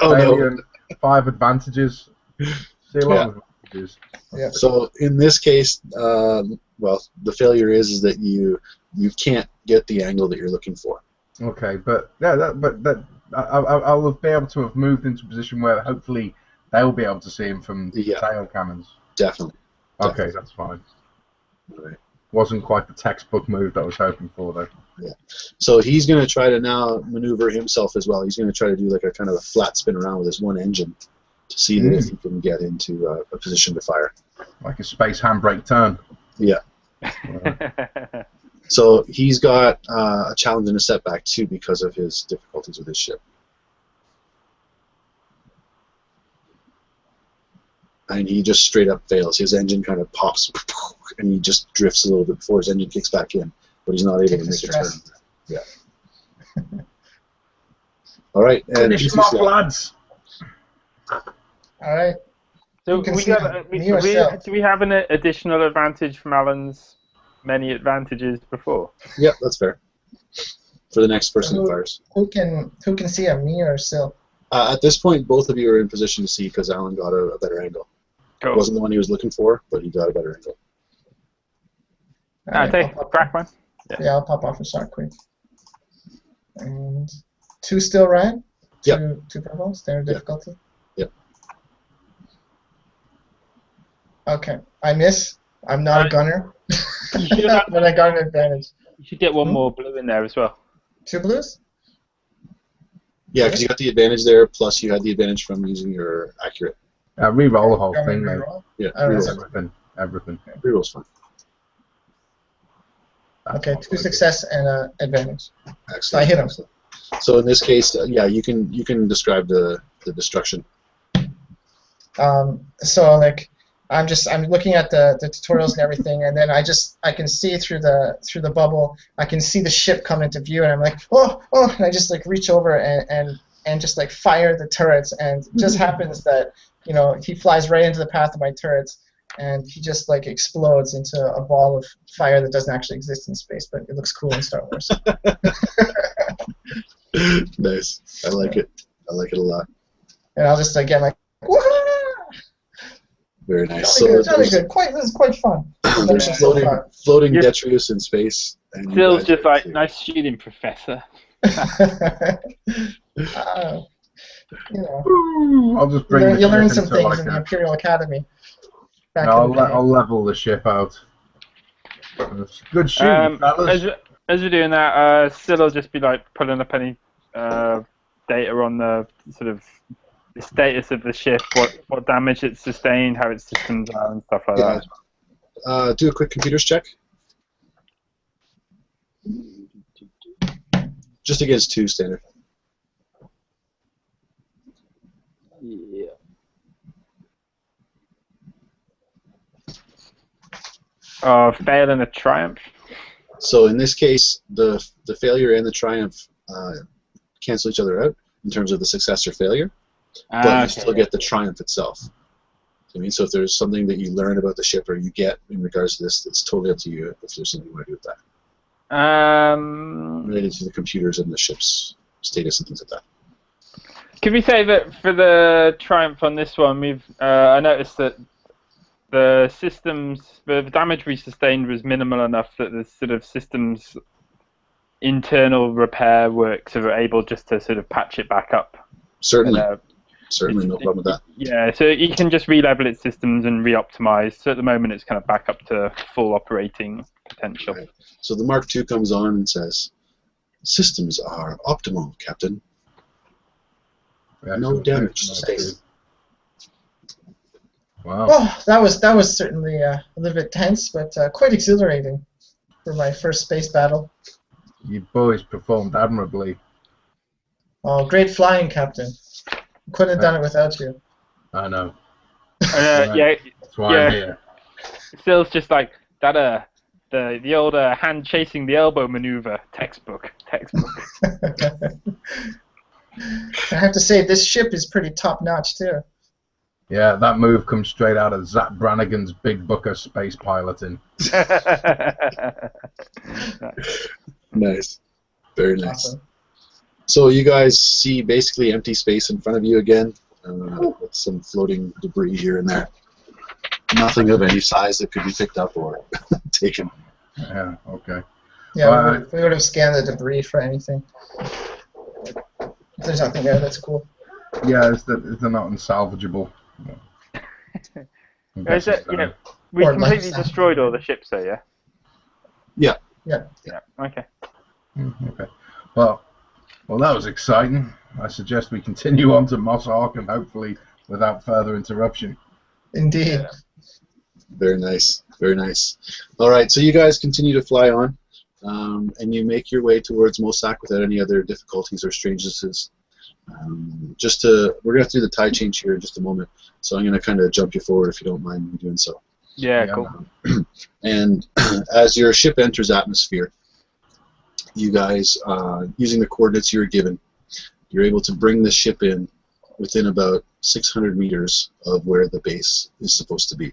Alien, 5 advantages. See a lot of advantages. Yeah. So in this case, well, the failure is that you can't get the angle that you're looking for. Okay, but I'll be able to have moved into a position where hopefully they'll be able to see him from tail cannons. Definitely. Okay, that's fine. All right. Wasn't quite the textbook move that I was hoping for, though. Yeah. So he's going to try to now maneuver himself as well. He's going to try to do like a kind of a flat spin around with his one engine to see if he can get into a position to fire. Like a space handbrake turn. Yeah. So he's got a challenge and a setback too because of his difficulties with his ship. And he just straight up fails. His engine kind of pops, and he just drifts a little bit before his engine kicks back in, but he's not able to make a turn. Yeah. All right. And finish him off, lads. All right. So do we have an additional advantage from Alan's many advantages before? Yeah, that's fair. For the next person who fires. Who can see him, me or Ssil? At this point, both of you are in position to see because Alan got a better angle. Cool. It wasn't the one he was looking for, but he got a better angle. I'll take crack one. Yeah, I'll pop off a shot quick. And 2 still, right? Yep. 2 purple, standard difficulty? Yep. Okay, I miss. I'm not a gunner, but I got an advantage. You should get one more blue in there as well. 2 blues? Yeah, because you got the advantage there, plus you had the advantage from using your accurate. Reroll the whole thing, mate. Yeah, everything. Reroll's fine. Okay, 2 success and an advantage. Excellent. So I hit him. Excellent. So in this case, yeah, you can describe the destruction. So like I'm looking at the tutorials and everything, and then I can see through the bubble. I can see the ship come into view, and I'm like, oh, and I just like reach over and just like fire the turrets, and it just happens that he flies right into the path of my turrets, and he just like explodes into a ball of fire that doesn't actually exist in space, but it looks cool in Star Wars. Nice. I like it. I like it a lot. And I'll just again like, woohoo! Very nice. Really good. This is quite fun. There's floating Detritus in space. Sill's just like, nice shooting, Professor. I'll just bring you learn some things in the Imperial Academy. I'll level the ship out. Good shooting, fellas. As we're doing that, Ssil will just be like pulling up any data on the sort of the status of the ship, what damage it's sustained, how its systems are, and stuff like that. Do a quick computers check. Just against 2 standard. Yeah. Fail and a triumph. So in this case, the failure and the triumph cancel each other out in terms of the success or failure, but you still get the triumph itself. I mean, so if there's something that you learn about the ship or you get in regards to this, it's totally up to you if there's something you want to do with that. Related to the computers and the ship's status and things like that. Could we say that for the triumph on this one, we've I noticed that the damage we sustained was minimal enough that the sort of system's internal repair works are able just to sort of patch it back up. Certainly. Certainly, no problem with that. Yeah, so you can just re-level its systems and re-optimize. So at the moment, it's kind of back up to full operating potential. Right. So the Mark II comes on and says, "Systems are optimal, Captain. No damage sustained." Wow. Oh, that was certainly a little bit tense, but quite exhilarating for my first space battle. You boys performed admirably. Oh, great flying, Captain. Couldn't have done it without you. I know. Yeah, That's why I'm here. Ssil's just like that. The old hand chasing the elbow maneuver, textbook. I have to say, this ship is pretty top notch too. Yeah, that move comes straight out of Zach Brannigan's Big Booker space piloting. Nice. Very nice. Awesome. So you guys see basically empty space in front of you again, with some floating debris here and there. Nothing of any size that could be picked up or taken. Yeah, okay. Yeah, we would have scanned the debris for anything. If there's nothing there, that's cool. Yeah, is they're not unsalvageable. Is it, we completely destroyed all the ships there, yeah? Yeah. Yeah, okay. Okay. Well, that was exciting. I suggest we continue on to Moss Ark and hopefully without further interruption. Indeed. Yeah. Very nice. Very nice. All right, so you guys continue to fly on, and you make your way towards Mossack without any other difficulties or strangenesses. We're going to do the tide change here in just a moment, so I'm going to kind of jump you forward if you don't mind me doing so. Yeah, cool. And as your ship enters atmosphere, you guys, using the coordinates you were given, you're able to bring the ship in within about 600 meters of where the base is supposed to be.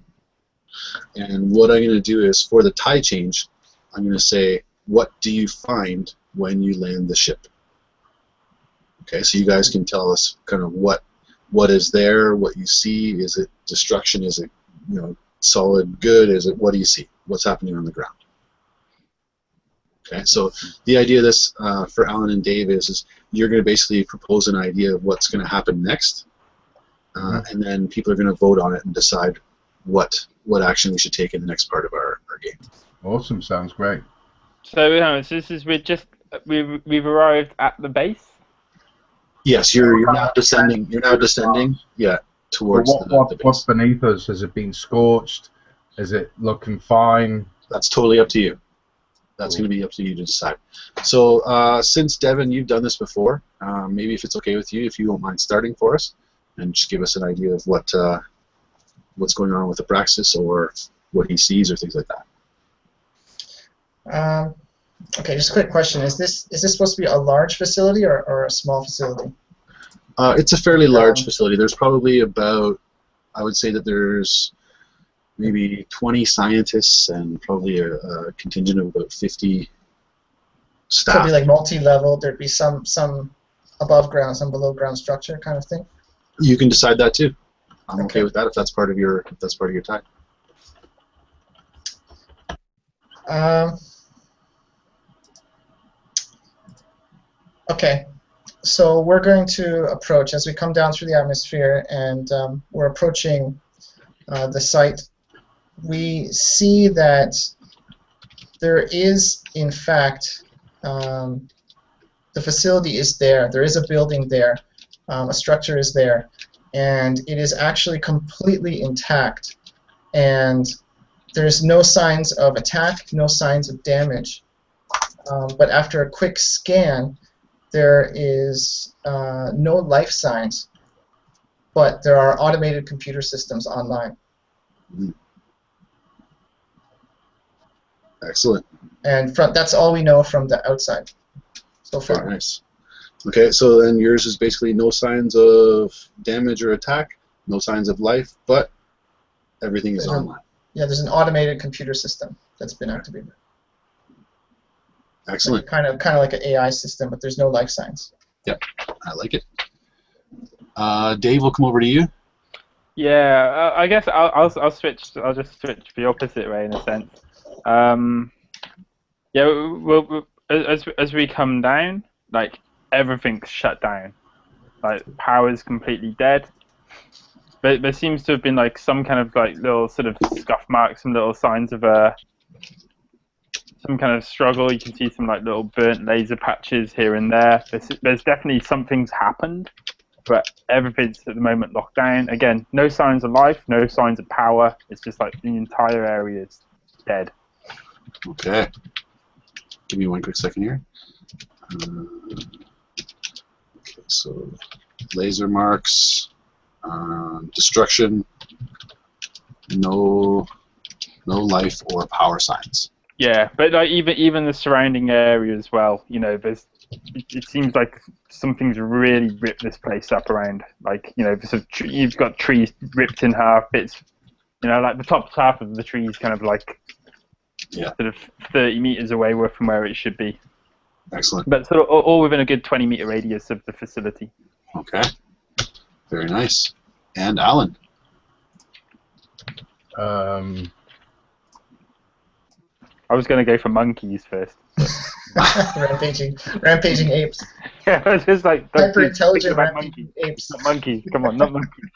And what I'm going to do is, for the tide change, I'm going to say, what do you find when you land the ship? Okay, so you guys can tell us kind of what is there, what you see. Is it destruction? Is it, solid good? Is it, what do you see? What's happening on the ground? Okay, so the idea of this for Alan and Dave is you're going to basically propose an idea of what's going to happen next, and then people are going to vote on it and decide what action we should take in the next part of our game. Awesome, sounds great. So we've arrived at the base. Yes, you're now descending. You're now descending. Yeah, towards the base. What's beneath us? Has it been scorched? Is it looking fine? That's totally up to you. That's going to be up to you to decide. So since Devin, you've done this before, maybe if it's okay with you, if you won't mind starting for us, and just give us an idea of what's going on with Abraxis or what he sees or things like that. Okay, just a quick question: Is this supposed to be a large facility or a small facility? It's a fairly large facility. There's probably about, I would say that there's maybe 20 scientists and probably a contingent of about 50 staff. So it'd be like multi-level. There'd be some above ground, some below ground structure kind of thing. You can decide that too. I'm okay with that if that's part of your time. Okay, so we're going to approach as we come down through the atmosphere, and we're approaching the site. We see that there is, in fact, the facility is there. There is a building there. A structure is there. And it is actually completely intact. And there's no signs of attack, no signs of damage. But after a quick scan, there is no life signs, but there are automated computer systems online. Excellent. And that's all we know from the outside so far. Very nice. Okay, so then yours is basically no signs of damage or attack, no signs of life, but everything is online. Yeah, there's an automated computer system that's been activated. Excellent. Kind of like an AI system, but there's no life signs. Yep, I like it. Dave, we'll come over to you. Yeah, I guess I'll switch. I'll just switch the opposite way in a sense. Yeah, we'll as we come down, like everything's shut down, like power's completely dead. But there seems to have been like some kind of like little sort of scuff marks, some little signs of some kind of struggle. You can see some like little burnt laser patches here and there. There's definitely something's happened, but everything's at the moment locked down. Again, no signs of life, no signs of power. It's just like the entire area is dead. Okay. Give me one quick second here. Okay, so laser marks, destruction, no life or power signs. Yeah, but like even the surrounding area as well. You know, it seems like something's really ripped this place up around. Like, you know, you've got trees ripped in half. It's, you know, like the top half of the tree is kind of like sort of 30 meters away from where it should be. Excellent. But sort of all within a good 20-meter radius of the facility. Okay. Very nice. And Alan. I was going to go for monkeys first. rampaging apes. Yeah, I was just like, hyper-intelligent rampaging apes. Not monkeys. Come on, not monkeys.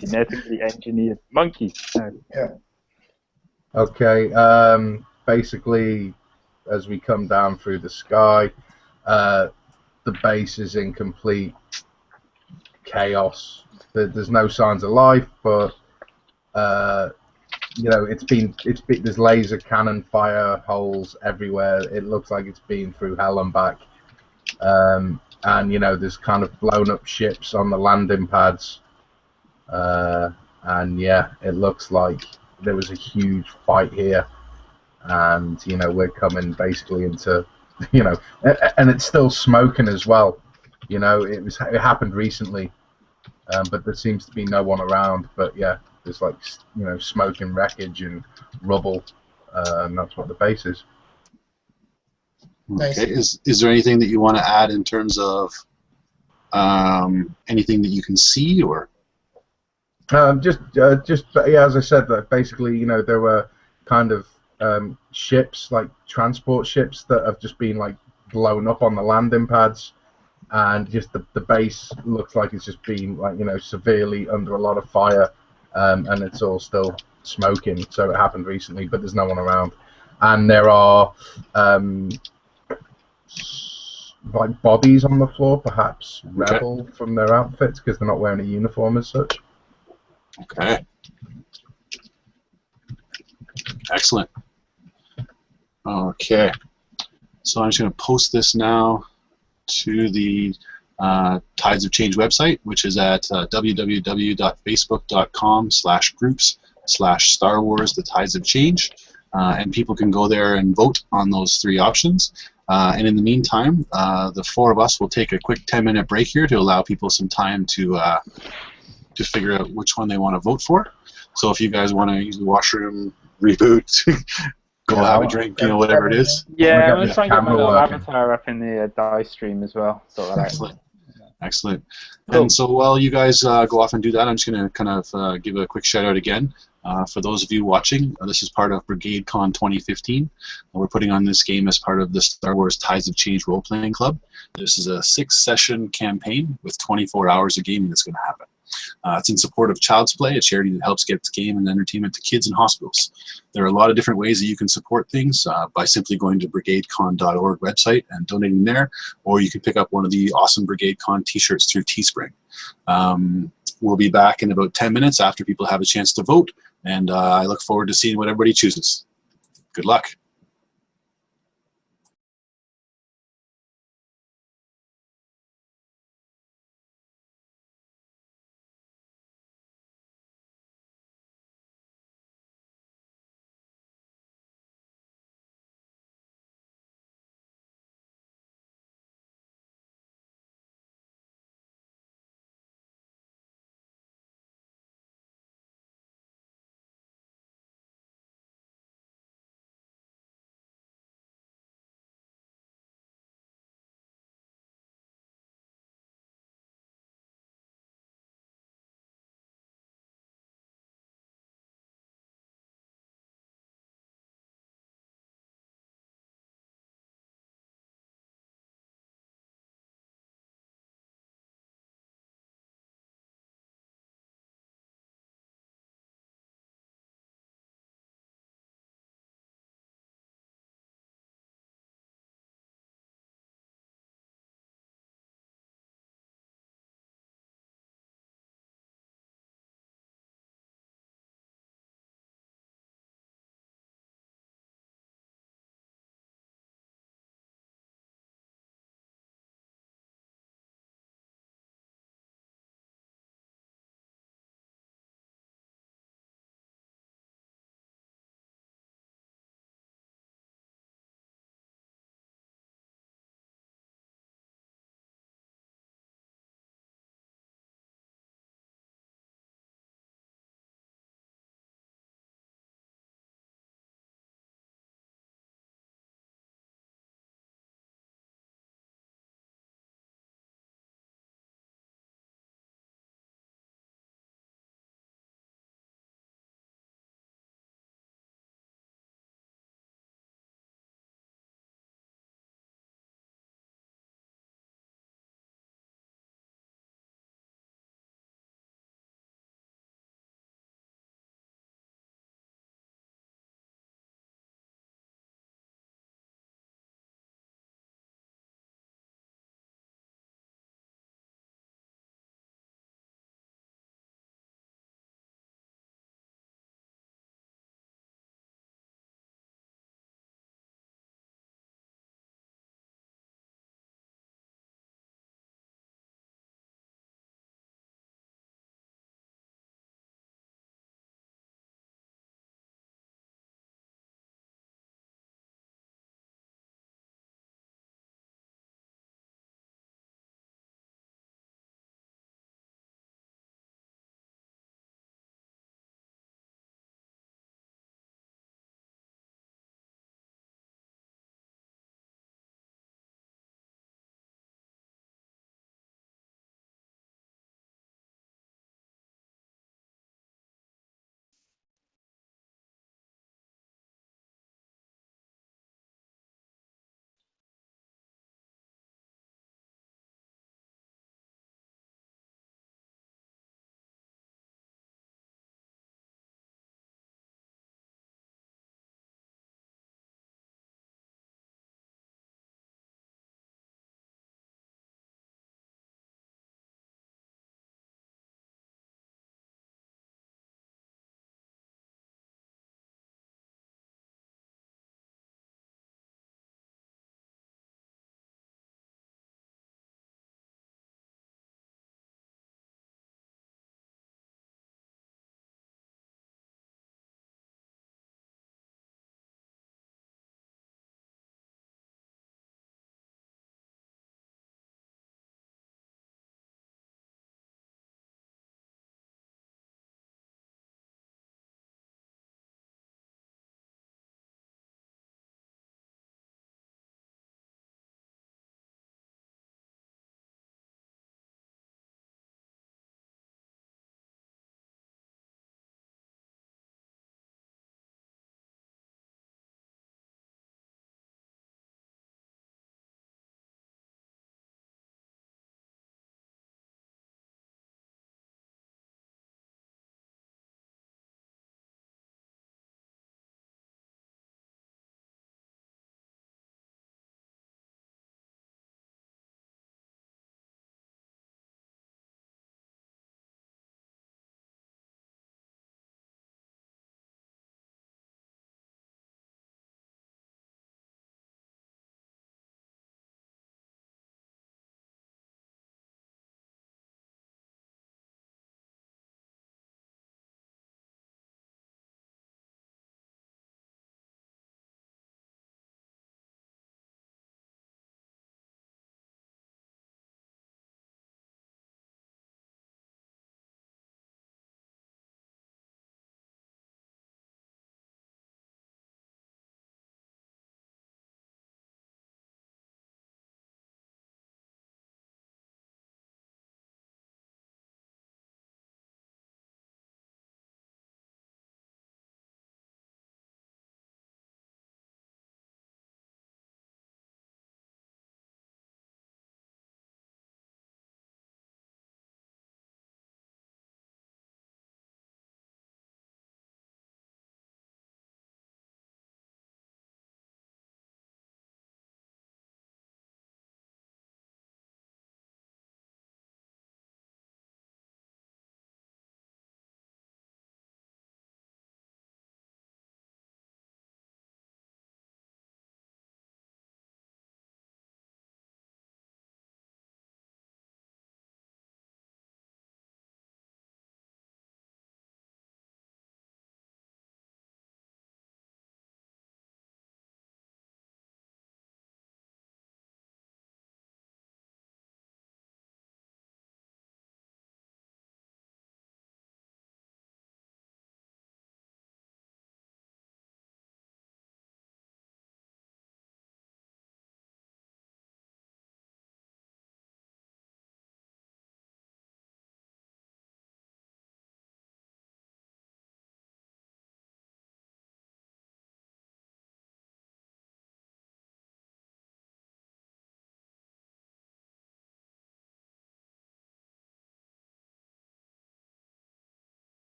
Genetically engineered monkeys. No. Yeah. Okay. Basically, as we come down through the sky, the base is in complete chaos. There's no signs of life, but you know, there's laser cannon fire holes everywhere. It looks like it's been through hell and back. And you know, there's kind of blown up ships on the landing pads. And yeah, it looks like there was a huge fight here. And you know, we're coming basically into, you know, and it's still smoking as well. You know, it happened recently, but there seems to be no one around. But yeah, there's like, you know, smoke and wreckage and rubble, and that's what the base is. Okay. Is there anything that you want to add in terms of anything that you can see, or? Just yeah, as I said, that basically, you know, there were kind of ships, like transport ships, that have just been like blown up on the landing pads, and just the base looks like it's just been, like, you know, severely under a lot of fire, and it's all still smoking. So it happened recently, but there's no one around, and there are like bodies on the floor, perhaps rebel from their outfits because they're not wearing a uniform as such. Okay. Excellent. Okay. So I'm just going to post this now to the Tides of Change website, which is at www.facebook.com/groups/Star Wars The Tides of Change. And people can go there and vote on those 3 options. And in the meantime, the 4 of us will take a quick 10-minute break here to allow people some time to figure out which one they want to vote for. So if you guys want to use the washroom, reboot, go have a drink, you know, whatever it is. Yeah, I'm going to try and get my little avatar up in the dice stream as well. So excellent. Excellent. Cool. And so while you guys go off and do that, I'm just going to kind of give a quick shout out again. For those of you watching, this is part of BrigadeCon 2015. We're putting on this game as part of the Star Wars Tides of Change role-playing club. This is a 6-session campaign with 24 hours of gaming that's going to happen. It's in support of Child's Play, a charity that helps get game and entertainment to kids in hospitals. There are a lot of different ways that you can support things by simply going to brigadecon.org website and donating there, or you can pick up one of the awesome BrigadeCon t-shirts through Teespring. We'll be back in about 10 minutes after people have a chance to vote, and I look forward to seeing what everybody chooses. Good luck.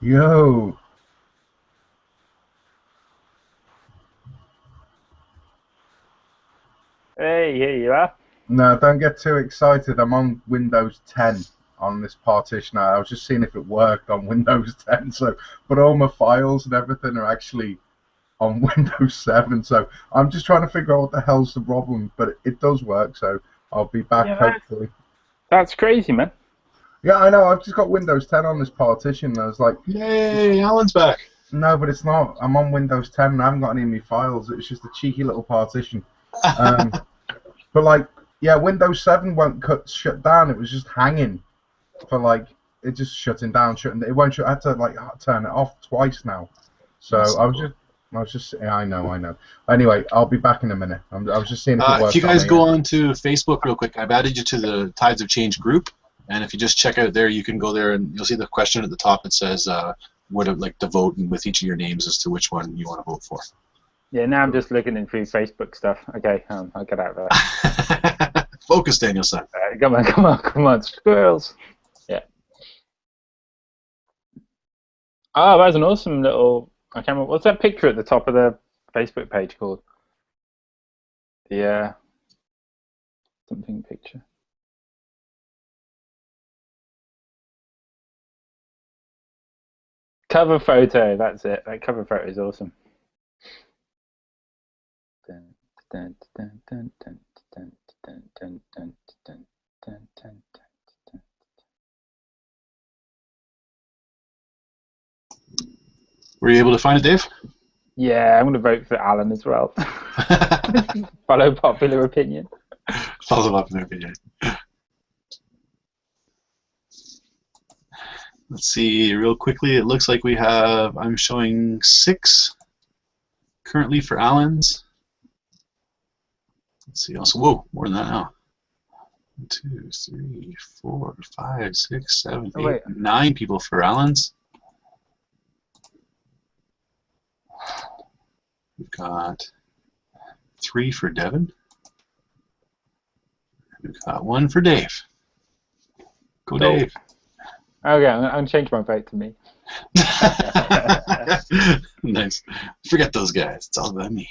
Yo. Hey, here you are. No, don't get too excited. I'm on Windows 10 on this partition. I was just seeing if it worked on Windows 10. So, but all my files and everything are actually on Windows 7. So I'm just trying to figure out what the hell's the problem. But it does work. So I'll be back hopefully. That's crazy, man. Yeah, I know. I've just got Windows 10 on this partition. I was like, yay, Alan's back. No, but it's not. I'm on Windows 10 and I haven't got any of my files. It's just a cheeky little partition. But like, yeah, Windows 7 won't shut down. It was just hanging for like, it just shutting down, It won't shut. I had to like turn it off twice now. So I was just. Yeah, I know. Anyway, I'll be back in a minute. I was just seeing if it works. If you guys go on to Facebook real quick, I've added you to the Tides of Change group, and if you just check out there, you can go there and you'll see the question at the top that says what like to vote and with each of your names as to which one you want to vote for. Yeah, now I'm just looking in through Facebook stuff. Okay, I'll get out of that. Focus, Danielson. Come on, squirrels. Yeah. Oh, that's an awesome little. I can't remember. What's that picture at the top of the Facebook page called? The something picture. Cover photo. That's it. That cover photo is awesome. Were you able to find it, Dave? Yeah, I'm going to vote for Alan as well. Follow popular opinion. Follow popular opinion. Let's see real quickly. It looks like we have, I'm showing 6 currently for Alan's. Let's see also. Whoa, more than that now. 1, 2, 3, 4, 5, 6, 7, 8, 9 people for Alan's. We've got 3 for Devin. We've got 1 for Dave. Go, Dave. Okay, I'm going to change my vote to me. Nice. Forget those guys. It's all about me.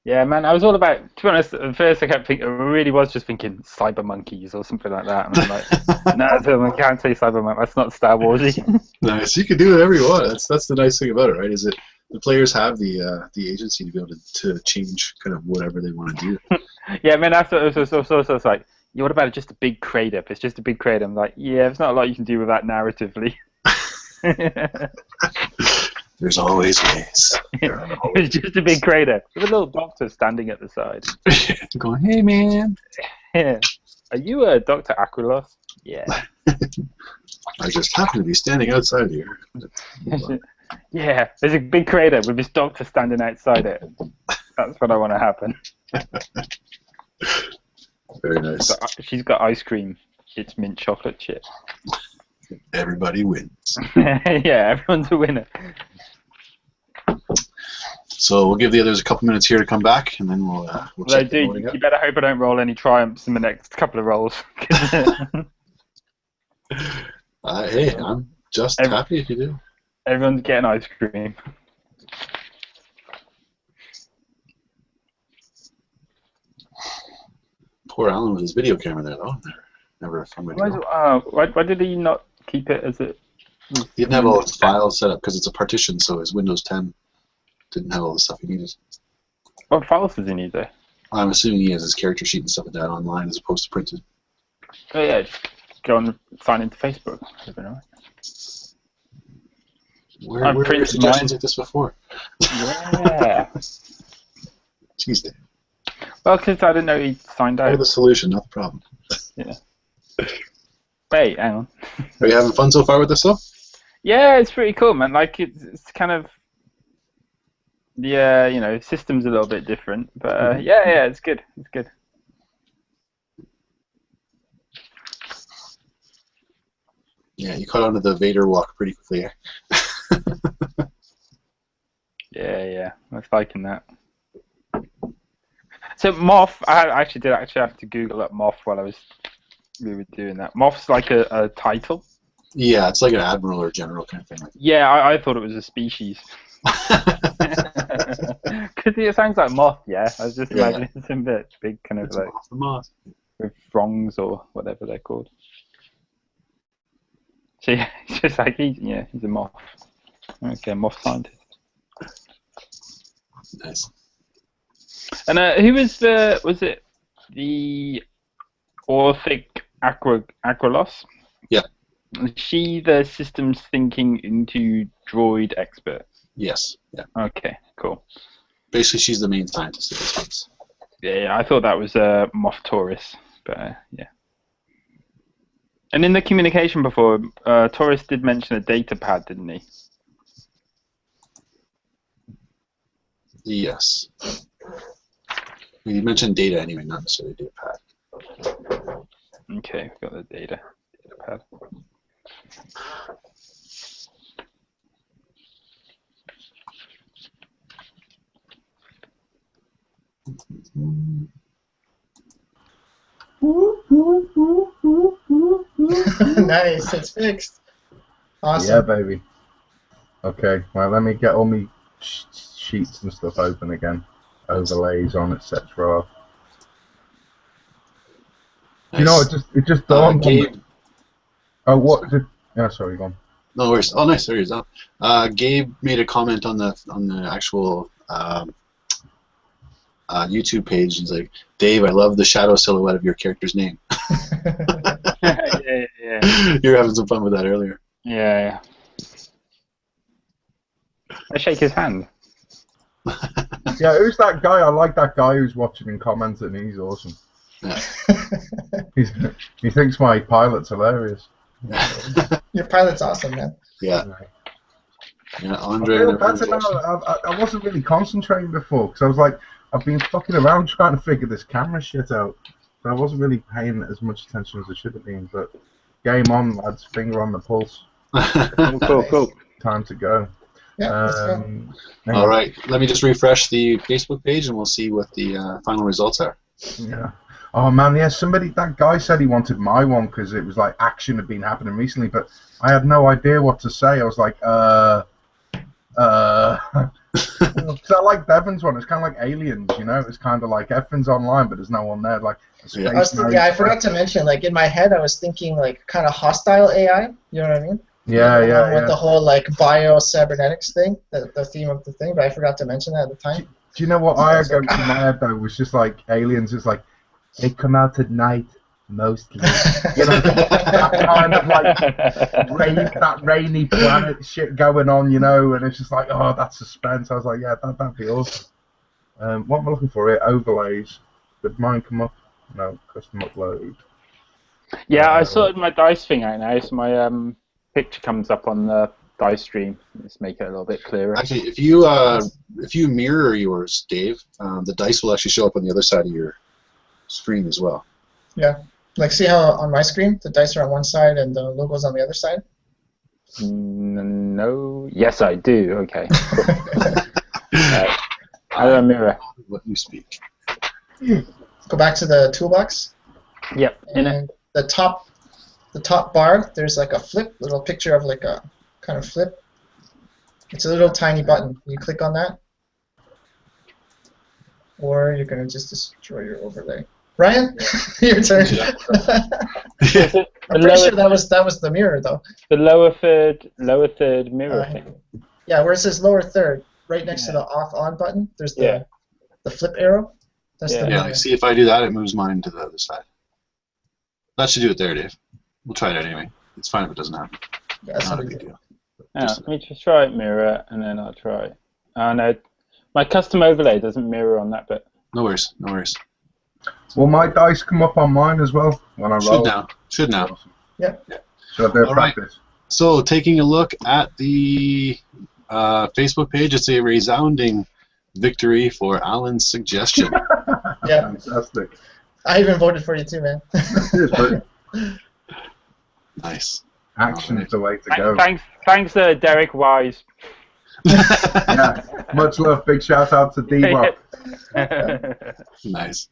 Yeah, man, I was all about, to be honest, at first I kept thinking, I really was just thinking cyber monkeys or something like that. And I'm like, no, I can't say cyber monkey. That's not Star Warsy. Nice. You can do whatever you want. That's the nice thing about it, right? Is it the players have the agency to be able to change kind of whatever they want to do. Yeah, I mean, that's what it's like. Yeah, what about just a big crater? If it's just a big crater, I'm like, yeah, there's not a lot you can do with that narratively. There's always ways. It's just a big crater with a little doctor standing at the side. Going, hey, man. Yeah. Are you a Dr. Aquilos? Yeah. I just happen to be standing outside here. Yeah, there's a big crater with this doctor standing outside it. That's what I want to happen. Very nice. She's got ice cream. It's mint chocolate chip. Everybody wins. Yeah, everyone's a winner. So we'll give the others a couple minutes here to come back, and then we'll check the voting out. You better hope I don't roll any triumphs in the next couple of rolls. Hey, I'm just happy if you do. Everyone's getting ice cream. Poor Alan with his video camera there, though. Never a fun way to go. Why did he not keep it as it? He didn't have all his files set up because it's a partition, so his Windows 10 didn't have all the stuff he needed. What files does he need there? I'm assuming he has his character sheet and stuff like that online as opposed to printed. Oh yeah, just go and sign into Facebook. Where were your suggestions like this before? Yeah. Jeez, Dave. Well, because I didn't know he signed out. You're the solution, not the problem. Yeah. Wait, hang on. Are you having fun so far with this, though? Yeah, it's pretty cool, man. Like, it's kind of... Yeah, you know, system's a little bit different. But, yeah, it's good. It's good. Yeah, you caught on to the Vader walk pretty quickly, eh? Yeah, I was liking that. So Moth, I actually did have to Google up Moth while we were doing that. Moth's like a title. Yeah, it's like an admiral or general kind of thing. Yeah, I thought it was a species. Because it sounds like moth, yeah. I was just imagining some big kind of It's like the moth. with frongs or whatever they're called. So yeah, it's just like he's a moth. Okay, moth scientist. Nice. And who was it the Orphic Acrolos? Yeah. Is she the systems thinking into droid expert? Yes. Yeah. Okay, cool. Basically, she's the main scientist of this place. Yeah, I thought that was Moff Taurus, but yeah. And in the communication before, Taurus did mention a data pad, didn't he? Yes. You mentioned data anyway, not necessarily data pad. Okay, we've got the data pad. Nice, it's fixed. Awesome. Yeah, baby. Okay, well, let me get all my sheets and stuff open again. Overlays on, etc. Nice. You know, it just dawned on me. Gabe. Oh, what? Yeah, sorry, go on. No worries. Oh, nice. There he is. Gabe made a comment on the actual YouTube page. He's like, Dave, I love the shadow silhouette of your character's name. Yeah. You were having some fun with that earlier. Yeah. I shake his hand. Yeah, who's that guy? I like that guy who's watching and commenting. He's awesome. Yeah. He thinks my pilot's hilarious. Your pilot's awesome, man. Yeah. Yeah, Andre. I wasn't really concentrating before because I was like, I've been fucking around trying to figure this camera shit out. So I wasn't really paying as much attention as I should have been. But game on, lads. Finger on the pulse. Cool. Time to go. Yeah, let's go. All right. Let me just refresh the Facebook page and we'll see what the final results are. Yeah. Oh man, yeah. That guy said he wanted my one because it was like action had been happening recently, but I had no idea what to say. I was like, So I like Devin's one. It's kind of like Aliens, you know. It's kind of like everything's online, but there's no one there. Like, I forgot to mention. Like in my head, I was thinking like kind of hostile AI. You know what I mean? Yeah. With the whole like bio-cybernetics thing, the theme of the thing, but I forgot to mention that at the time. Do you know what I had going through my head though? Was just like Aliens. It's like they come out at night mostly. You know, that kind of like that rainy planet shit going on, you know, and it's just like, oh, that's suspense. I was like, yeah, that'd be awesome. What am I looking for here? Overlays. Did mine come up? No, custom upload. Yeah, I sorted my dice thing out now, so my picture comes up on the dice stream. Let's make it a little bit clearer. Actually, if you mirror yours, Dave, the dice will actually show up on the other side of your screen as well. Yeah. Like, see how on my screen the dice are on one side and the logo's on the other side? No. Yes, I do. Okay. How do I mirror? What you speak. Go back to the toolbox. Yep. In And it. the top bar, there's like a flip, little picture of like a kind of flip. It's a little tiny button. You click on that, or you're gonna just destroy your overlay. Ryan, your turn. I'm pretty sure that was the mirror though. The lower third mirror thing. Yeah, where it says lower third, right next to the off-on button, there's the flip arrow. That's the Yeah, see if I do that, it moves mine to the other side. That should do it there, Dave. We'll try it anyway. It's fine if it doesn't happen. Yeah, that's not a big deal. Let me just try mirror, and then I'll try. No, my custom overlay doesn't mirror on that bit. No worries, no worries. Will my dice come up on mine as well when I roll? Should now. Yeah. Should I do a All right. practice? So, taking a look at the Facebook page, it's a resounding victory for Alan's suggestion. Yeah. Fantastic. I even voted for you too, man. Nice. Action is the way to go. Thanks, Derek Wise. Yeah. Much love. Big shout out to D-Rock. Nice.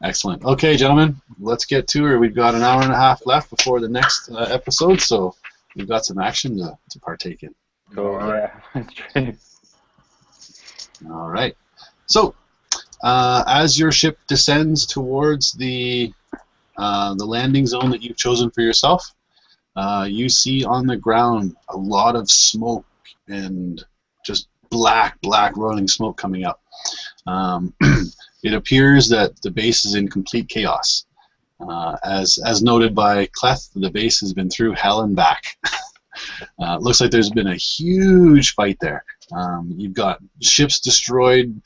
Excellent. Okay, gentlemen, let's get to her. We've got an hour and a half left before the next episode, so we've got some action to partake in. Cool. Yeah, that's true. All right. So, as your ship descends towards the landing zone that you've chosen for yourself, you see on the ground a lot of smoke and just black rolling smoke coming up. It appears that the base is in complete chaos. As noted by Kleth, the base has been through hell and back. It looks like there's been a huge fight there. You've got ships destroyed,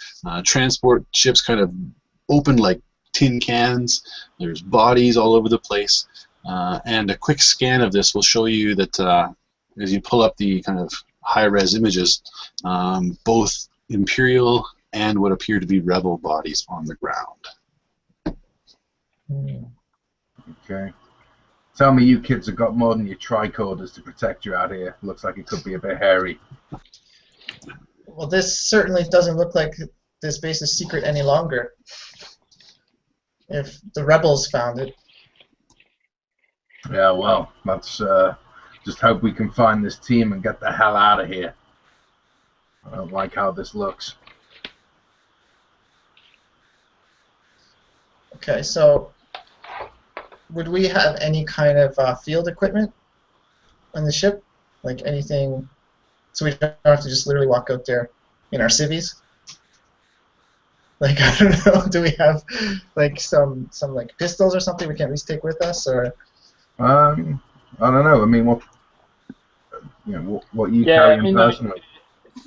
transport ships kind of opened like tin cans. There's bodies all over the place. And a quick scan of this will show you that as you pull up the kind of high-res images, both Imperial and what appear to be rebel bodies on the ground. Okay. Tell me you kids have got more than your tricorders to protect you out here. Looks like it could be a bit hairy. Well, this certainly doesn't look like this base is secret any longer. If the rebels found it. Yeah, well, let's just hope we can find this team and get the hell out of here. I don't like how this looks. Okay, so would we have any kind of field equipment on the ship? Like anything, so we don't have to just literally walk out there in our civvies? Like, I don't know, do we have like some like pistols or something we can at least take with us, or? I don't know. I mean, what you carry personally?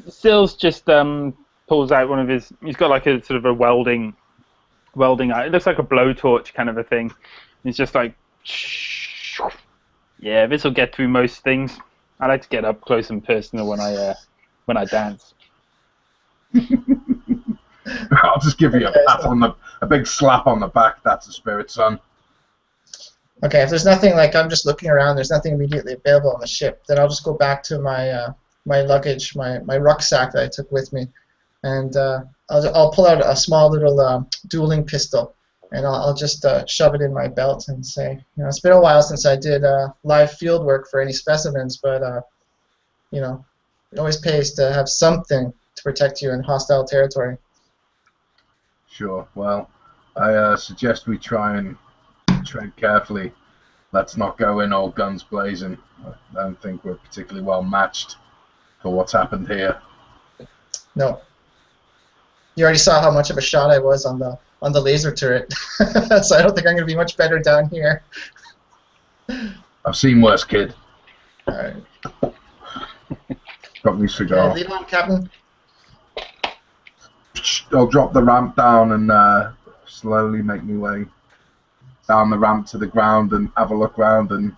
Sils just pulls out one of his. He's got like a sort of a welding. It looks like a blowtorch kind of a thing. He's just like, yeah, this will get through most things. I like to get up close and personal when I dance. I'll just give you a big slap on the back. That's the spirit, son. Okay, if there's nothing, like I'm just looking around, there's nothing immediately available on the ship, then I'll just go back to my my luggage, my rucksack that I took with me, and I'll pull out a small little dueling pistol, and I'll just shove it in my belt and say, it's been a while since I did live field work for any specimens, but it always pays to have something to protect you in hostile territory. Sure. Well, I suggest we try and tread carefully. Let's not go in all guns blazing. I don't think we're particularly well matched for what's happened here. No. You already saw how much of a shot I was on the laser turret, so I don't think I'm going to be much better down here. I've seen worse, kid. All right. Got me cigar. Lead on, Captain. I'll drop the ramp down and slowly make my way down the ramp to the ground and have a look around. And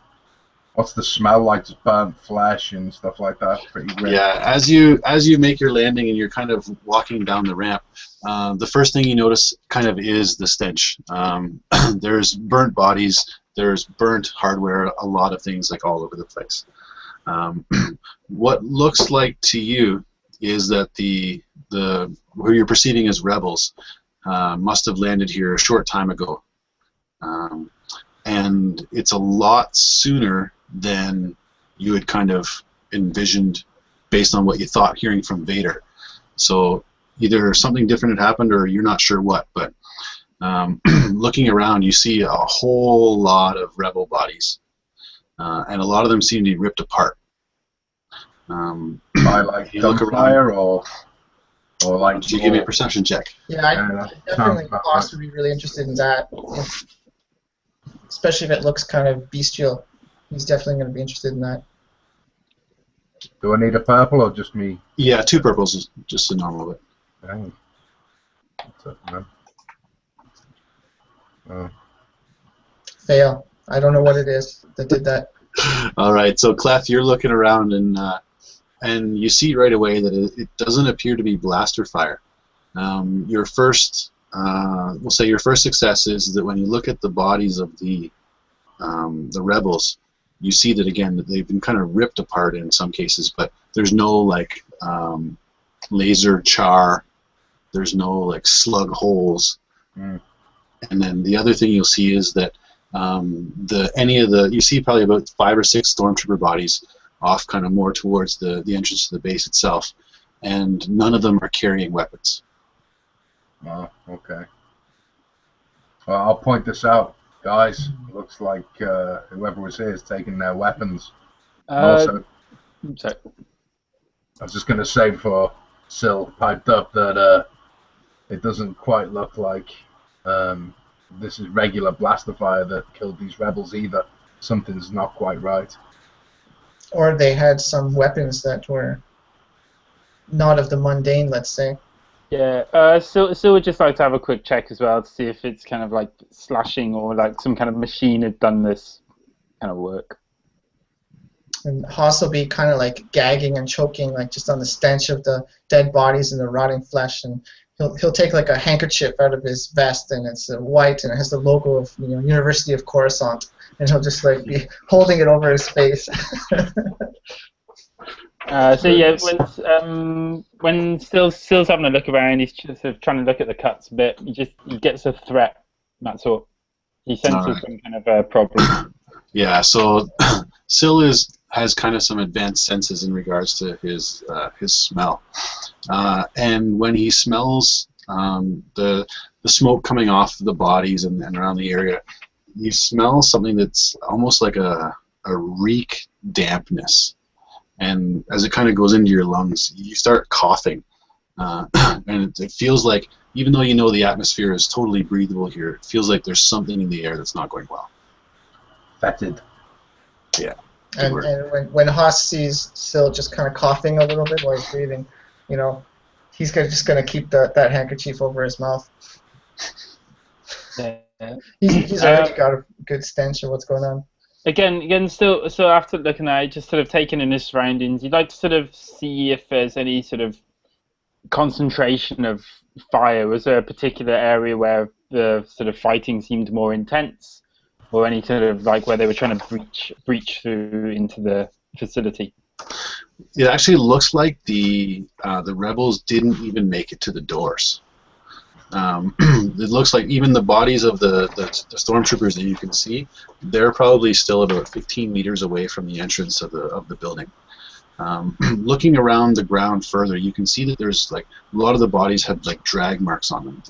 what's the smell like? Just burnt flesh and stuff like that. Pretty grim. Yeah, as you make your landing and you're kind of walking down the ramp, the first thing you notice kind of is the stench. There's burnt bodies, there's burnt hardware, a lot of things like all over the place. What looks like to you is that who you're perceiving as rebels must have landed here a short time ago. And it's a lot sooner than you had kind of envisioned based on what you thought hearing from Vader. So either something different had happened or you're not sure what, but looking around you see a whole lot of rebel bodies, and a lot of them seem to be ripped apart. By like gunfire or like. Did you give me a perception check? Yeah, I definitely Kloss would be really interested in that, especially if it looks kind of bestial. He's definitely going to be interested in that. Do I need a purple or just me? Yeah, 2 purples is just a normal bit. Dang. What's up, man? Oh. Fail. I don't know what it is that did that. All right, so Kleth, you're looking around and you see right away that it doesn't appear to be blaster fire. Your first, we'll say your first success is that when you look at the bodies of the rebels, you see that again that they've been kind of ripped apart in some cases, but there's no like laser char, there's no like slug holes. And then the other thing you'll see is that you see probably about 5 or 6 stormtrooper bodies off kind of more towards the entrance to the base itself, and none of them are carrying weapons. Oh, okay. Well, I'll point this out, guys. Looks like whoever was here is taking their weapons. Also, sorry. I was just going to say before Ssil piped up that it doesn't quite look like this is regular blaster fire that killed these rebels either. Something's not quite right. Or they had some weapons that were not of the mundane, let's say. Yeah, Ssil would just like to have a quick check as well to see if it's kind of like slashing or like some kind of machine had done this kind of work. And Haas will be kind of like gagging and choking, like just on the stench of the dead bodies and the rotting flesh, and he'll take like a handkerchief out of his vest, and it's white and it has the logo of University of Coruscant, and he'll just like be holding it over his face. So yeah, when Still's having a look around, he's just sort of trying to look at the cuts a bit. He gets a threat. That's all. He senses some kind of a problem. Yeah. So Ssil has kind of some advanced senses in regards to his smell, and when he smells the smoke coming off the bodies and around the area, you smell something that's almost like a reek dampness. And as it kind of goes into your lungs, you start coughing. And it feels like, even though you know the atmosphere is totally breathable here, it feels like there's something in the air that's not going well. Fetid. Yeah. And when Haas sees Ssil just kind of coughing a little bit while he's breathing, he's just going to keep that handkerchief over his mouth. Yeah. He's already got a good stench of what's going on. Again, still after looking at it, just sort of taking in his surroundings, you'd like to sort of see if there's any sort of concentration of fire. Was there a particular area where the sort of fighting seemed more intense, or any sort of like where they were trying to breach through into the facility? It actually looks like the rebels didn't even make it to the doors. It looks like even the bodies of the stormtroopers that you can see, they're probably still about 15 meters away from the entrance of the building. Looking around the ground further, you can see that there's like a lot of the bodies have like drag marks on them.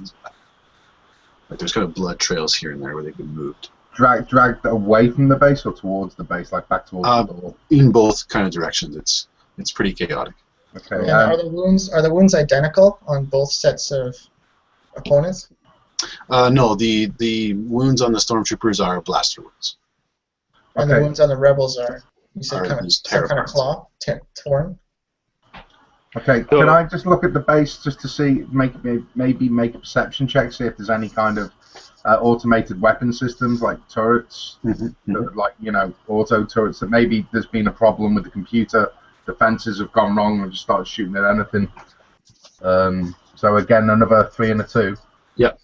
Like there's kind of blood trails here and there where they've been moved. Dragged away from the base or towards the base, like back towards the door? In both kind of directions. It's pretty chaotic. Okay. And are the wounds identical on both sets of opponents? No, the wounds on the stormtroopers are blaster wounds. And the wounds on the rebels are, you said, some kind of claw, torn? Okay, can I just look at the base just to see, maybe make a perception check, see if there's any kind of automated weapon systems like turrets, like auto turrets, that maybe there's been a problem with the computer, defenses have gone wrong and just started shooting at anything. So again, another 3 and a 2. Yep.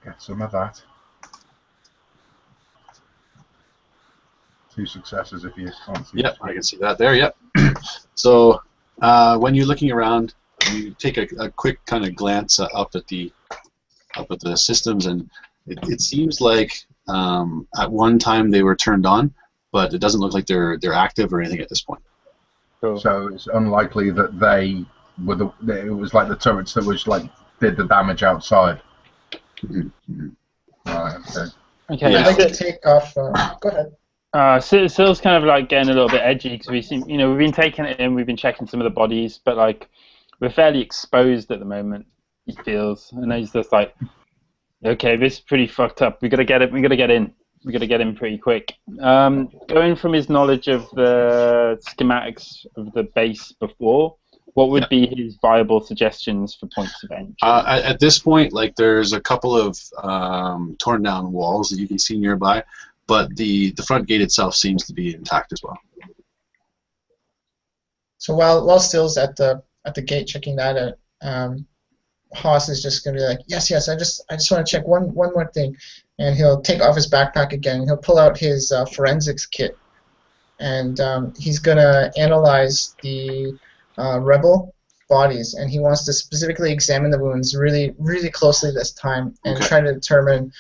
Get some of that. 2 successes if you can't see. Yep, I can see that there. Yep. So when you're looking around, you take a quick kind of glance up at the systems, and it seems like at one time they were turned on, but it doesn't look like they're active or anything at this point. So it's unlikely that they were it was like the turrets that was like did the damage outside. Right. Okay. I'd like to take off. Go ahead. Sill's kind of like getting a little bit edgy because we've been taking it in, we've been checking some of the bodies, but like we're fairly exposed at the moment. He feels, and he's just like, okay, this is pretty fucked up. We gotta get in pretty quick. Going from his knowledge of the schematics of the base before, what would be his viable suggestions for points of entry? At this point, like there's a couple of torn down walls that you can see nearby, but the front gate itself seems to be intact as well. So while Still's at the gate checking that out, Haas is just going to be like, yes, I just want to check one more thing, and he'll take off his backpack again. He'll pull out his forensics kit, and he's going to analyze the rebel bodies, and he wants to specifically examine the wounds really, really closely this time, and try to determine,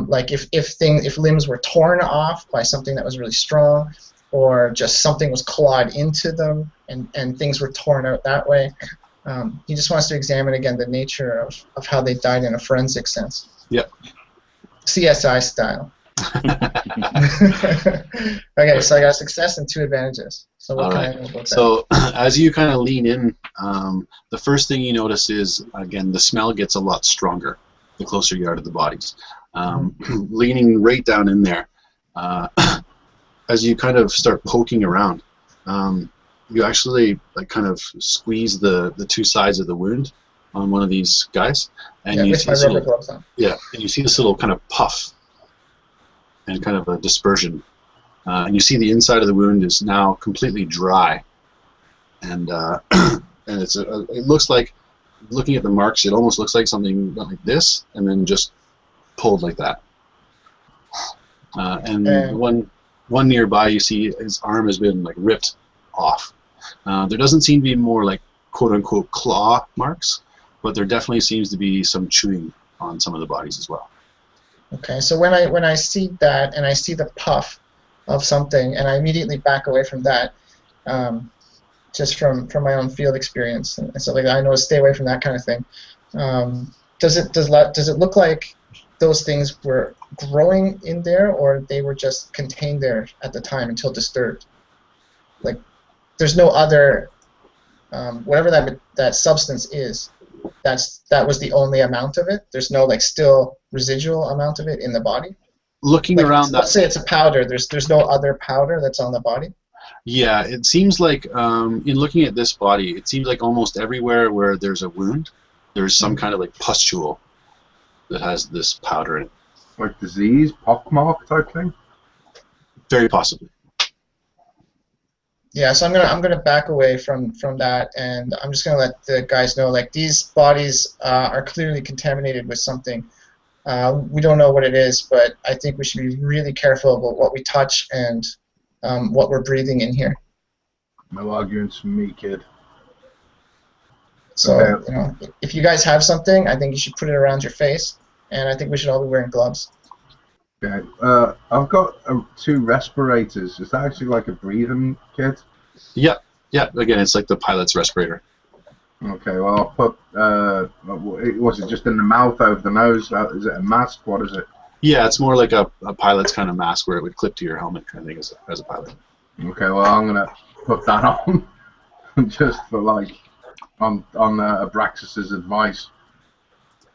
like if limbs were torn off by something that was really strong, or just something was clawed into them, and things were torn out that way. He just wants to examine again the nature of how they died in a forensic sense. Yep. CSI style. Okay, so I got success and 2 advantages. So what can I know about that? So as you kind of lean in, the first thing you notice is, again, the smell gets a lot stronger the closer you are to the bodies. Leaning right down in there, as you kind of start poking around, you actually like kind of squeeze the 2 sides of the wound on one of these guys, and you with see my this rubber little, gloves on. and you see this little kind of puff and kind of a dispersion, and you see the inside of the wound is now completely dry, and and it looks like, looking at the marks, it almost looks like something went like this and then just pulled like that. And one nearby, you see his arm has been like ripped off. There doesn't seem to be more like quote-unquote claw marks, but there definitely seems to be some chewing on some of the bodies as well. Okay, so when I see that and I see the puff of something, and I immediately back away from that, just from my own field experience and stuff like that, I know to stay away from that kind of thing. Does it look like those things were growing in there, or they were just contained there at the time until disturbed? Like, there's no other, whatever that substance is, that was the only amount of it. There's no like still residual amount of it in the body. Looking like, around let's say it's a powder. There's no other powder that's on the body. Yeah, it seems like in looking at this body, it seems like almost everywhere where there's a wound, there's some kind of like pustule that has this powder in it. Like disease, pockmark type thing? Very possibly. Yeah, so I'm gonna back away from that, and I'm just gonna let the guys know, like, these bodies are clearly contaminated with something. We don't know what it is, but I think we should be really careful about what we touch and what we're breathing in here. No arguing from me, kid. So, Okay. you know, if you guys have something, I think you should put it around your face, and I think we should all be wearing gloves. Okay. I've got 2 respirators. Is that actually like a breathing kit? Yeah. Again, it's like the pilot's respirator. Okay. Well, I'll put. Was it just in the mouth, over the nose? Is it a mask? What is it? Yeah, it's more like a pilot's kind of mask where it would clip to your helmet kind of thing as a pilot. Okay. Well, I'm gonna put that on, just for like on Abraxis's advice.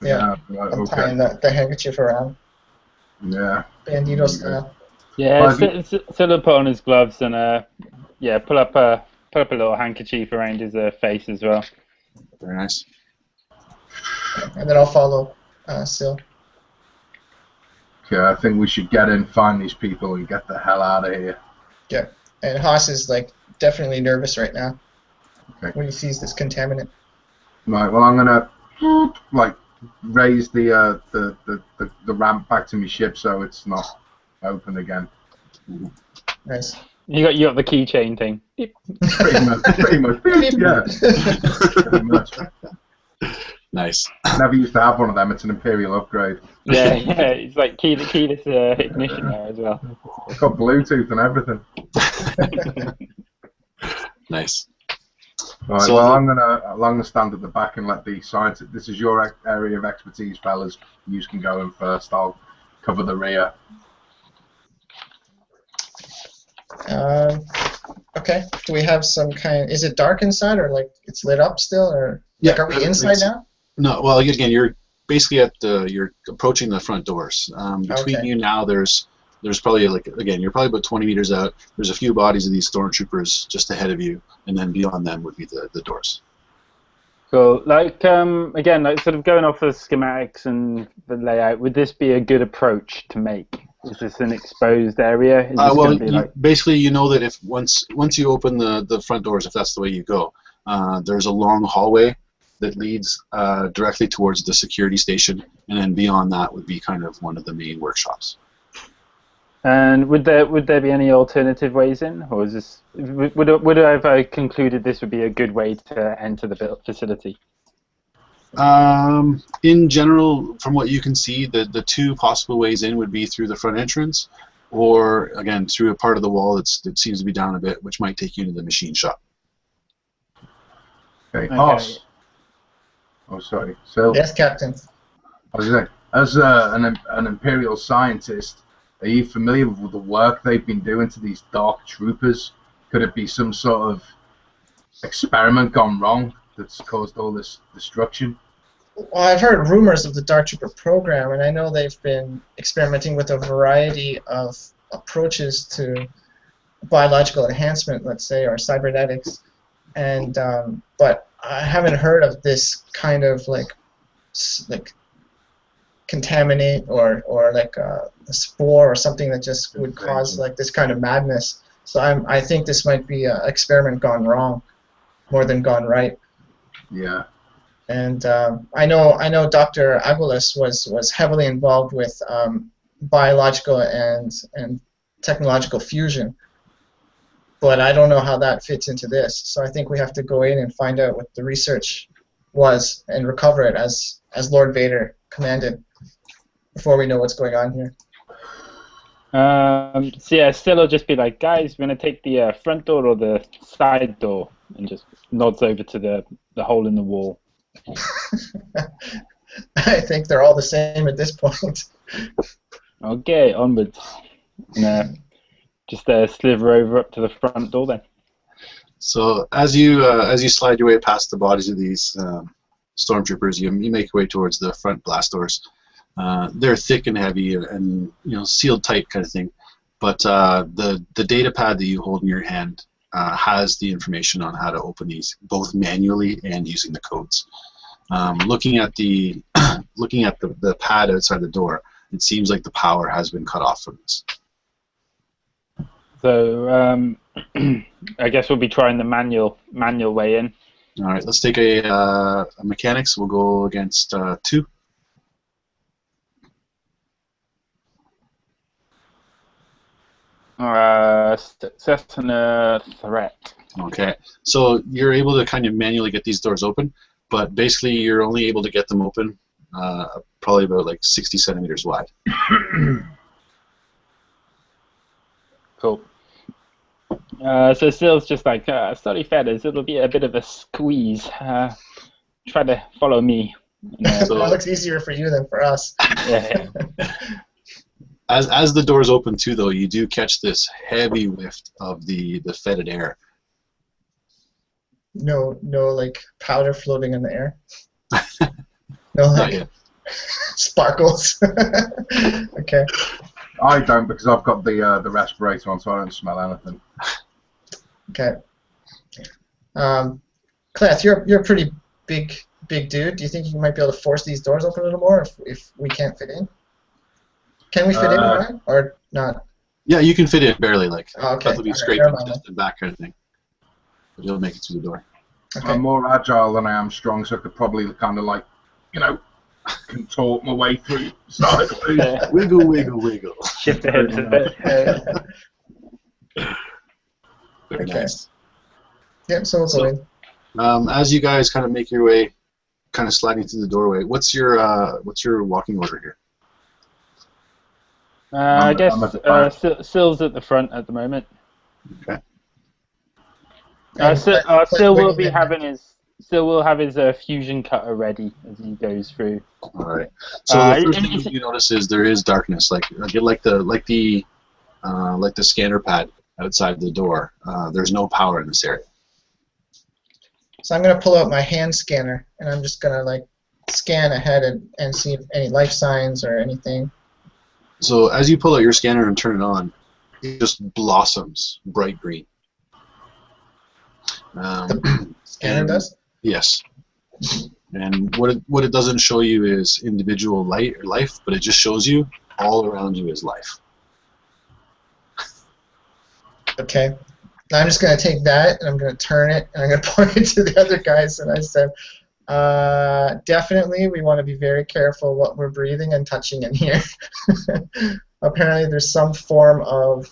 Yeah. I'm tying the handkerchief around. Yeah. Bandito style. Yeah, Ssil put on his gloves and pull up a little handkerchief around his face as well. Very nice. And then I'll follow Ssil. Okay, I think we should get in, find these people, and get the hell out of here. Yeah. And Haas is like definitely nervous right now. Okay. When he sees this contaminant. Right. Well, I'm gonna like raise the ramp back to my ship so it's not open again. Nice. You got the keychain thing. Pretty much. Yeah. Pretty much. Nice. Never used to have one of them. It's an Imperial upgrade. Yeah, it's like keyless ignition there as well. It's got Bluetooth and everything. Nice. Right, So well, I'm gonna stand at the back and let the scientists. This is your area of expertise, fellas. You can go in first. I'll cover the rear. Okay. Do we have some kind? Is it dark inside, or like it's lit up still, or like are we inside now? No. Well, again, you're basically you're approaching the front doors. Between you now, there's probably you're probably about 20 meters out. There's a few bodies of these stormtroopers just ahead of you, and then beyond them would be the doors. Cool. Like again, like sort of going off the schematics and the layout, would this be a good approach to make? Is this an exposed area? Is this Well, be like... basically, you know that if once you open the front doors, if that's the way you go, there's a long hallway that leads directly towards the security station, and then beyond that would be kind of one of the main workshops. And would there be any alternative ways in, or is this would I have concluded this would be a good way to enter the facility? In general, from what you can see, the two possible ways in would be through the front entrance, or again through a part of the wall that seems to be down a bit, which might take you into the machine shop. Okay. Okay. Oh, sorry. Ssil. Yes, Captain. I was going to say, as an Imperial scientist, are you familiar with the work they've been doing to these Dark Troopers? Could it be some sort of experiment gone wrong that's caused all this destruction? Well, I've heard rumors of the Dark Trooper program, and I know they've been experimenting with a variety of approaches to biological enhancement, let's say, or cybernetics. And but I haven't heard of this kind of like contaminate or like a spore or something that just would cause like this kind of madness. So I think this might be an experiment gone wrong, more than gone right. Yeah. And I know Dr. Aguilas was heavily involved with biological and technological fusion, but I don't know how that fits into this. So I think we have to go in and find out what the research was and recover it as Lord Vader commanded before we know what's going on here. So yeah, Ssil will just be like, guys, we're gonna take the front door or the side door, and just nods over to the hole in the wall. I think they're all the same at this point. Okay, onwards. And, just sliver over up to the front door then. So as you slide your way past the bodies of these stormtroopers, you make your way towards the front blast doors. They're thick and heavy and sealed tight kind of thing, but the data pad that you hold in your hand has the information on how to open these both manually and using the codes. Looking at the pad outside the door, it seems like the power has been cut off from this. So I guess we'll be trying the manual way in. All right, let's take a mechanics. We'll go against 2. Success and a threat. Okay, so you're able to kind of manually get these doors open, but basically you're only able to get them open probably about like 60 centimeters wide. Cool. So Ssil's just like, sorry fellas, it'll be a bit of a squeeze. Try to follow me. So that looks easier for you than for us. Yeah. As the doors open too, though, you do catch this heavy whiff of the fetid air. No, like powder floating in the air. No, like sparkles. Okay. I don't, because I've got the respirator on, so I don't smell anything. Okay. Kleth, you're a pretty big dude. Do you think you might be able to force these doors open a little more if we can't fit in? Can we fit in, right? Or not? Yeah, you can fit in barely. Like okay. That'll be scraping just the back kind of thing. But you'll make it through the door. Okay. I'm more agile than I am strong, so I could probably kind of like, contort my way through sideways. Yeah. Wiggle, wiggle, wiggle. Shift the hips a bit. Very nice. Yep, so we'll go in. As you guys kind of make your way, kind of sliding through the doorway, what's your walking order here? I guess Ssil's at the front at the moment. Okay. Ssil will have his fusion cutter ready as he goes through. All right. So the first thing you notice is there is darkness, like the scanner pad outside the door. There's no power in this area. So I'm gonna pull out my hand scanner and I'm just gonna like scan ahead and see if any life signs or anything. So as you pull out your scanner and turn it on, it just blossoms bright green. The scanner does? Yes. And what it doesn't show you is individual light or life, but it just shows you all around you is life. Okay. Now I'm just going to take that and I'm going to turn it and I'm going to point it to the other guys and I said, definitely we want to be very careful what we're breathing and touching in here. apparently there's some form of,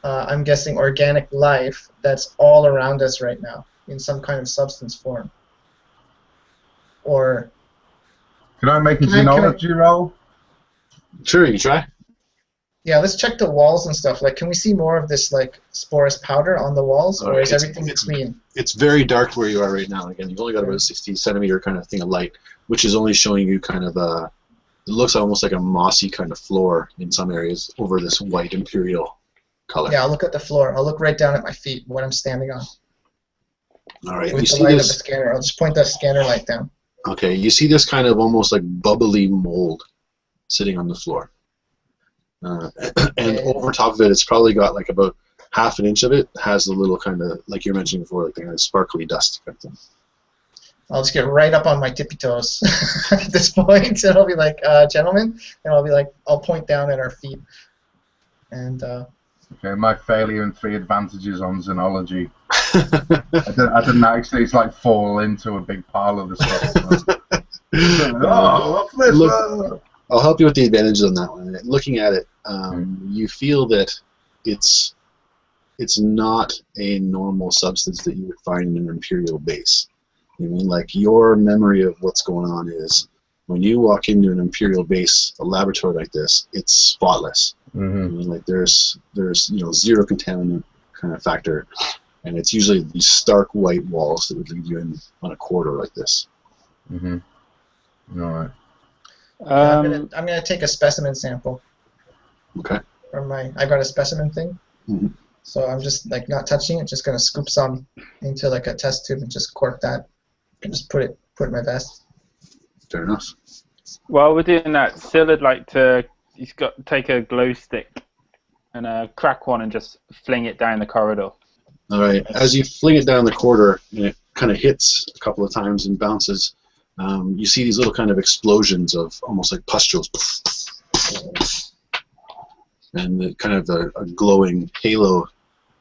I'm guessing, organic life that's all around us right now in some kind of substance form. Or Can I make a Can I- xenology roll? Sure, you can try. yeah, let's check the walls and stuff. Like, can we see more of this like sporous powder on the walls, or Alright, is everything clean? It's very dark where you are right now. Again, you've only got about a 60 centimeter kind of thing of light, which is only showing you kind of it looks almost like a mossy kind of floor in some areas over this white Imperial color. Yeah, I'll look at the floor. I'll look right down at my feet, what I'm standing on, All right, with you the see light of the this. scanner. I'll just point that scanner light down. Okay, you see this kind of almost like bubbly mold sitting on the floor. And Okay. over top of it, it's probably got like about half an inch of it has a little kind of, like you were mentioning before, like the kind of sparkly dust kind of thing. I'll just get right up on my tippy toes at this point, and I'll be like, gentlemen, and I'll be like, I'll point down at our feet. And Okay, my failure and 3 advantages on xenology. I didn't actually like fall into a big pile of the stuff. Oh, what's this? Look, I'll help you with the advantages on that one. Looking at it, you feel that it's not a normal substance that you would find in an Imperial base. I mean, like, your memory of what's going on is when you walk into an Imperial base, a laboratory like this, it's spotless. I mean, like, there's zero contaminant kind of factor, and it's usually these stark white walls that would lead you in on a corridor like this. All right. I'm gonna take a specimen sample. Okay. From I got a specimen thing. So I'm just like not touching it, just gonna scoop some into like a test tube and just cork that, and just put it in my vest. Fair enough. While we're doing that, Ssil would like to. He's got take a glow stick and crack one and just fling it down the corridor. All right. As you fling it down the corridor, and it kind of hits a couple of times and bounces, you see these little kind of explosions of almost like pustules, and the kind of a glowing halo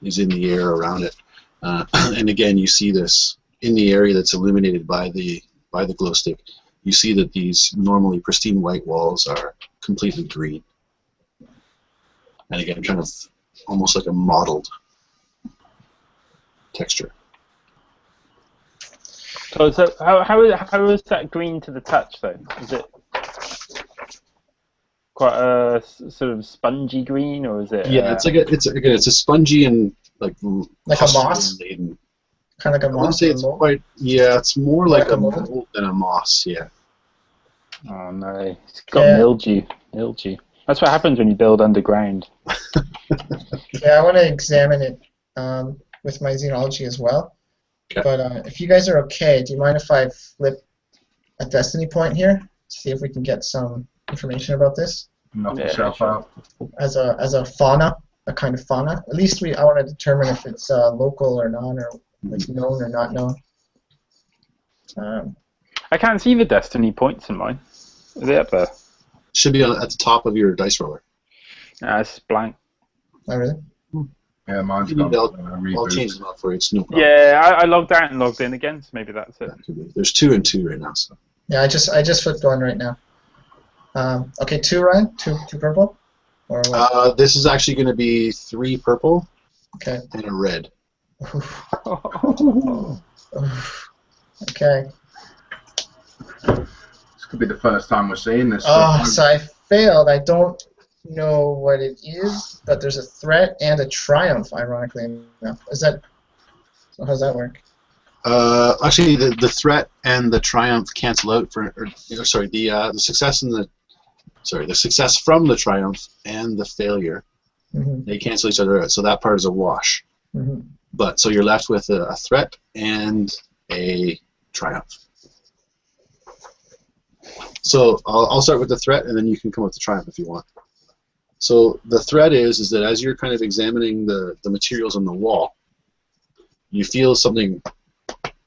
is in the air around it. And again, you see this in the area that's illuminated by the glow stick. You see that these normally pristine white walls are completely green, and again, kind of almost like a mottled texture. So how is that green to the touch though? Is it quite a sort of spongy green, or is it? Yeah, it's a spongy and like a moss? laden. Kind of like a I wouldn't moss. say it's quite. Yeah, it's more like a mold? mold than a moss. Yeah. Oh no, it's got mildew. That's what happens when you build underground. Yeah, I want to examine it with my xenology as well. Okay. But if you guys are okay, do you mind if I flip a destiny point here? See if we can get some information about this. Knock Yeah, yourself sure. out. As a fauna, a kind of fauna. At least I want to determine if it's local or non, or like known or not known. I can't see the destiny points in mine. Is it up there? Should be at the top of your dice roller. It's blank. Oh, really? Yeah, mine's You gone. need I'll change them up for you. It's no problem. Yeah, I logged out and logged in again, so maybe that's it. That could be. There's 2 and 2 right now. So. Yeah, I just flipped one right now. Okay, 2, Ryan? Two purple? Or what? This is actually going to be 3 purple Okay. and a red. Okay. This could be the first time we're seeing this. Oh, stuff. so I failed. I don't know what it is, but there's a threat and a triumph, ironically enough. So how does that work? Actually, the threat and the triumph cancel out the success and the success from the triumph and the failure. They cancel each other out. So that part is a wash. But so you're left with a threat and a triumph. So I'll start with the threat, and then you can come with the triumph if you want. So the threat is that as you're kind of examining the materials on the wall, you feel something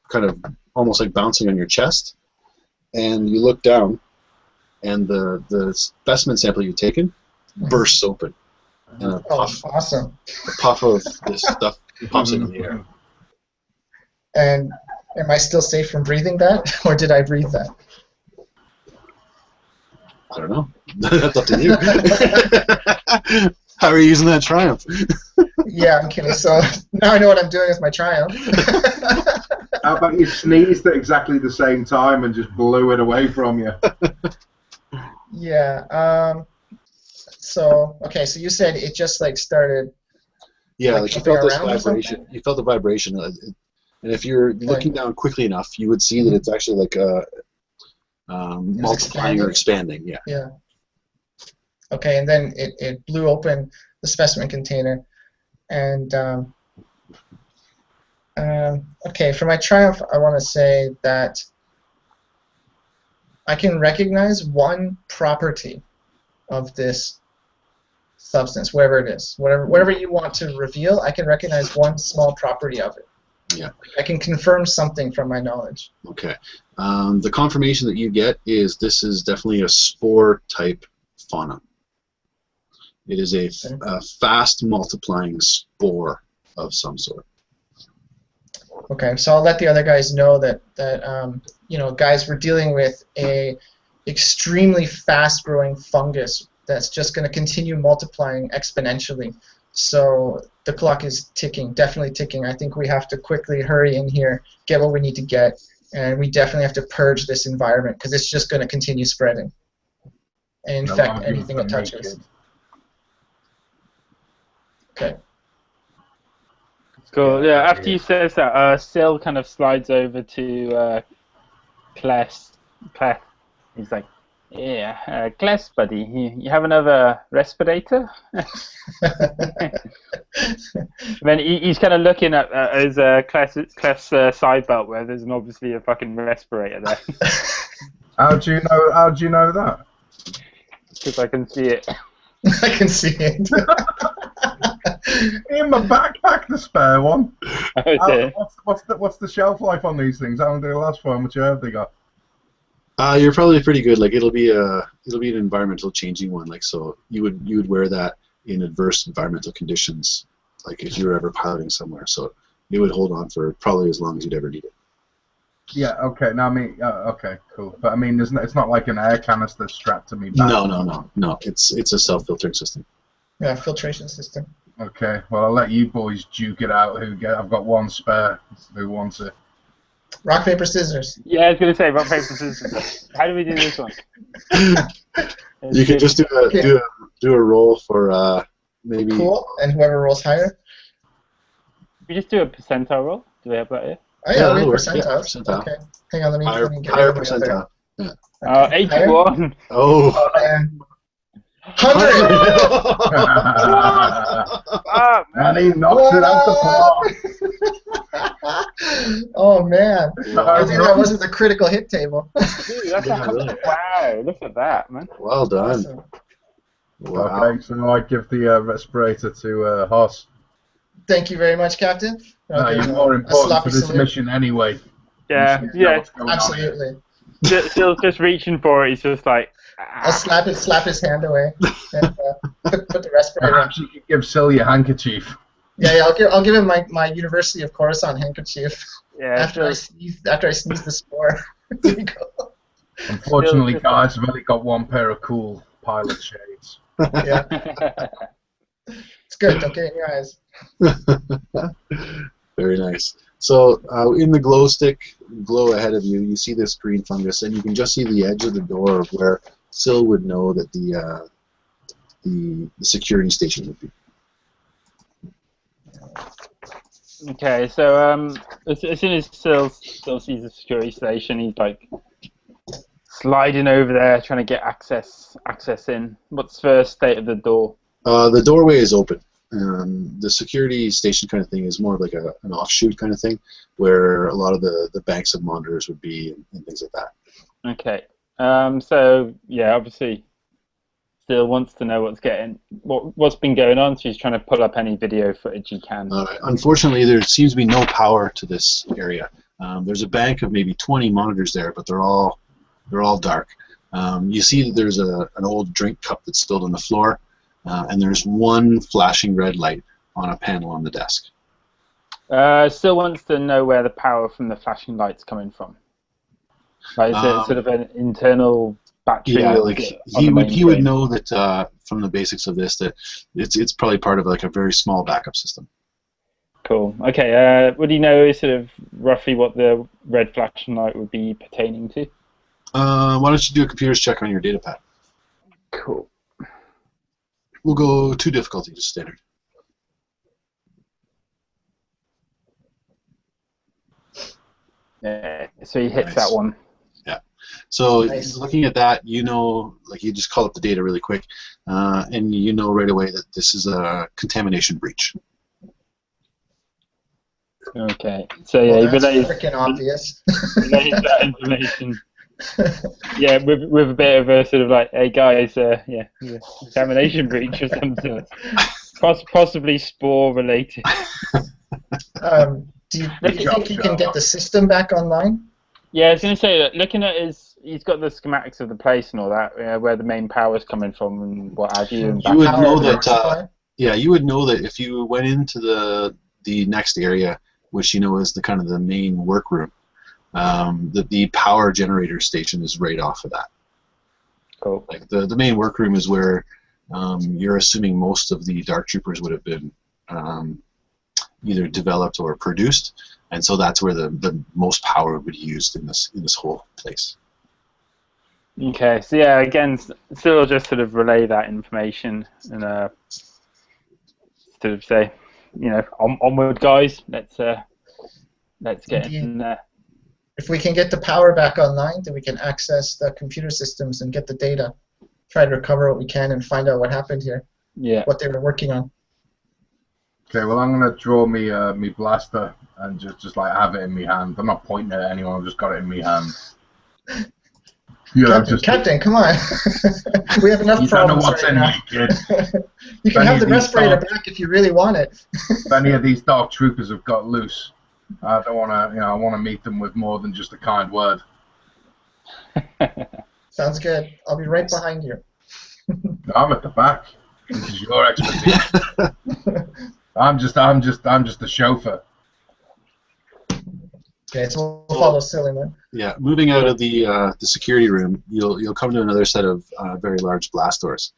kind of almost like bouncing on your chest, and you look down, and the specimen sample you've taken bursts open, and a Awesome. puff of this stuff pops into the air. And am I still safe from breathing that, or did I breathe that? I don't know. That's up to you. How are you using that triumph? Yeah, I'm kidding. So now I know what I'm doing with my triumph. How about you sneezed at exactly the same time and just blew it away from you? Yeah. So okay. So you said it just like started. Yeah, like you felt this jumping around or vibration. something? You felt the vibration, and if you're looking down quickly enough, you would see that it's actually like multiplying or expanding. Yeah. Yeah. Okay, and then it blew open the specimen container, and okay, for my triumph, I want to say that I can recognize one property of this substance, wherever it is, whatever you want to reveal. I can recognize one small property of it. Yeah. I can confirm something from my knowledge. Okay. The confirmation that you get is this is definitely a spore type fauna. It is a fast multiplying spore of some sort. Okay, so I'll let the other guys know that you know, guys, we're dealing with a extremely fast growing fungus that's just going to continue multiplying exponentially. So the clock is ticking, definitely ticking. I think we have to quickly hurry in here, get what we need to get, and we definitely have to purge this environment because it's just going to continue spreading and infect anything it touches. Okay. Cool. Yeah. After you says that, Ssil kind of slides over to Kleth. He's like, "Yeah, Kleth, buddy, you have another respirator?" Then he's kind of looking at his Kleth's side belt where there's obviously a fucking respirator there. How do you know? How do you know that? Because I can see it. I can see it. In my backpack, the spare one. Oh, dear. What's the shelf life on these things? How long do they last for? How much air have they got? You're probably pretty good. Like it'll be an environmental changing one. Like so, you would wear that in adverse environmental conditions. Like if you were ever piloting somewhere, so it would hold on for probably as long as you'd ever need it. Yeah. Okay. No, I mean, okay, cool. But I mean, it's not like an air canister strapped to me. No. It's a self-filtering system. Yeah, filtration system. Okay. Well, I'll let you boys duke it out. I've got one spare. Who wants it? Rock, paper, scissors. Yeah, I was gonna say rock, paper, scissors. How do we do this one? You can just do a roll for maybe. Cool. And whoever rolls higher. We just do a percentile roll. Do we have that here? Oh yeah, we have percentiles. percentiles. Yeah, percentile. Okay. Hang on, let me get Higher everybody up there. percentile. Yeah. Okay. 81. Oh. Man. 100. And he knocks it out the park. Oh man, Wow. I think that wasn't the critical hit table. Dude, that's really. Wow, look at that, man. Well done. Awesome. Wow. Okay, so I give the respirator to Hoss. Thank you very much, Captain. You're more important for this mission anyway. Yeah, You yeah. what's going on. Absolutely. Still's just reaching for it. He's just like. I'll slap his hand away, and put the respirator on. Perhaps you could give Ssil your handkerchief. Yeah, I'll give him my University of Coruscant handkerchief Yeah. after I sneeze the spore. There you go. Unfortunately, guys, I've only got one pair of cool pilot shades. Yeah, it's good. Don't get it in your eyes. Very nice. So in the glow ahead of you, you see this green fungus, and you can just see the edge of the door of where Ssil would know that the security station would be. Okay, so as soon as Ssil sees the security station, he's like sliding over there, trying to get access in. What's the state of the door? The doorway is open. The security station kind of thing is more of like an offshoot kind of thing, where a lot of the banks of monitors would be and things like that. Okay. So yeah, obviously, Ssil wants to know what's been going on. So he's trying to pull up any video footage he can. Unfortunately, there seems to be no power to this area. There's a bank of maybe 20 monitors there, but they're all dark. You see that there's an old drink cup that's spilled on the floor. And there's one flashing red light on a panel on the desk. Still wants to know where the power from the flashing light's coming from. Like, is it sort of an internal battery? Yeah, Or like is it on the he would mainframe? know that from the basics of this that it's probably part of like a very small backup system. Cool. Okay. Would you know sort of roughly what the red flashing light would be pertaining to? Why don't you do a computer's check on your data pad? Cool. We'll go 2 difficulty to standard. Yeah. So he hits Nice. that one. Yeah. So Nice. looking at that, you know, like you just call up the data really quick, and you know right away that this is a contamination breach. Okay. So yeah, Well, he that's relays freaking obvious. that information. Yeah, with a bit of a sort of like, hey guys, yeah, contamination breach or something. Possibly spore related. Do you think you can get the system back online? Yeah, I was going to say that looking at he's got the schematics of the place and all that, where the main power's coming from and what have you. And You would know Power that. supply? Yeah, you would know that if you went into the next area, which you know is the kind of the main workroom, that the power generator station is right off of that. Cool. Like the main workroom is where you're assuming most of the Dark Troopers would have been either developed or produced, and so that's where the most power would be used in this whole place. Okay, so yeah, again, still just sort of relay that information and sort of say, you know, onward, guys. Let's get in there. If we can get the power back online, then we can access the computer systems and get the data. Try to recover what we can and find out what happened here, Yeah. what they were working on. Okay, well, I'm gonna draw me blaster and just like have it in my hand. I'm not pointing at anyone. I've just got it in my hand. Yeah, Captain, come on. We have enough you don't know problems what's right in now. me, kid. You can Any have of the these respirator dogs- back if you really want it. If any of these Dark Troopers have got loose, I don't want to. I want to meet them with more than just a kind word. Sounds good. I'll be right behind you. I'm at the back. This is your expertise. I'm just the chauffeur. Okay, so we'll follow Ssil then. Yeah, moving out of the security room, you'll come to another set of very large blast doors.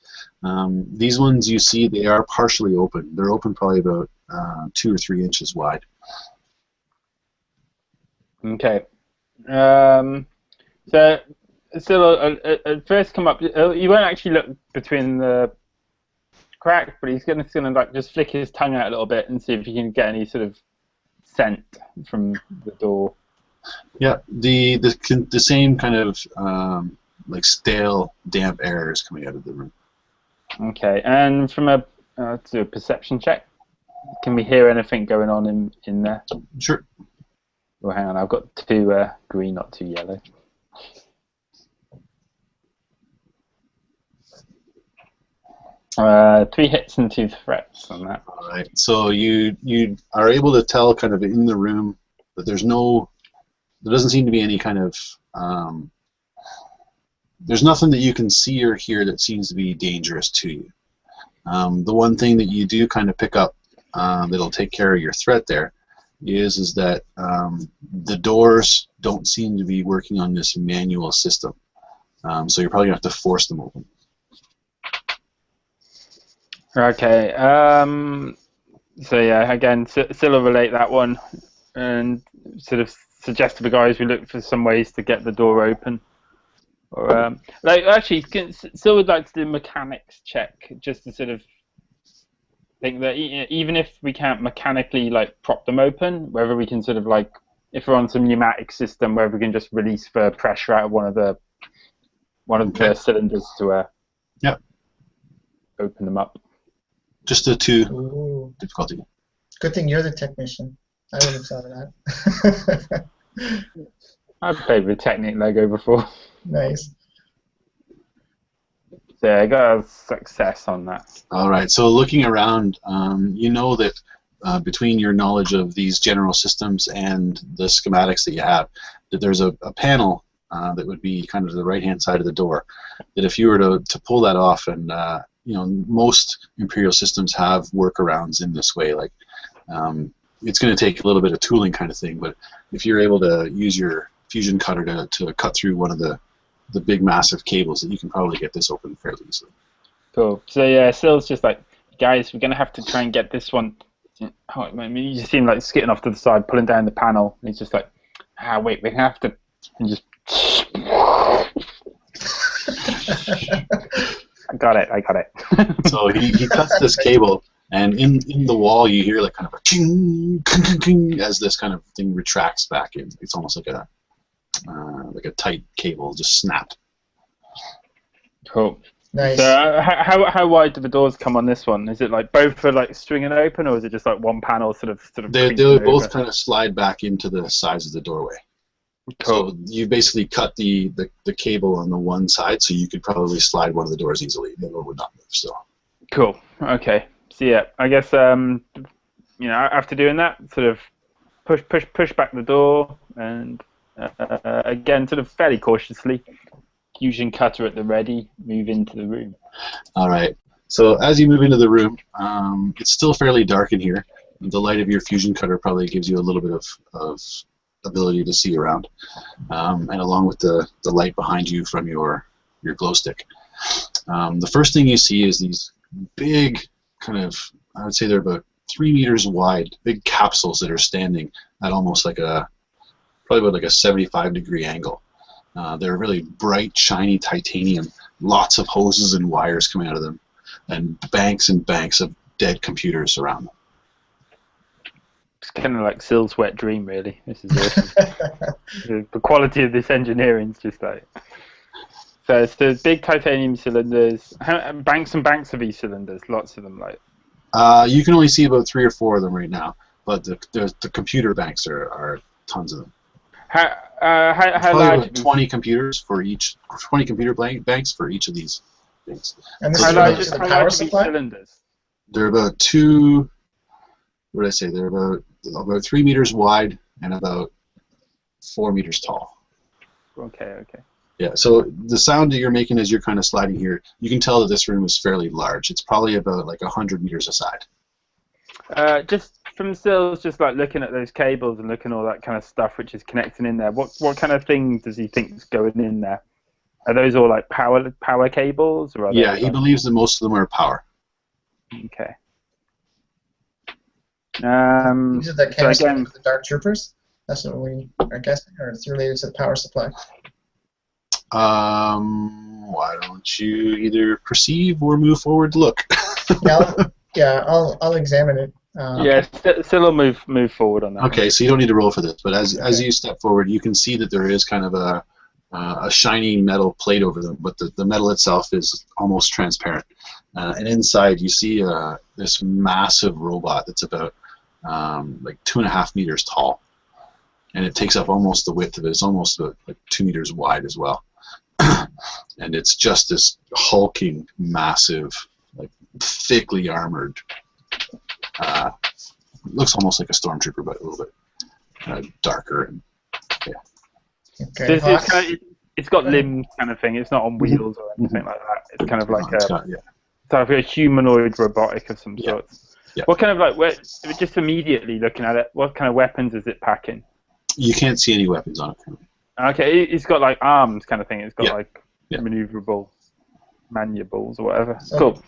These ones you see, they are partially open. They're open probably about 2 or 3 inches wide. Okay. So still at first come up. You won't actually look between the crack, but he's gonna like just flick his tongue out a little bit and see if he can get any sort of scent from the door. Yeah, the same kind of like stale, damp air is coming out of the room. Okay, and from a to a perception check, can we hear anything going on in there? Sure. Well, hang on, I've got 2 green, not 2 yellow. Three hits and 2 threats on that. All right. So you are able to tell kind of in the room that there doesn't seem to be any kind of there's nothing that you can see or hear that seems to be dangerous to you. The one thing that you do kind of pick up that'll take care of your threat there is that the doors don't seem to be working on this manual system. So you're probably going to have to force them open. Okay. So yeah, again, Ssil will relate that one, and sort of suggest to the guys we look for some ways to get the door open. Or like actually, Ssil would like to do a mechanics check just to sort of think that even if we can't mechanically like prop them open, whether we can sort of like if we're on some pneumatic system, whether we can just release the pressure out of one of the cylinders to open them up. Just a 2 Ooh. difficulty. Good thing you're the technician. I would have thought of that. I've played with Technic Lego before. Nice. So I got a success on that. All right. So looking around, you know that between your knowledge of these general systems and the schematics that you have, that there's a panel that would be kind of the right-hand side of the door. That if you were to pull that off, and most Imperial systems have workarounds in this way. Like it's going to take a little bit of tooling kind of thing, but if you're able to use your fusion cutter to cut through one of the the big massive cables that you can probably get this open fairly easily. Cool. So yeah, Sill's just like, guys, we're gonna have to try and get this one. Oh, I mean, you just see him like skitting off to the side, pulling down the panel, and he's just like, wait, we have to, and just. I got it. So he cuts this cable, and in the wall you hear like kind of a ching, ching, ching, as this kind of thing retracts back in. It's almost like a tight cable just snapped. Cool. Nice. So how wide do the doors come on this one? Is it like both are like stringing open, or is it just like one panel sort of? They both kind of slide back into the sides of the doorway. Cool. So you basically cut the cable on the one side, so you could probably slide one of the doors easily. The other one would not move. So. Cool. Okay. So yeah, I guess after doing that, sort of push back the door, and again, sort of fairly cautiously, fusion cutter at the ready, move into the room. All right. So as you move into the room, it's still fairly dark in here. The light of your fusion cutter probably gives you a little bit of ability to see around, and along with the light behind you from your glow stick. The first thing you see is these big kind of, I would say they're about 3 meters wide, big capsules that are standing at almost like probably about like a 75-degree angle. They're really bright, shiny titanium, lots of hoses and wires coming out of them, and banks of dead computers around them. It's kind of like Sill's wet dream, really. This is awesome. The quality of this engineering is just like. So it's the big titanium cylinders, banks and banks of these cylinders, lots of them. Like. You can only see about 3 or 4 of them right now, but the computer banks are tons of them. How large? 20 computers for each. 20 computer banks for each of these things. And this How is large related to the are power these supply? cylinders? They're about 2. What did I say? They're about 3 meters wide and about 4 meters tall. Okay. Yeah, so the sound that you're making as you're kind of sliding here, you can tell that this room is fairly large. It's probably about like 100 meters aside. Just from Sill's, just like looking at those cables and looking at all that kind of stuff which is connecting in there. What kind of thing does he think is going in there? Are those all like power cables, or are Yeah, they, he believes that most of them are power. Okay. These are the So chemistry again, of the Dark Troopers. That's what we are guessing, or it's related to the power supply. Why don't you either perceive or move forward to look? I'll examine it. Ssil will move forward on that. Okay, so you don't need to roll for this, but as you step forward, you can see that there is kind of a shiny metal plate over them, but the metal itself is almost transparent. And inside, you see this massive robot that's about like 2.5 meters tall, and it takes up almost the width of it. It's almost like 2 meters wide as well. And it's just this hulking, massive, like thickly armored. Looks almost like a stormtrooper, but a little bit darker. And yeah. Okay. So it's got limbs, kind of thing. It's not on wheels or anything like that. It's kind of like a humanoid robotic of some sort. Yeah. What kind of just immediately looking at it, what kind of weapons is it packing? You can't see any weapons on it currently. Okay, it's got like arms kind of thing. It's got like Yeah. maneuverable mandibles or whatever. So, Cool.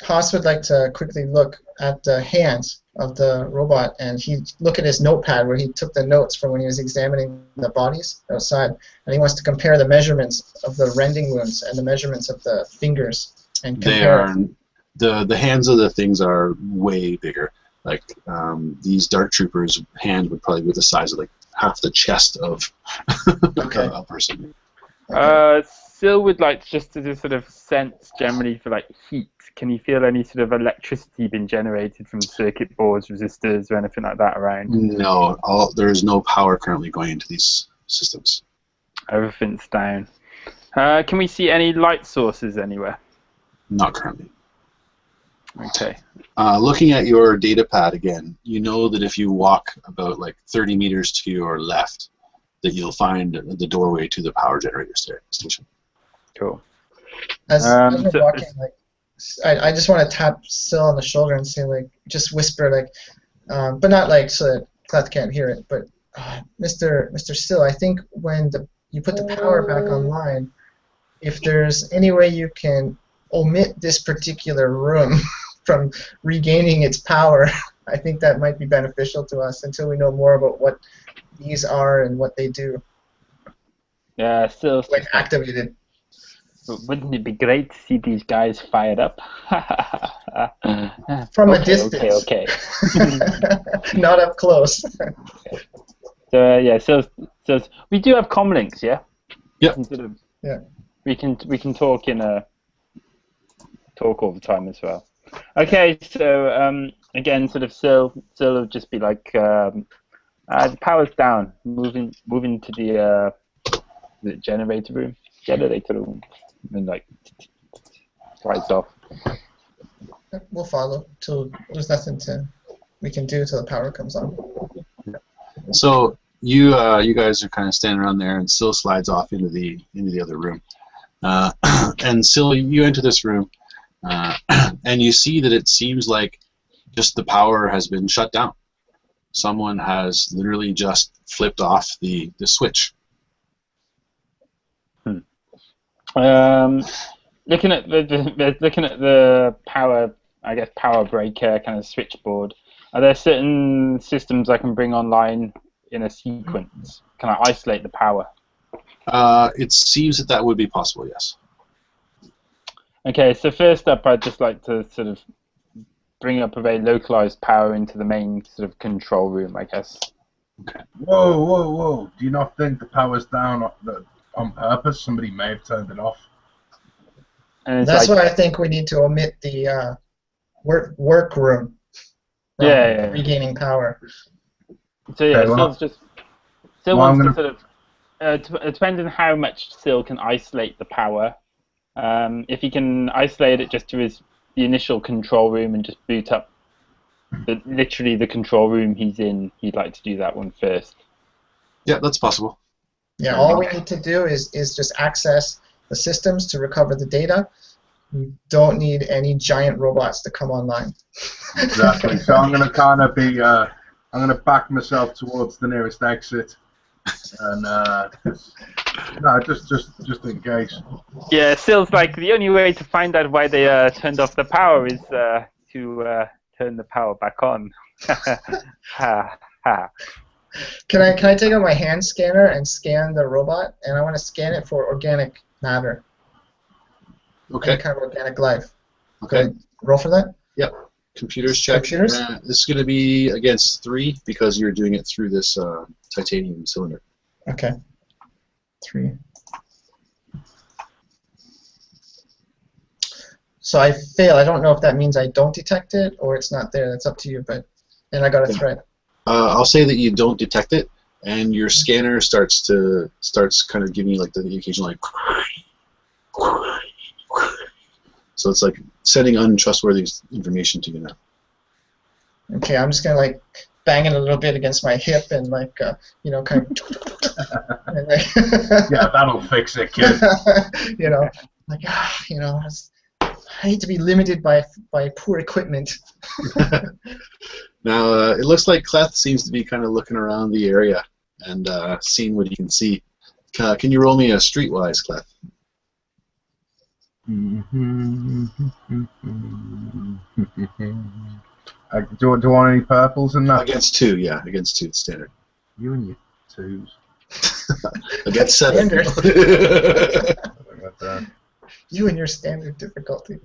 Haas would like to quickly look at the hands of the robot, and he'd look at his notepad where he took the notes from when he was examining the bodies outside, and he wants to compare the measurements of the rending wounds and the measurements of the fingers and compare. The hands of the things are way bigger. Like these Dark Troopers' hand would probably be the size of like half the chest of a person. Ssil would like just to sort of sense generally for like heat. Can you feel any sort of electricity being generated from circuit boards, resistors, or anything like that around? No, there is no power currently going into these systems. Everything's down. Can we see any light sources anywhere? Not currently. Okay. Looking at your data pad again, you know that if you walk about like 30 meters to your left, that you'll find the doorway to the power generator station. Cool. As we're walking, like, I just want to tap Ssil on the shoulder and say, like, just whisper, like, but not like so that Kleth can't hear it, but Mr. Ssil, I think when the you put the power back online, if there's any way you can omit this particular room from regaining its power, I think that might be beneficial to us until we know more about what these are and what they do. Yeah, still. When activated. Wouldn't it be great to see these guys fired up? From okay, a distance. Okay. Not up close. So yeah, so we do have comlinks, yeah. Yep. Yeah. We can talk talk all the time as well. Okay, so again, sort of Ssil will just be like, the power's down. Moving to the generator room, and like lights off. We'll follow till there's nothing we can do till the power comes on. So you guys are kind of standing around there, and Ssil slides off into the other room. And Ssil, you enter this room, and you see that it seems like just the power has been shut down. Someone has literally just flipped off the switch. Looking at the power, I guess power breaker kind of switchboard. Are there certain systems I can bring online in a sequence? Can I isolate the power? It seems that would be possible, yes. Okay, so first up, I'd just like to sort of bring up a very localized power into the main sort of control room, I guess. Okay. Whoa! Do you not think the power's down on purpose? Somebody may have turned it off. And That's why I think we need to omit the work room. Yeah. Regaining power. So yeah, Okay, well, Ssil wants to sort of. It depends on how much Ssil can isolate the power. If he can isolate it just to the initial control room and just boot up literally the control room he's in, he'd like to do that one first. Yeah, that's possible. Yeah, all we need to do is just access the systems to recover the data. We don't need any giant robots to come online. Exactly. So I'm going to kind of be, I'm going to back myself towards the nearest exit, and just in case. Yeah, Ssil's like the only way to find out why they turned off the power is to turn the power back on. Ha ha. Can I take out my hand scanner and scan the robot? And I want to scan it for organic matter. Okay. Any kind of organic life. Okay. Can I roll for that? Yep. Computers check. Computers? This is going to be against 3 because you're doing it through this titanium cylinder. Okay. 3. So I fail. I don't know if that means I don't detect it or it's not there. That's up to you. But and I got a threat. I'll say that you don't detect it, and your scanner starts kind of giving you like the occasional like. So it's like sending untrustworthy information to you now. Okay, I'm just gonna like bang it a little bit against my hip and like kind of. And like yeah, that'll fix it, kid. Like I hate to be limited by poor equipment. Now it looks like Kleth seems to be kind of looking around the area and seeing what he can see. Can you roll me a streetwise, Kleth? Do you want any purples in that? Against 2, yeah. Against 2, it's standard. You and your 2s. Against 7. You and your standard difficulty.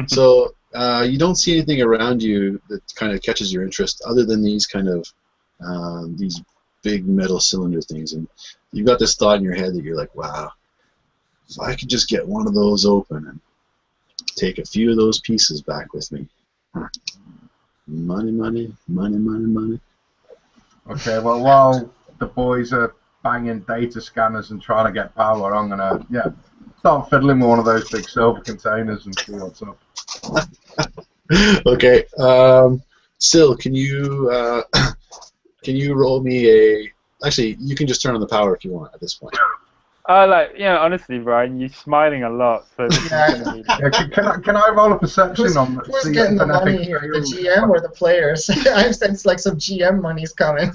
So you don't see anything around you that kind of catches your interest other than these kind of these big metal cylinder things. And you've got this thought in your head that you're like, wow, if I could just get one of those open and take a few of those pieces back with me. Money, money, money, money, money. Okay, well, while the boys are banging data scanners and trying to get power, I'm going to, start fiddling with one of those big silver containers and see what's up. Okay. Ssil, can you roll me a... Actually, you can just turn on the power if you want at this point. Honestly, Brian, you're smiling a lot. So this is gonna be... Yeah, can I roll a perception on Who's see getting if the an money epic here? The fail? GM or the players? I sense like some GM money's coming.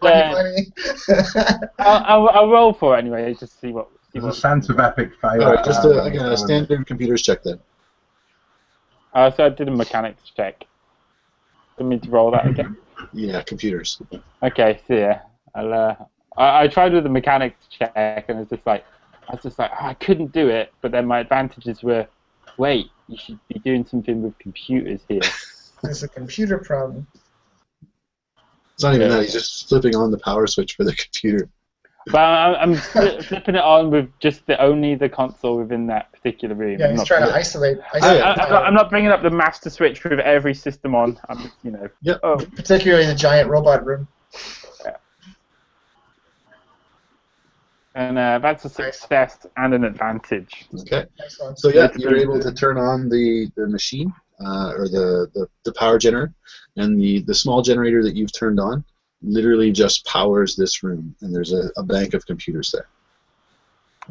Money. I'll roll for it anyway, just to see what. There's a sense of epic fail. All right, just again a standard computers check then. So I did a mechanics check. For me to roll that again. Yeah, computers. Okay, so yeah, I tried with the mechanics check, and I was just like, I couldn't do it. But then my advantages were, wait, you should be doing something with computers here. There's a computer problem. It's not even that. He's just flipping on the power switch for the computer. But I'm flipping it on with just only the console within that particular room. Yeah, he's trying to isolate. I'm not bringing up the master switch with every system on. I'm just, Yep. Oh. Particularly the giant robot room. Yeah. And that's a success and an advantage. Okay. Excellent. So yeah, you're able to turn on the machine or the power generator, and the small generator that you've turned on literally just powers this room, and there's a bank of computers there,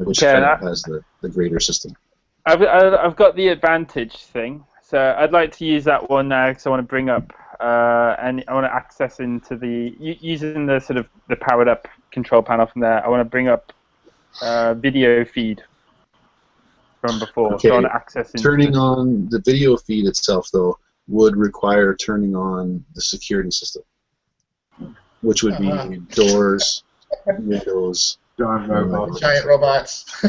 which kind of has the greater system. I've got the advantage thing, so I'd like to use that one now because I want to bring up and I want to access into using the sort of the powered up control panel from there. I want to bring up video feed from before. Okay. So I want to access into Turning on the video feed itself, though, would require turning on the security system, which would be doors, windows. Giant robots. Giant robots.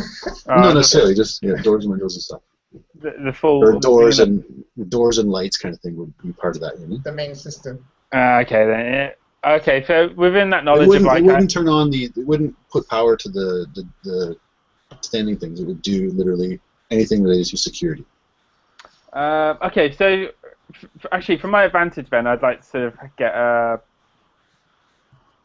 Not necessarily, just doors and windows and stuff. The full Or doors and lights kind of thing would be part of that unit. The main system. Okay then. Okay, so within that knowledge it wouldn't turn on it wouldn't put power to the standing things. It would do literally anything related to security. Okay, so actually, from my advantage, Ben, I'd like to sort of get a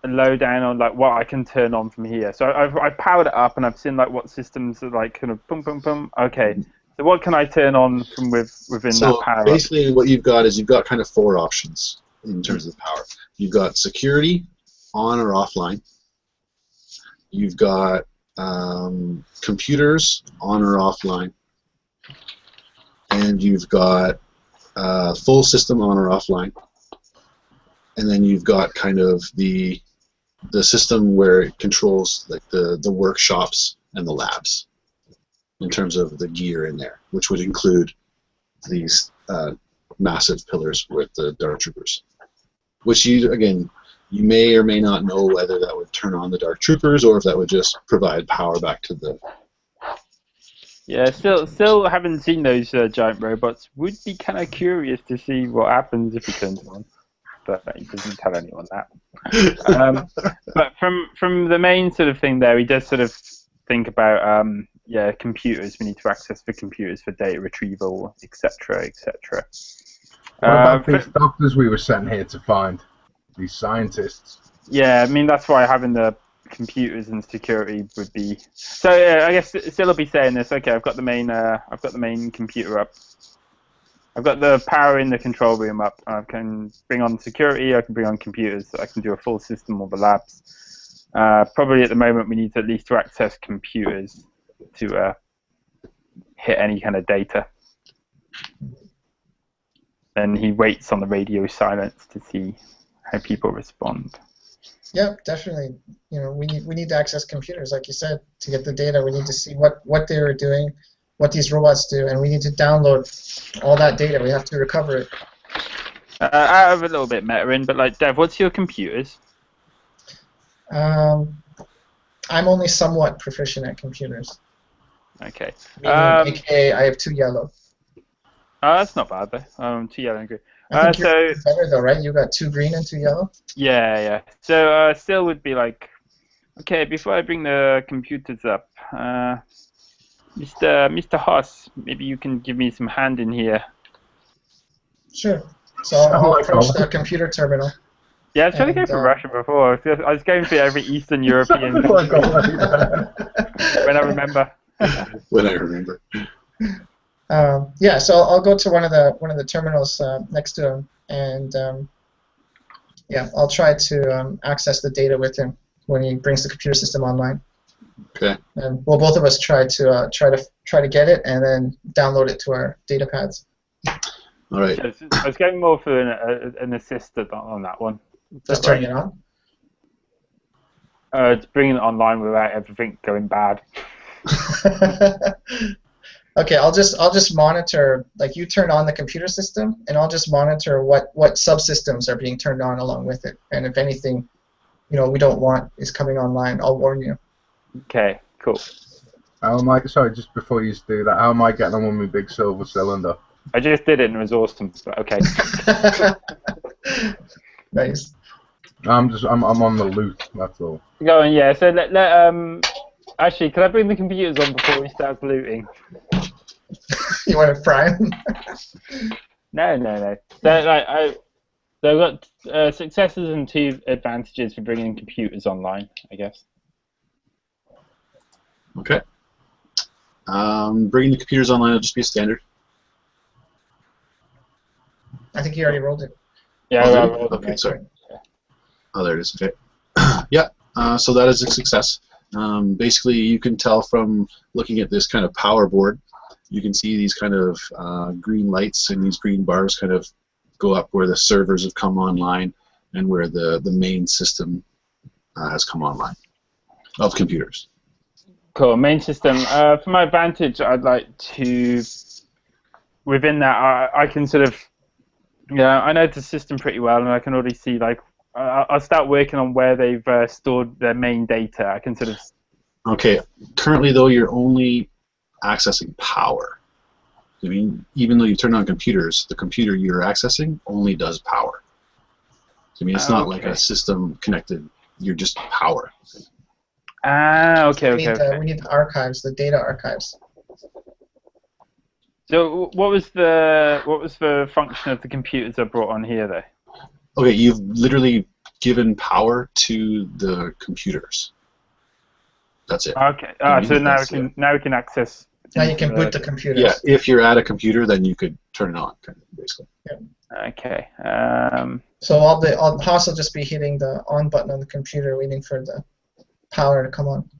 lowdown on like what I can turn on from here. So I've powered it up, and I've seen like what systems are like kind of boom, boom, boom. Okay, so what can I turn on from within that power? So basically, what you've got kind of 4 options in terms of power. You've got security, on or offline. You've got computers, on or offline. And you've got full system, on or offline. And then you've got kind of the system where it controls like the workshops and the labs in terms of the gear in there, which would include these massive pillars with the Dark Troopers. Which you may or may not know whether that would turn on the Dark Troopers or if that would just provide power back to the... Yeah, still haven't seen those giant robots. Would be kind of curious to see what happens if he turns them on. But he doesn't tell anyone that. But from the main sort of thing there, he does sort of think about computers. We need to access the computers for data retrieval, etc., etc. What about these doctors we were sent here to find? These scientists. Yeah, I mean that's why having the computers and security would be. So I guess Ssil will be saying this. Okay, I've got the main computer up. I've got the power in the control room up. I can bring on security. I can bring on computers. I can do a full system of the labs. Probably at the moment we need to at least to access computers to hit any kind of data. Then he waits on the radio silence to see how people respond. Yep, definitely. We need to access computers, like you said, to get the data. We need to see what they were doing, what these robots do, and we need to download all that data. We have to recover it. I have a little bit meta in, but like Dev, what's your computers? I'm only somewhat proficient at computers. Okay. AKA, I have 2 yellow. Oh, that's not bad though. 2 yellow and green. I think you're better though, right? You got 2 green and 2 yellow. Yeah. So Ssil would be like, okay, before I bring the computers up, Mr. Haas, maybe you can give me some hand in here. Sure. So I'll approach the computer terminal. Yeah, I was trying to go for Russia before. I was going for every Eastern European when I remember. When I remember. Yeah, so I'll go to one of the terminals next to him, and I'll try to access the data with him when he brings the computer system online. Okay. And we'll both of us try to get it and then download it to our data pads. All right. So I was going more for an assistant on that one. Just turning it on. Bringing it online without everything going bad. Okay, I'll just monitor, like, you turn on the computer system, and I'll just monitor what subsystems are being turned on along with it, and if anything, we don't want is coming online, I'll warn you. Okay, cool. How am I? Sorry, just before you do that, how am I getting on with my big silver cylinder? I just did it and it was awesome. But okay. Nice. I'm on the loot. That's all. Go on, yeah. So actually, can I bring the computers on before we start looting? You want to fry them? No. So they've got successes and 2 advantages for bringing computers online, I guess. Okay. Bringing the computers online will just be a standard. I think you already rolled it. Yeah, Oh, I did you? rolled it, Okay, mate. sorry. Oh, there it is. Okay. Yeah. So that is a success. Basically, you can tell from looking at this kind of power board, you can see these kind of green lights and these green bars kind of go up where the servers have come online and where the main system has come online of computers. Cool. Main system. For my advantage, I'd like to, within that, I can sort of, I know the system pretty well, and I can already see, like, I'll start working on where they've stored their main data. I can sort of. Okay. Currently, though, you're only accessing power. I mean, even though you turn on computers, the computer you're accessing only does power. I mean, it's not like a system connected. You're just power. Okay. We need the archives, the data archives. So what was the function of the computers I brought on here, though? Okay, you've literally given power to the computers. That's it. Okay. So now we can access. Now you can boot the computers. Yeah, if you're at a computer, then you could turn it on, kind of, basically. Yeah. Okay. So I'll also just be hitting the on button on the computer, waiting for the power to come on.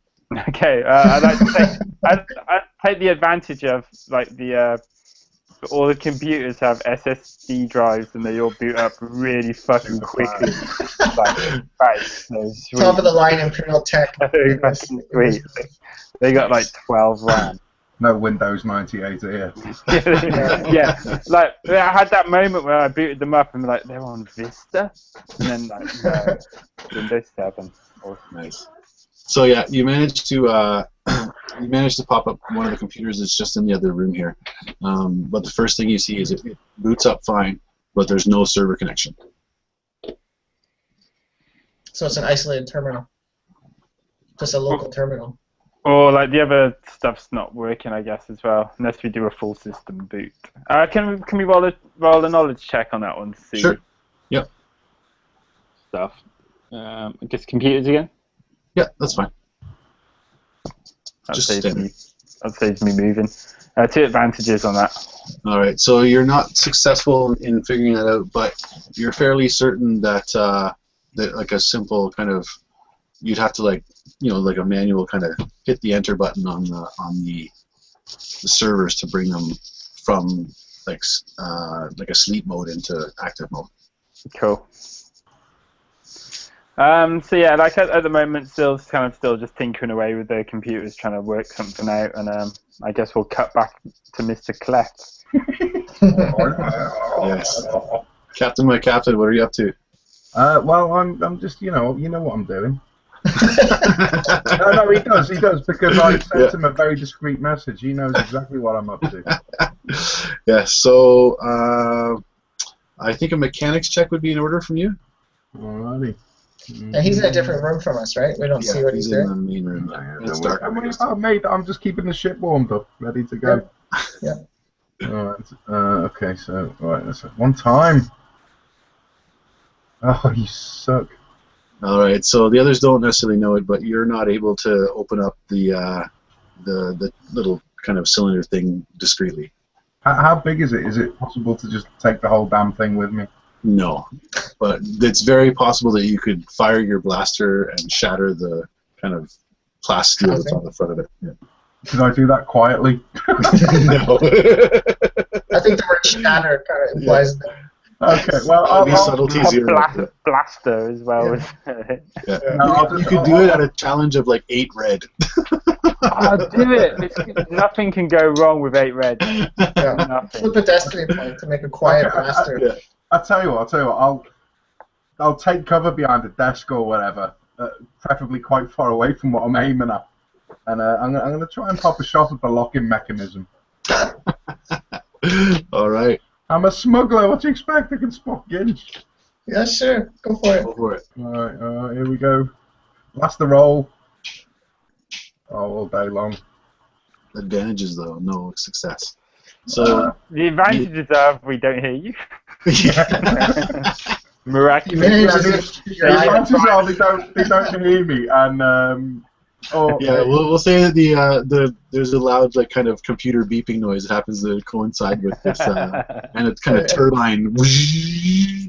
Okay. I'd like to say I take the advantage of, like, all the computers have SSD drives and they all boot up really fucking quickly. Like, Top of the line Imperial tech. Sweet. They got like 12 RAM. No Windows 98 here. Yeah, like I had that moment where I booted them up and like they're on Vista, and then like no, Windows 7. Awesome. Nice. So yeah, you managed to pop up one of the computers that's just in the other room here. But the first thing you see is it boots up fine, but there's no server connection. So it's an isolated terminal. Just a local terminal. Or like the other stuff's not working, I guess, as well, unless we do a full system boot. Can we roll a knowledge check on that one to see? Sure. Yep. Stuff. I guess computers again. Yeah, that's fine. That saves me moving. 2 advantages on that. All right. So you're not successful in figuring that out, but you're fairly certain that that like a simple kind of, you'd have to like a manual kind of hit the enter button on the servers to bring them from like a sleep mode into active mode. Cool. So yeah, like at the moment, still just tinkering away with the computers, trying to work something out, and I guess we'll cut back to Mr. Kleth. Yes. Captain, my captain, what are you up to? Well, I'm just you know what I'm doing. No, he does because I sent him a very discreet message. He knows exactly what I'm up to. Yeah, so I think a mechanics check would be in order from you. Alrighty. And he's in a different room from us, right? We don't see what he's doing. In the main room. It's dark. Mate, I'm just keeping the ship warmed up, ready to go. Yeah. Alright. Okay, so that's one time. Oh, you suck. All right, so the others don't necessarily know it, but you're not able to open up the little kind of cylinder thing discreetly. How big is it? Is it possible to just take the whole damn thing with me? No, but it's very possible that you could fire your blaster and shatter the kind of plasteel that's on the front of it. Yeah. Did I do that quietly? No. I think the word shatter kind of implies that. Okay, well, These subtleties here. Blaster as well. Yeah. Yeah. No, You could do it at a challenge of like 8 red. I'll do it. Nothing can go wrong with 8 red. Yeah. Nothing. Flip a destiny point to make a quiet blaster. Yeah. I'll tell you what. I'll take cover behind a desk or whatever, preferably quite far away from what I'm aiming at, and I'm gonna try and pop a shot at the locking mechanism. All right. I'm a smuggler. What do you expect? I can spot Ginge. Yeah, sure. Go for it. Go for it. All right, here we go. Last the roll. Oh, all day long. Advantages though, no success. So the advantages are we don't hear you. yeah. Miraculous. The advantages are they don't hear me, and Yeah, we'll say that there's a loud like kind of computer beeping noise that happens to coincide with this, and it's kind of turbine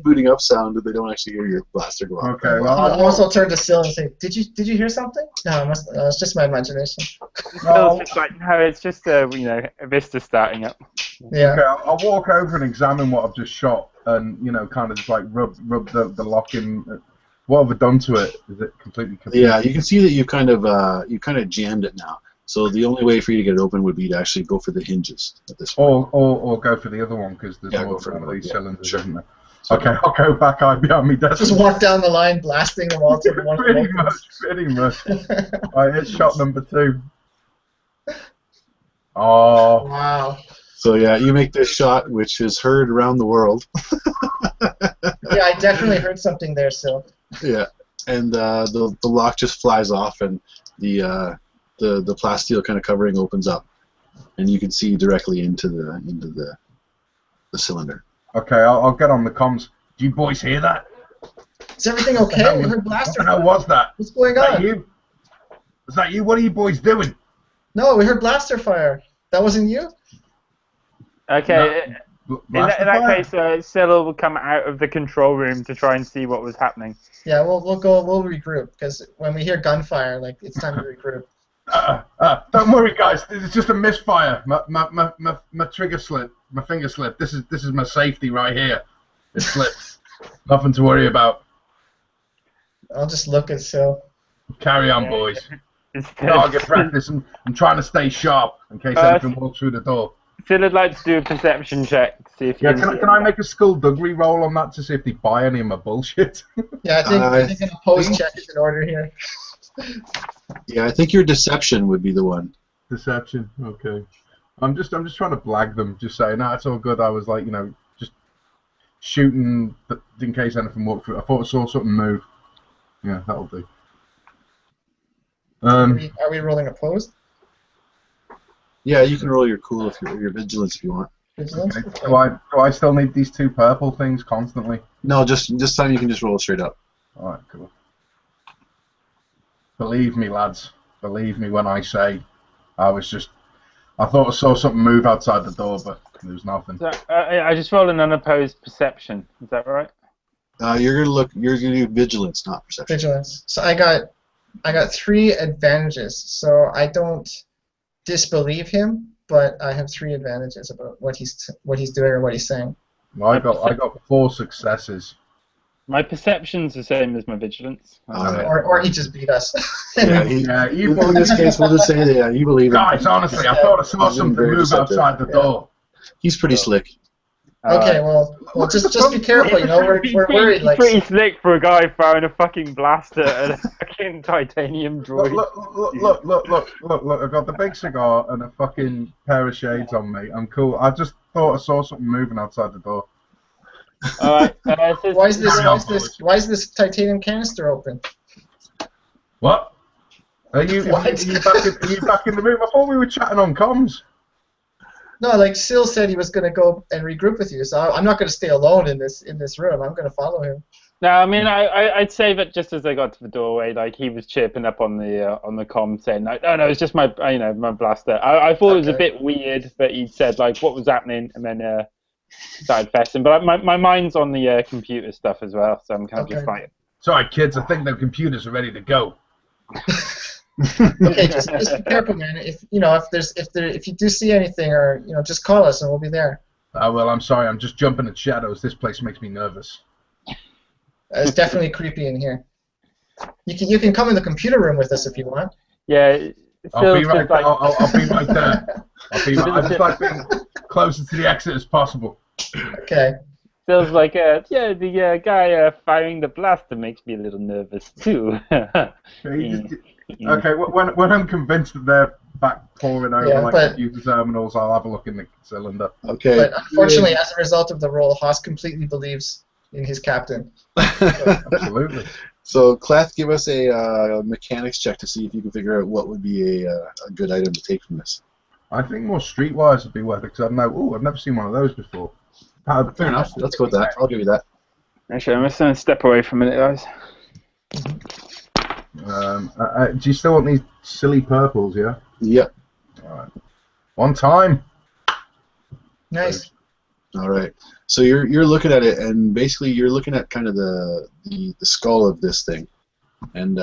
booting up sound that they don't actually hear your blaster go off. Okay, well, I'll also turn to Ssil and say, "Did you hear something?" No, it's just my imagination. Phil's just like, no, it's just a Vista starting up. Yeah. okay, I'll walk over and examine what I've just shot, and kind of just like rub the lock in. What have I done to it? Is it completely? Yeah, you can see that you kind of jammed it now. So the only way for you to get it open would be to actually go for the hinges at this point. Or go for the other one because there's more go for than one of these cylinders, sure. isn't there? Okay, I'll go back behind me desk. Just walk down the line, blasting them all to the one. Pretty much. Alright, it's shot number 2. Oh. Wow. So yeah, you make this shot, which is heard around the world. Yeah, I definitely heard something there, Ssil. Yeah, and the lock just flies off, and the plasteel kind of covering opens up, and you can see directly into the cylinder. Okay, I'll get on the comms. Do you boys hear that? Is everything okay? We heard blaster. What the hell was that? What's going Was that on? you? Was that you? What are you boys doing? No, we heard blaster fire. That wasn't you? Okay. In Blaster that fire? case, Ssil will come out of the control room to try and see what was happening. Yeah, we'll regroup because when we hear gunfire, like it's time to regroup. Don't worry, guys. This is just a misfire. My trigger slipped. My finger slipped. This is my safety right here. It slipped. Nothing to worry about. I'll just look at Ssil. Carry on, boys. Target practice. I'm trying to stay sharp in case anything walks through the door. Ssil would like to do a perception check. See if Can I make a skullduggery roll on that to see if they buy any of my bullshit? Yeah, I think an opposed check is in order here. Yeah, I think your deception would be the one. Deception. Okay. I'm just trying to blag them. Just saying, no, it's all good. I was like, just shooting in case anything walked through. I thought I saw something move. Yeah, that'll do. Are we rolling opposed? Yeah, you can roll your cool if your vigilance if you want. Vigilance? Okay. Do I still need these 2 purple things constantly? No, just this time you can just roll straight up. All right, cool. Believe me, lads. Believe me when I say I thought I saw something move outside the door, but there was nothing. So, I just rolled an unopposed perception. Is that right? You're gonna do vigilance, not perception. Vigilance. So I got 3 advantages. So I don't disbelieve him, but I have 3 advantages about what he's doing or what he's saying. Well, I got 4 successes. My perception's the same as my vigilance. Or he just beat us. In this case, we'll just say that you believe him. Guys, honestly, I thought I saw something move outside the door. He's pretty slick. Okay, well, just be careful. We're worried. Like, pretty slick for a guy throwing a fucking blaster at a fucking titanium droid. Look! I've got the big cigar and a fucking pair of shades on me. I'm cool. I just thought I saw something moving outside the door. Alright. why is this titanium canister open? What? Are you back in the room? I thought we were chatting on comms. No, like Ssil said he was going to go and regroup with you, so I'm not going to stay alone in this room. I'm going to follow him. No, I mean I'd say that just as they got to the doorway, like he was chirping up on the comm saying like, oh no, it's just my my blaster. I thought it was a bit weird that he said like what was happening and then started fessing. But my mind's on the computer stuff as well, so I'm kind of just like. Sorry, kids. I think the computers are ready to go. Okay, just be careful, man. If if you do see anything, or just call us and we'll be there. Well, I'm sorry. I'm just jumping at shadows. This place makes me nervous. It's definitely creepy in here. You can come in the computer room with us if you want. Yeah. I'll be right. Like... I'll be right there. I just like being closer to the exit as possible. Okay. Sill's like, the guy firing the blaster makes me a little nervous too. Okay, when I'm convinced that they're back pouring over computer terminals, I'll have a look in the cylinder. Okay. But unfortunately, as a result of the roll, Haas completely believes in his captain. Absolutely. So, Kleth, give us a mechanics check to see if you can figure out what would be a good item to take from this. I think more streetwise would be worth it, because I've never seen one of those before. Fair enough. Let's go with that. I'll give you that. Actually, I'm just going to step away for a minute, guys. Do you still want these silly purples, yeah? Yep. Alright. One time! Nice. Alright. So you're looking at it, and basically you're looking at kind of the skull of this thing. And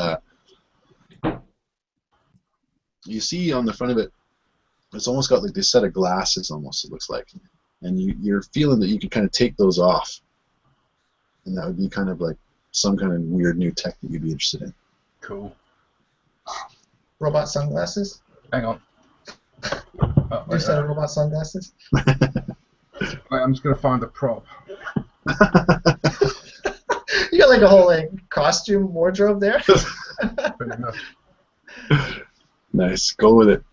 you see on the front of it, it's almost got like this set of glasses, almost, it looks like. And you're feeling that you could kind of take those off. And that would be kind of like some kind of weird new tech that you'd be interested in. Cool. Robot sunglasses? Hang on. You said robot sunglasses? Wait, I'm just going to find the prop. You got like a whole costume wardrobe there? Pretty much. Nice. Go with it.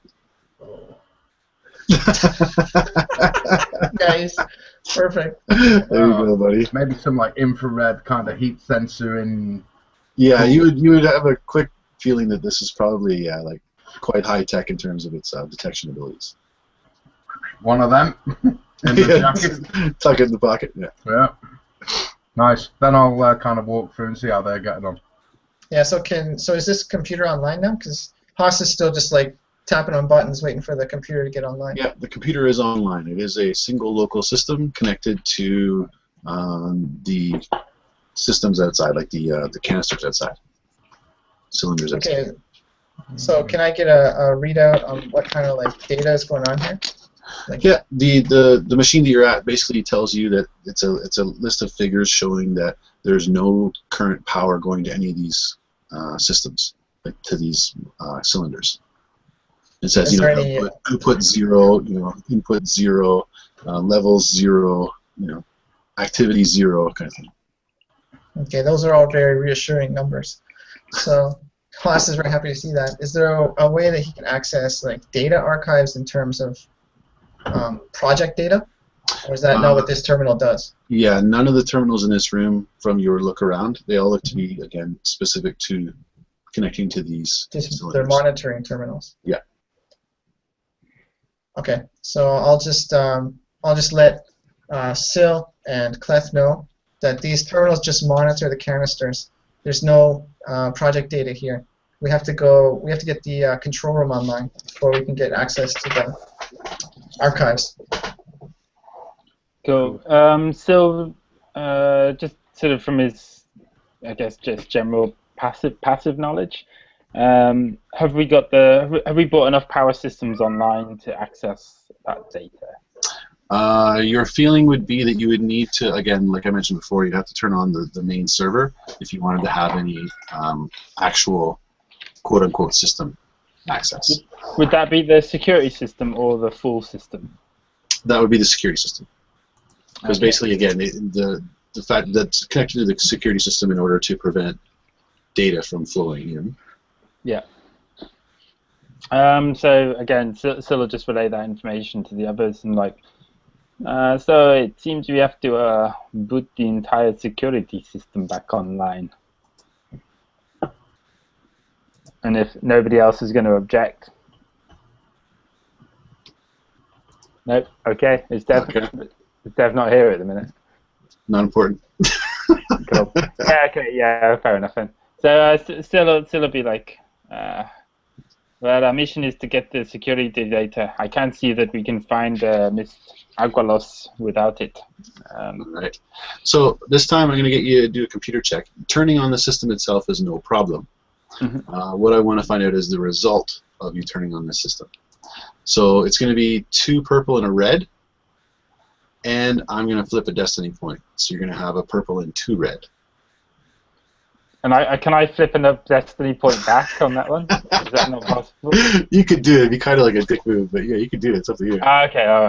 Nice. Perfect. There you go, buddy. Maybe some like infrared kind of heat sensor in. Yeah, you would have a quick feeling that this is probably like quite high tech in terms of its detection abilities. One of them. In the jacket. Tuck it in the pocket. Yeah. Yeah. Nice. Then I'll kind of walk through and see how they're getting on. Yeah. So is this computer online now? Because Haas is still just like tapping on buttons, waiting for the computer to get online. Yeah, the computer is online. It is a single local system connected to the systems outside, like the canisters outside, cylinders outside. Okay. So can I get a readout on what kind of like data is going on here? Like, yeah, the machine that you're at basically tells you that it's a list of figures showing that there's no current power going to any of these systems, like to these cylinders. It says, input 0, input 0, levels 0, activity 0, kind of thing. Okay, those are all very reassuring numbers. So Haas is very happy to see that. Is there a way that he can access like data archives in terms of project data, or is that not what this terminal does? Yeah, none of the terminals in this room, from your look around, they all look to be again specific to connecting to these. They're monitoring terminals. Yeah. Okay, so I'll just let Ssil and Kleth know that these terminals just monitor the canisters. There's no project data here. We have to get the control room online before we can get access to the archives. Cool. So, just sort of from his, I guess, just general passive knowledge. Have we brought enough power systems online to access that data? Your feeling would be that you would need to, again, like I mentioned before, you'd have to turn on the main server if you wanted to have any actual quote-unquote system access. Would that be the security system or the full system? That would be the security system. Because basically, again, the fact that's connected to the security system in order to prevent data from flowing in. Yeah. So again, Ssil will just relay that information to the others, and like, so it seems we have to boot the entire security system back online. And if nobody else is going to object. Nope. Okay. Is Dev not here at the minute? Not important. Cool. Yeah. Okay. Yeah. Fair enough then. So Ssil will be like, well, our mission is to get the security data. I can't see that we can find Miss Agualos without it. Right. So this time I'm going to get you to do a computer check. Turning on the system itself is no problem. What I want to find out is the result of you turning on this system. So it's going to be 2 purple and a red, and I'm going to flip a destiny point. So you're going to have a purple and 2 red. And can I flip a destiny point back on that one? Is that not possible? You could do it. It'd be kind of like a dick move, but yeah, you could do it. It's up to you. Okay, all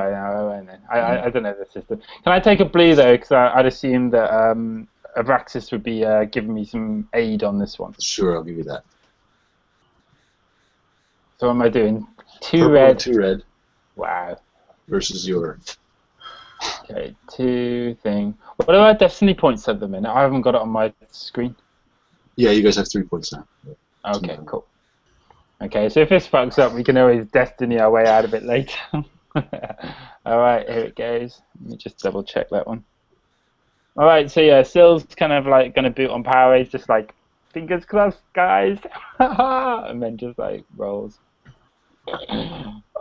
right then. I don't know the system. Can I take a blue though? Because I'd assume that Abraxis would be giving me some aid on this one. Sure, I'll give you that. So what am I doing? 2 Purple red. and 2 red. Wow. Versus your. Okay, 2 thing. What about destiny points at the minute? I haven't got it on my screen. Yeah, you guys have 3 points now. Okay, cool. Okay, so if this fucks up, we can always destiny our way out of it later. Alright, here it goes. Let me just double check that one. Alright, so yeah, Ssil's kind of like going to boot on power. He's just like, fingers crossed, guys. And then just like rolls.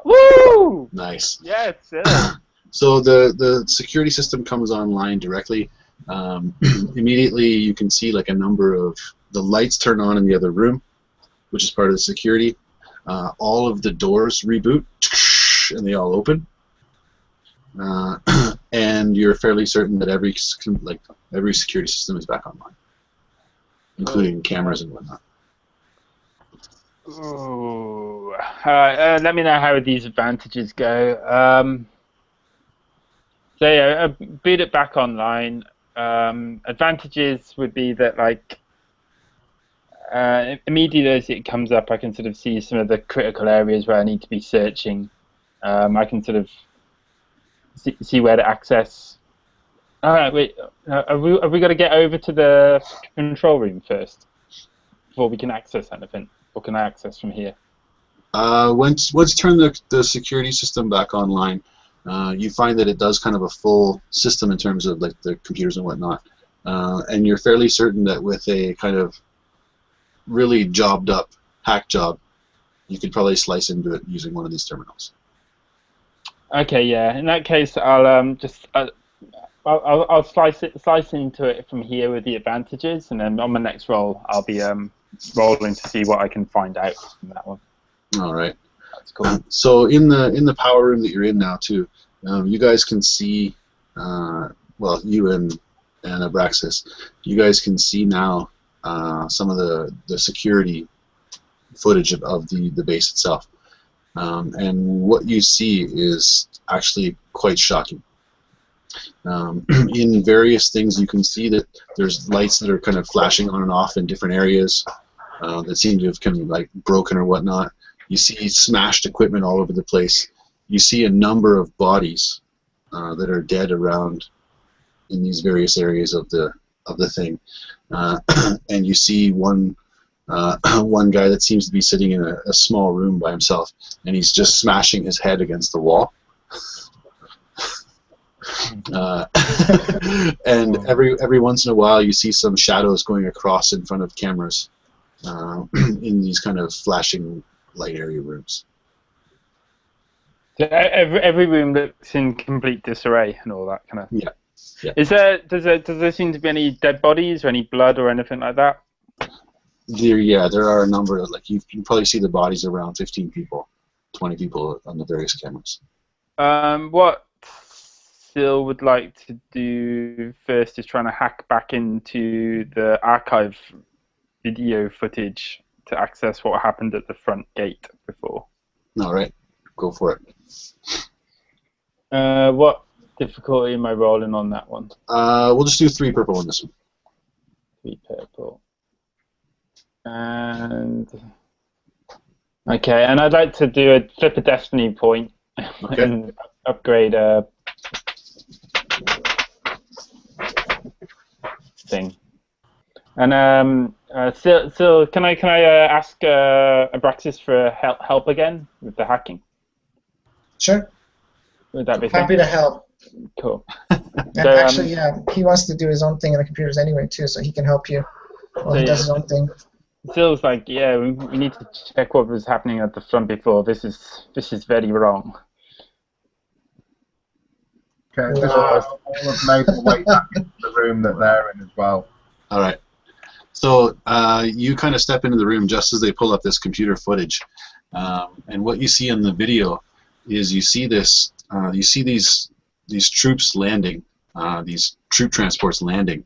Woo! Nice. Yeah, Ssil. So the security system comes online directly. Immediately you can see like a number of the lights turn on in the other room, which is part of the security. All of the doors reboot, and they all open. And you're fairly certain that every security system is back online, including cameras and whatnot. Ooh. Let me know how these advantages go. So yeah, boot it back online. Advantages would be that like immediately as it comes up, I can sort of see some of the critical areas where I need to be searching. I can sort of see where to access. All right, wait. Have we got to get over to the control room first before we can access anything, or can I access from here? Once you turn the security system back online, you find that it does kind of a full system in terms of like the computers and whatnot, and you're fairly certain that with a kind of really jobbed up hack job, you could probably slice into it using one of these terminals. Okay, yeah. In that case, I'll I'll slice into it from here with the advantages, and then on my next roll, I'll be rolling to see what I can find out from that one. All right. That's cool. So in the power room that you're in now too, you guys can see, well, you and Abraxis, you guys can see now some of the security footage of the base itself, and what you see is actually quite shocking. In various things, you can see that there's lights that are kind of flashing on and off in different areas that seem to have kind of like broken or whatnot. You see smashed equipment all over the place. You see a number of bodies that are dead around in these various areas of the thing, and you see one guy that seems to be sitting in a small room by himself, and he's just smashing his head against the wall. And every once in a while, you see some shadows going across in front of cameras in these kind of flashing light area rooms. So every room looks in complete disarray and all that kind of. Yeah. Yeah. Does there seem to be any dead bodies or any blood or anything like that? There are a number of, like, you can probably see the bodies around 15 people, 20 people on the various cameras. What Ssil would like to do first is trying to hack back into the archive video footage to access what happened at the front gate before. All right, go for it. What difficulty am I rolling on that one? We'll just do 3 purple on this one. 3 purple. And okay, and I'd like to do flip a destiny point and upgrade a thing. And Ssil, can I ask Abraxis for help again with the hacking? Sure. Would that be happy to help? Cool. And So, actually, yeah, he wants to do his own thing in the computers anyway too, so he can help you while he does his own thing. Sill's like, yeah, we need to check what was happening at the front before. This is very wrong. Okay, all have made their way back into the room that they're in as well. All right. So you kind of step into the room just as they pull up this computer footage, and what you see in the video is you see this, you see these troops landing, these troop transports landing,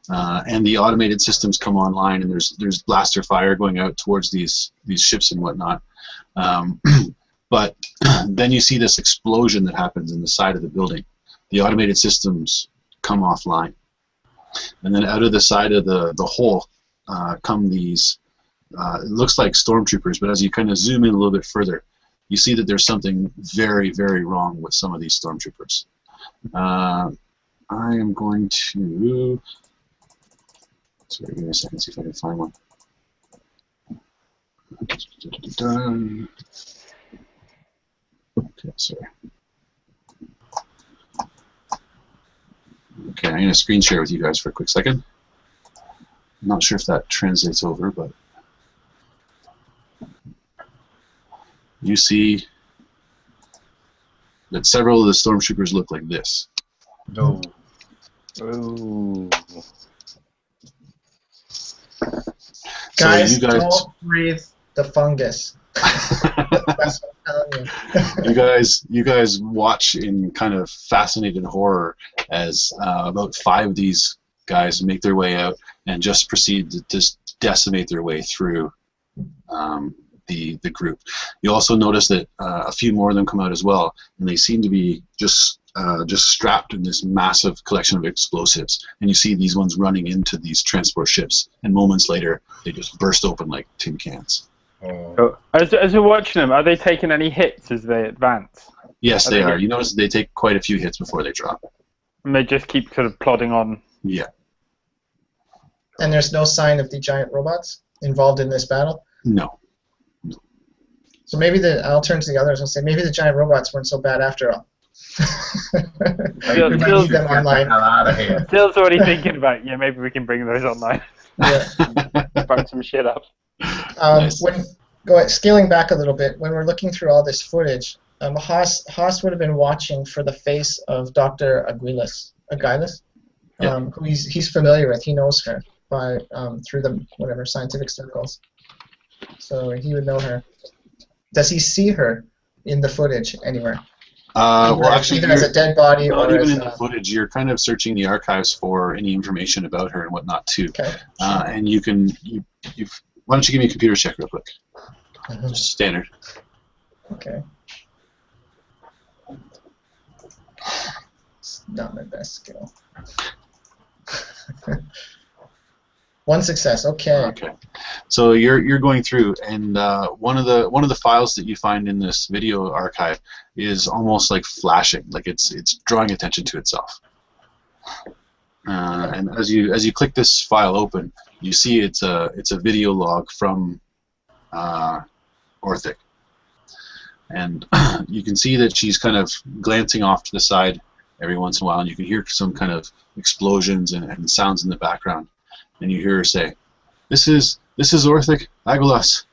and the automated systems come online, and there's blaster fire going out towards these ships and whatnot. But then you see this explosion that happens in the side of the building. The automated systems come offline, and then out of the side of the hole come these, it looks like stormtroopers, but as you kind of zoom in a little bit further, you see that there's something very, very wrong with some of these stormtroopers. I am going to, sorry, give me a second, see if I can find one. Okay, sorry. Okay, I'm going to screen share with you guys for a quick second. I'm not sure if that translates over, but you see that several of the stormtroopers look like this. No. Ooh. Guys, So you guys, don't breathe the fungus. That's what I'm telling you. you guys watch in kind of fascinated horror as about 5 of these guys make their way out and just proceed to just decimate their way through the group. You also notice that a few more of them come out as well, and they seem to be just strapped in this massive collection of explosives. And you see these ones running into these transport ships, and moments later they just burst open like tin cans. So, as we're watching them, are they taking any hits as they advance? Yes, they are. You notice that they take quite a few hits before they drop. And they just keep sort of plodding on. Yeah. And there's no sign of the giant robots involved in this battle? No. So maybe I'll turn to the others and say maybe the giant robots weren't so bad after all. We might need them online. Stil's already thinking about, yeah, maybe we can bring those online. Yeah. Bring some shit up. Nice. Scaling back a little bit, when we're looking through all this footage, Haas would have been watching for the face of Dr. Aguilas, who he's familiar with. He knows her by through the whatever scientific circles, so he would know her. Does he see her in the footage anywhere? Well, actually, either as a dead body not or even as in the footage. You're kind of searching the archives for any information about her and whatnot too. Okay. And you can why don't you give me a computer check real quick? Just standard. Okay. It's not my best skill. One success. Okay. Okay. So you're going through, and one of the files that you find in this video archive is almost like flashing, like it's drawing attention to itself. And as you click this file open, you see it's a video log from Orthic, and you can see that she's kind of glancing off to the side every once in a while, and you can hear some kind of explosions and sounds in the background, and you hear her say, "This is Orthic Aguilas.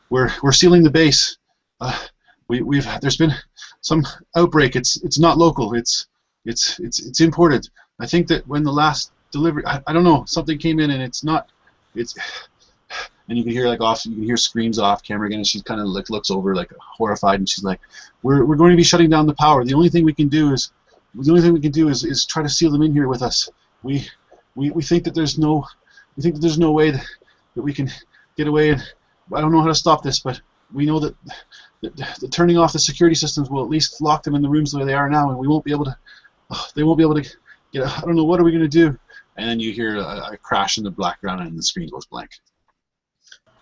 We're sealing the base. There's been some outbreak. It's not local. It's imported. I think that when the last delivery, I don't know, something came in and it's." And you can hear you can hear screams off camera again, and she kind of looks over like horrified, and she's like, "We're going to be shutting down the power. The only thing we can do is try to seal them in here with us. We think that there's no way that we can get away, and I don't know how to stop this, but we know that turning off the security systems will at least lock them in the rooms the way they are now, and we won't be able to. They won't be able to get. I don't know, what are we going to do?" And then you hear a crash in the background, and the screen goes blank.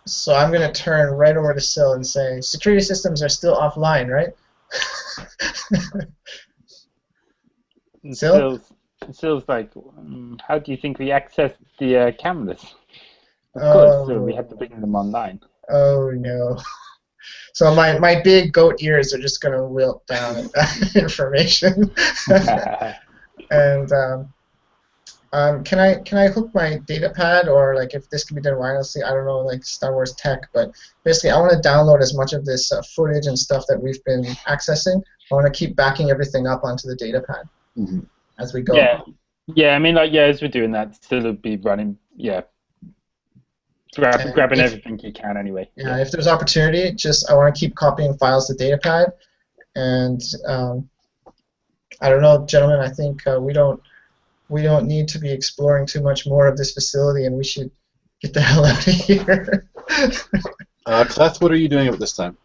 So I'm going to turn right over to Ssil and say, security systems are still offline, right? Ssil? Sill's like, how do you think we access the cameras? Of course, so we have to bring them online. Oh, no. So my big goat ears are just going to wilt down that information. And can I hook my data pad, or like if this can be done wirelessly, I don't know, like Star Wars tech, but basically I want to download as much of this footage and stuff that we've been accessing. I want to keep backing everything up onto the data pad as we go. Yeah. I mean, as we're doing that, still it'll be running. Yeah, Grabbing if, everything you can anyway. yeah, if there's opportunity, I want to keep copying files to datapad, and I don't know, gentlemen. I think we don't need to be exploring too much more of this facility, and we should get the hell out of here. Kleth, what are you doing at this time?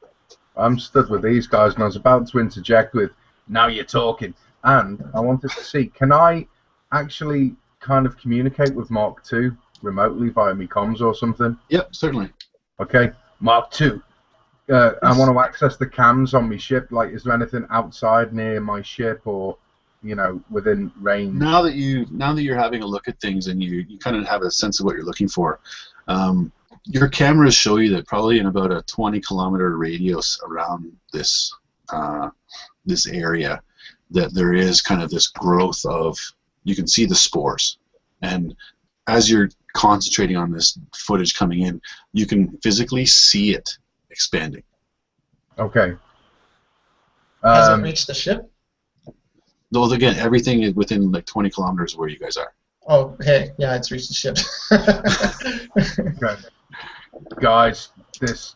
I'm stood with these guys, and I was about to interject with, "Now you're talking." And I wanted to see, can I actually kind of communicate with Mark II remotely via me comms or something? Yep, certainly. Okay, Mark II. I want to access the cams on my ship. Like, is there anything outside near my ship, or within range? Now that you're having a look at things and you kind of have a sense of what you're looking for, your cameras show you that probably in about a 20-kilometer radius around this this area, that there is kind of this growth of, you can see the spores, and as you're concentrating on this footage coming in, you can physically see it expanding. Okay. Has it reached the ship? Though again, everything is within like 20 kilometers of where you guys are. Oh, okay. Yeah, it's reached the ship. Okay. Guys, this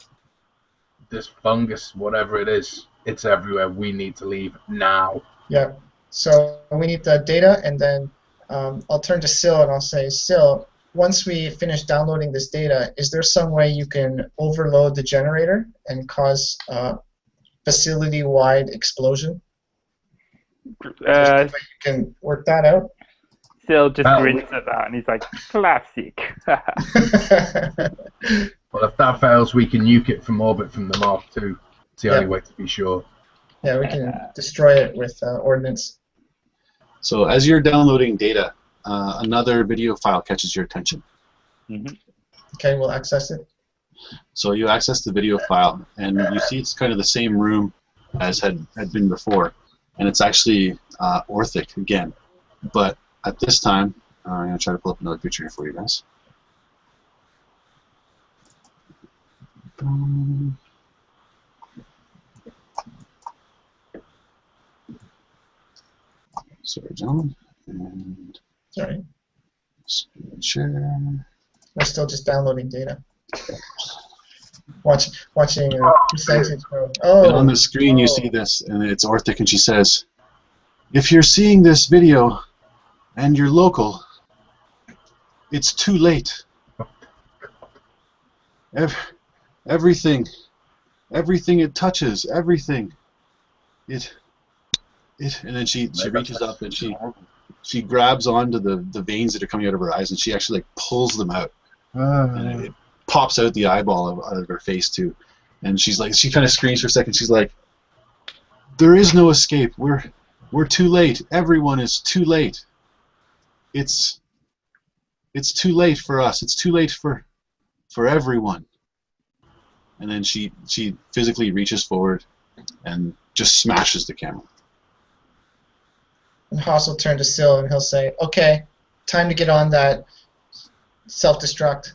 fungus, whatever it is, it's everywhere. We need to leave now. Yeah. So we need the data, and then I'll turn to Ssil and I'll say, Ssil, once we finish downloading this data, is there some way you can overload the generator and cause facility-wide explosion? You can work that out? Ssil just grins at that, and he's like, classic. Well, if that fails, we can nuke it from orbit from the Mark II. It's the only way to be sure. Yeah, we can destroy it with ordnance. So as you're downloading data, another video file catches your attention. Mm-hmm. Okay, we'll access it. So you access the video file, and you see it's kind of the same room as had been before, and it's actually orthic again. But at this time, I'm going to try to pull up another picture here for you guys. Sorry, gentlemen. And Sorry. screen share. We're still just downloading data. Watching percentage growth. And on the screen you see this, and it's orthic, and she says, if you're seeing this video and you're local, it's too late. Everything it touches, everything. And then she reaches up and she grabs onto the veins that are coming out of her eyes, and she actually like pulls them out. And it pops out the eyeball out of her face too. And she's like, she kind of screams for a second. She's like, there is no escape. We're too late. Everyone is too late. It's too late for us. It's too late for everyone. And then she physically reaches forward and just smashes the camera. And Haas will turn to Ssil and he'll say, okay, time to get on that self-destruct.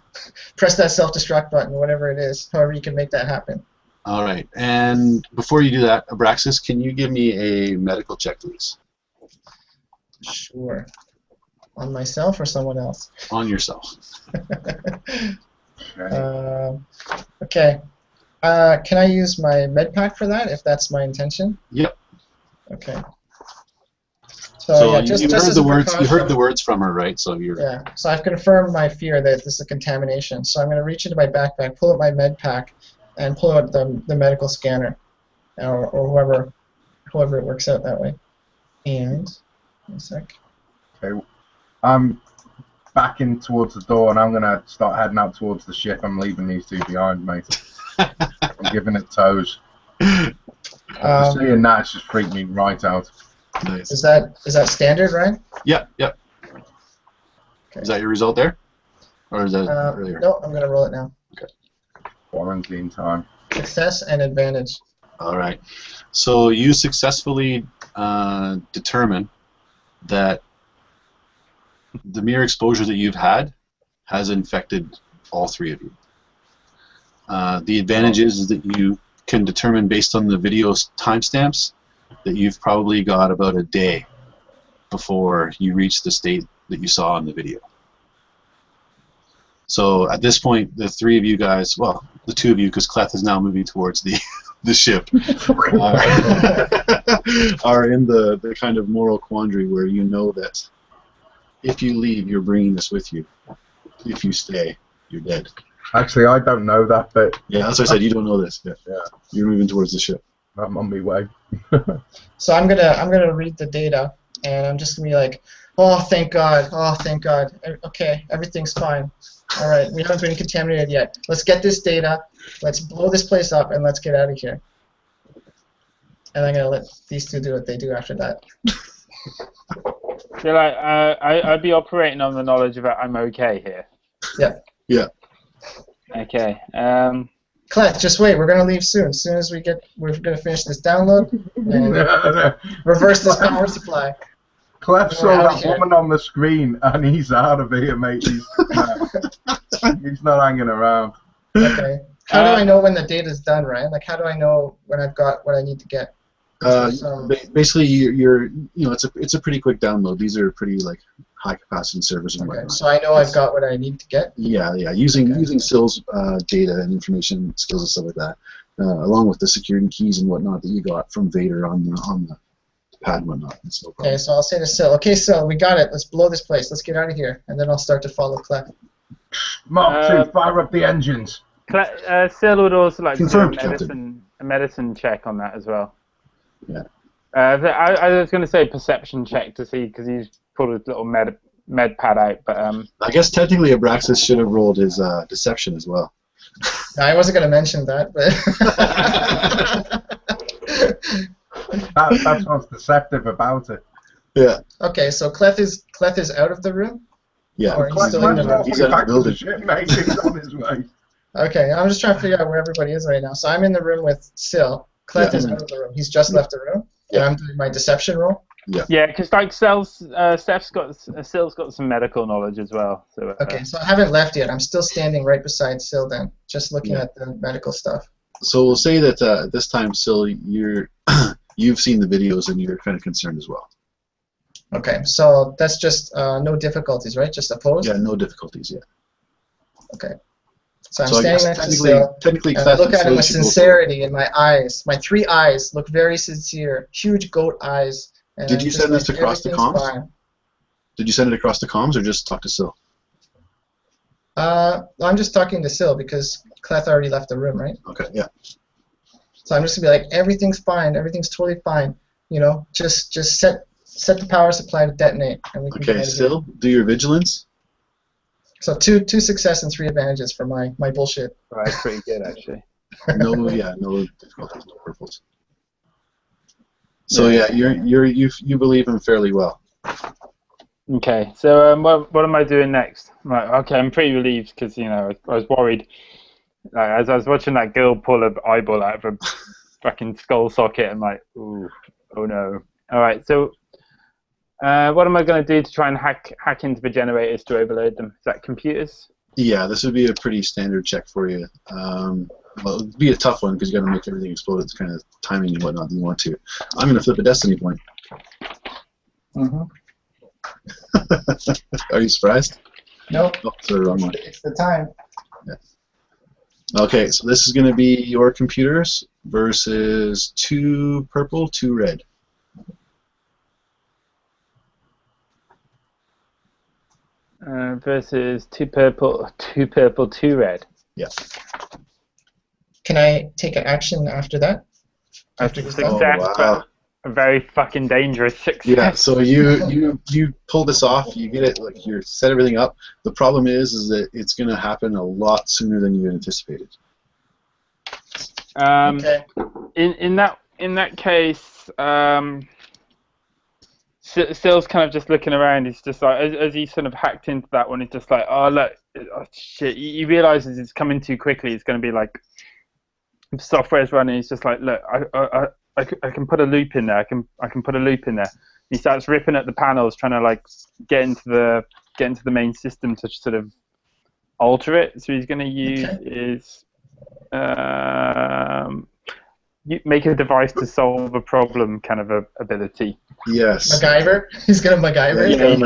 Press that self-destruct button, whatever it is, however you can make that happen. All right. And before you do that, Abraxis, can you give me a medical check, please? Sure. On myself or someone else? On yourself. Okay. Can I use my med pack for that, if that's my intention? Yep. Okay. So yeah, you heard the words. You heard the words from her, right? So you're. Yeah. So I've confirmed my fear that this is a contamination. So I'm going to reach into my backpack, pull out my med pack, and pull out the medical scanner, or whoever it works out that way. And one sec. Okay. I'm backing towards the door, and I'm going to start heading out towards the ship. I'm leaving these two behind, mate. I'm giving it toes. Seeing that, it's just freaked me right out. Nice. Is that standard, right? Yep. Yep. Okay. Is that your result there, or is that earlier? No, I'm gonna roll it now. Okay. Quarantine time. Success and advantage. All right. So you successfully determine that the mere exposure that you've had has infected all three of you. The advantage is that you can determine based on the video timestamps that you've probably got about a day before you reach the state that you saw in the video. So at this point, the three of you guys, well, the two of you, because Kleth is now moving towards the ship, are in the kind of moral quandary where you know that if you leave, you're bringing this with you. If you stay, you're dead. Actually, I don't know that, but Yeah, that's what I said. You don't know this. Yeah. yeah, You're moving towards the ship. I'm on my way. So I'm gonna read the data, and I'm just gonna be like, oh thank God, oh thank God. Okay, everything's fine. All right, we haven't been contaminated yet. Let's get this data. Let's blow this place up, and let's get out of here. And I'm gonna let these two do what they do after that. So like, I'd be operating on the knowledge that I'm okay here. Yeah. Yeah. Okay. Kleth, just wait. We're gonna leave soon. As soon as we're gonna finish this download and reverse this power supply. Kleth We're saw out of that here. woman on the screen, and he's out of here, mate. He's not hanging around. Okay. How do I know when the data's done, Ryan? Like, how do I know when I've got what I need to get? Basically, you're it's a pretty quick download. These are pretty like high capacity servers and Okay, whatnot. so I know I've got what I need to get. Yeah. Using Ssil's data and information skills and stuff like that, along with the security keys and whatnot that you got from Vader on the pad and whatnot. It's no problem. Okay, so I'll say to Ssil, okay, Ssil, we got it. Let's blow this place. Let's get out of here, and then I'll start to follow Kleth. Mark 2, fire up the engines. Ssil would also like to do Confirmed, Captain. a medicine check on that as well. Yeah. I was going to say perception check to see, because he's pulled his little med pad out, but I guess technically Abraxis should have rolled his deception as well. No, I wasn't going to mention that, but That's what's deceptive about it. Yeah. okay. So Kleth is out of the room. Yeah. Or he's still in the room. He's out of the building. Mate, he's on his way. Okay, I'm just trying to figure out where everybody is right now. So I'm in the room with Ssil. Kleth is out of the room. He's just left the room, and I'm doing my deception roll. yeah, because like Ssil's got some medical knowledge as well. So Okay, so I haven't left yet. I'm still standing right beside Ssil then, just looking at the medical stuff. So we'll say that this time, Ssil, you've seen the videos and you're kind of concerned as well. Okay, so that's just no difficulties, right? Just opposed? Yeah, no difficulties yet. Okay. So I'm So I guess standing next to Ssil, technically, and I look at him with should go sincerity in my eyes. My 3 eyes look very sincere, huge goat eyes. And Did I'm you just send this like, across the "Everything's comms? fine." Did you send it across the comms or just talk to Ssil? I'm just talking to Ssil because Kleth already left the room, right? Okay, yeah. So I'm just gonna be like, everything's fine, everything's totally fine. You know, just set the power supply to detonate, and we can get Okay, out of here. Ssil, do your vigilance. So two success and 3 advantages for my bullshit. that's pretty good actually. No difficulties, no purples. So yeah, you believe him fairly well. Okay, so what am I doing next? Right, okay, I'm pretty relieved because I was worried. As I was watching that girl pull an eyeball out of a fucking skull socket, I'm like, ooh, oh no. All right, so what am I going to do to try and hack into the generators to overload them? Is that computers? Yeah, this would be a pretty standard check for you. Well, it'd be a tough one because you got to make everything explode. It's kind of timing and whatnot that you want to. I'm going to flip a destiny point. Are you surprised? Nope. Oh, sorry, wrong one. It's the time. Okay, so this is going to be your computers versus 2 purple, 2 red. Versus 2 purple, 2 red. Yeah. Can I take an action after that? After he's done? Success, Oh, wow. but a very fucking dangerous success. Yeah, so you pull this off, you get it, like you set everything up. The problem is that it's going to happen a lot sooner than you anticipated. Okay. In that case, Sill's kind of just looking around. He's just like, as he sort of hacked into that one, he's just like, oh look, oh, shit. He realizes it's coming too quickly. It's going to be like, software's running. He's just like, look, I can put a loop in there. I can put a loop in there. He starts ripping at the panels, trying to like get into the main system to sort of alter it. So he's going to use make a device to solve a problem kind of a ability. Yes. MacGyver? He's gonna MacGyver? Yeah,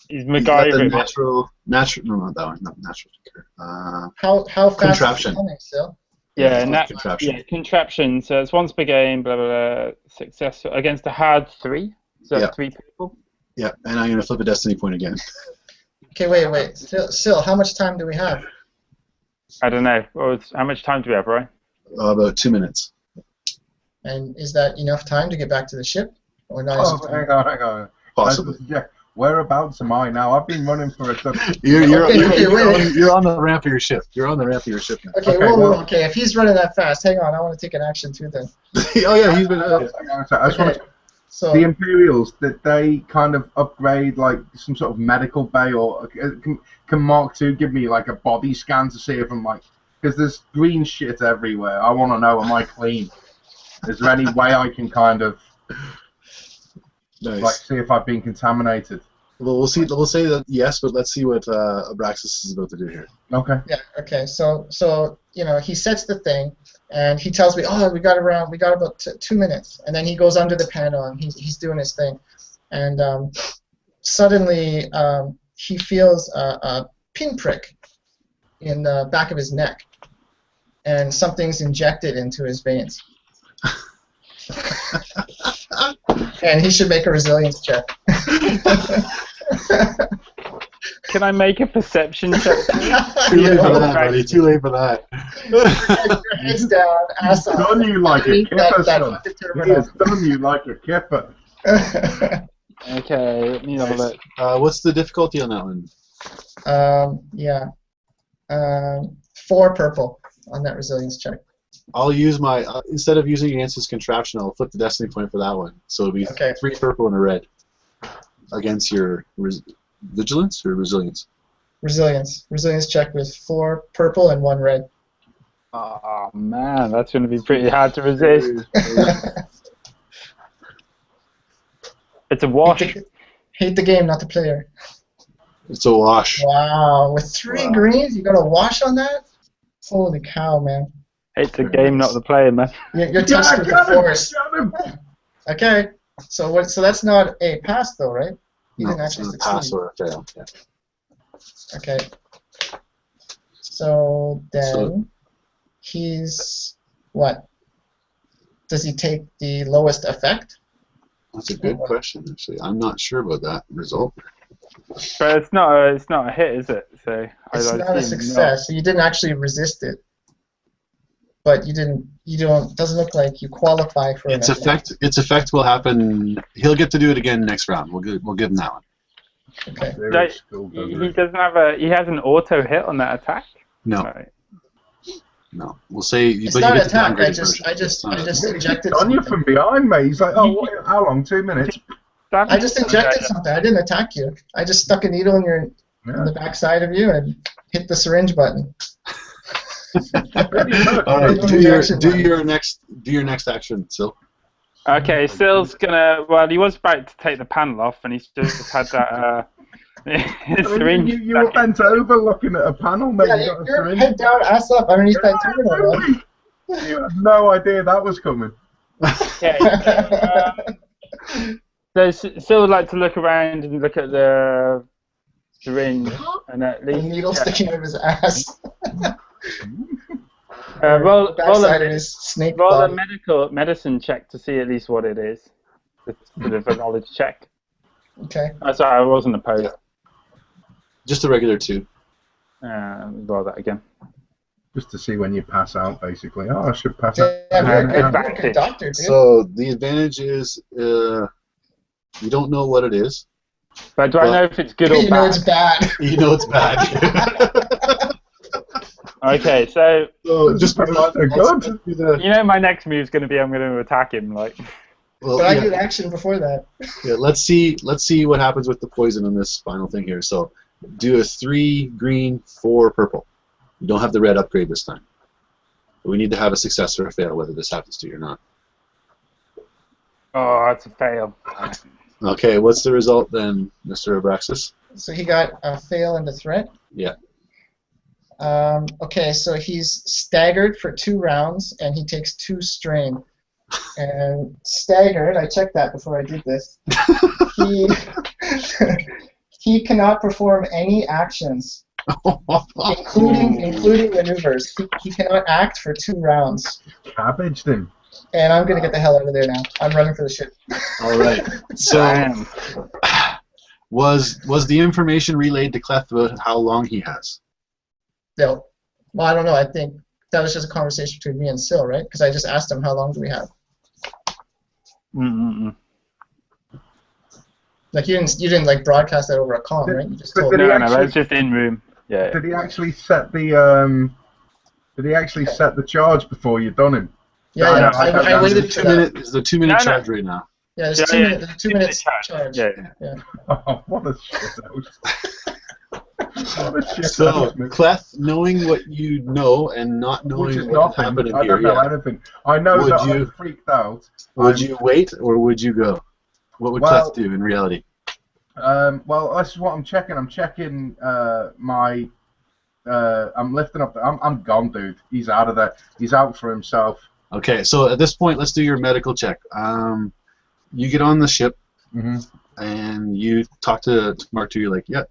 He's MacGyver. He's got the natural. No, not that one. Not natural thinker. How fast Contraption. is it coming still? Yeah, Contraption. contraption. So it's once per game, blah, blah, blah. Successful against a hard 3. So Yeah. 3 people. Yeah, and I'm going to flip a destiny point again. Okay, wait. Sil, how much time do we have? I don't know. How much time do we have, right? About 2 minutes. And is that enough time to get back to the ship? Or not? Oh, hang on. Possibly. Whereabouts am I now? I've been running for a You're wait. on the ramp of your ship. You're on the ramp of your ship now. Okay, whoa. Okay, if he's running that fast, hang on. I want to take an action too then. Oh yeah, he's been. I just want to. So The Imperials, did they kind of upgrade like some sort of medical bay, or can Mark II give me like a body scan to see if I'm like, because there's green shit everywhere. I want to know, am I clean? Is there any way I can kind of Nice. like see if I've been contaminated? Well, we'll see. We'll say that yes, but let's see what Abraxis is about to do here. Okay. yeah, okay. So he sets the thing, and he tells me, oh, we got about 2 minutes, and then he goes under the panel and he's doing his thing, and suddenly he feels a pinprick in the back of his neck, and something's injected into his veins. And he should make a resilience check. Can I make a perception check? Too late for that, buddy. Too late for that. Heads down, ass up. Done you like a kipper, son. He terminal. has done you like a kipper. Okay, let me have a look. What's the difficulty on that one? 4 purple on that resilience check. I'll use my instead of using against his contraption, I'll flip the destiny point for that one. So it'll be Okay. 3 purple and a red against your vigilance or resilience. Resilience check with 4 purple and 1 red. Oh man, that's going to be pretty hard to resist. It's a wash. Hate the game, not the player. It's a wash. Wow, with 3 greens, you got a wash on that? Holy cow, man. It's the game, not the player, man. You're touched with the force. Okay, so that's not a pass though, right? You No, didn't it's actually not a succeed. pass or a fail. Yeah. Okay. So then he's what? Does he take the lowest effect? That's a good question, actually. I'm not sure about that result. But it's not a hit, is it? So It's I not a assume success. So you didn't actually resist it. But doesn't look like you qualify for Its an effect will happen. He'll get to do it again next round. We'll give him that one. Okay. He doesn't have he has an auto hit on that attack. No, Right. no. We'll say. It's but not you an get the attack. downgraded I version. just injected On you something. from behind me. He's like, oh, what, how long? 2 minutes. I just injected something. I didn't attack you. I just stuck a needle in the back side of you and hit the syringe button. All right, do your next action, Sil. Okay, Sill's gonna. Well, he was about to take the panel off, and he's just had that. Syringe. You were bent over looking at a panel, maybe Yeah, got a you're syringe. head down, ass up underneath that terminal. Man. You had no idea that was coming. Okay. So Ssil would like to look around and look at the syringe, and at The least needle sticking out of his ass. roll Backside of his snake a body. medicine check to see at least what it is. It's sort of a knowledge check. Okay. Oh, sorry, I wasn't opposed. Just a regular 2. Roll that again. Just to see when you pass out, basically. Oh, I should pass out. Damn, you're a good Advantage. doctor, dude. So the advantage is you don't know what it is. But do I know if it's good or You know bad? it's bad. You know it's bad. Okay, so So just Good. you know my next move is going to be I'm going to attack him. Like, well, But I yeah, did action before that. yeah, let's see what happens with the poison on this final thing here. So do a 3 green, 4 purple. You don't have the red upgrade this time. But we need to have a success or a fail, whether this happens to you or not. oh, that's a fail. Okay, what's the result then, Mr. Abraxis? So he got a fail and a threat. Yeah. Okay, so he's staggered for 2 rounds, and he takes 2 strain. And staggered, I checked that before I did this. He cannot perform any actions, including maneuvers. He cannot act for 2 rounds. Cabbaged him. And I'm gonna get the hell out of there now. I'm running for the ship. All right. So, was the information relayed to Kleth about how long he has? No. Well, I don't know. I think that was just a conversation between me and Ssil, right? Because I just asked him how long do we have. Like you didn't like broadcast that over a call, right? You just told me. No, that's just in room. Yeah. Did he actually set the charge before you done him? Yeah, I waited for that. It's the 2-minute charge right now. Yeah, there's 2 minutes. 2 minutes charge. Yeah. Oh, what a shit out. So, Kleth, knowing what you know and not knowing what's happening here, I don't know anything. I know that I'm freaked out. Would you wait or would you go? What would Kleth do in reality? Well, this is what I'm checking. I'm checking my. I'm lifting up. I'm gone, dude. He's out of there. He's out for himself. Okay, so at this point, let's do your medical check. You get on the ship, and you talk to Mark II. You're like, yeah,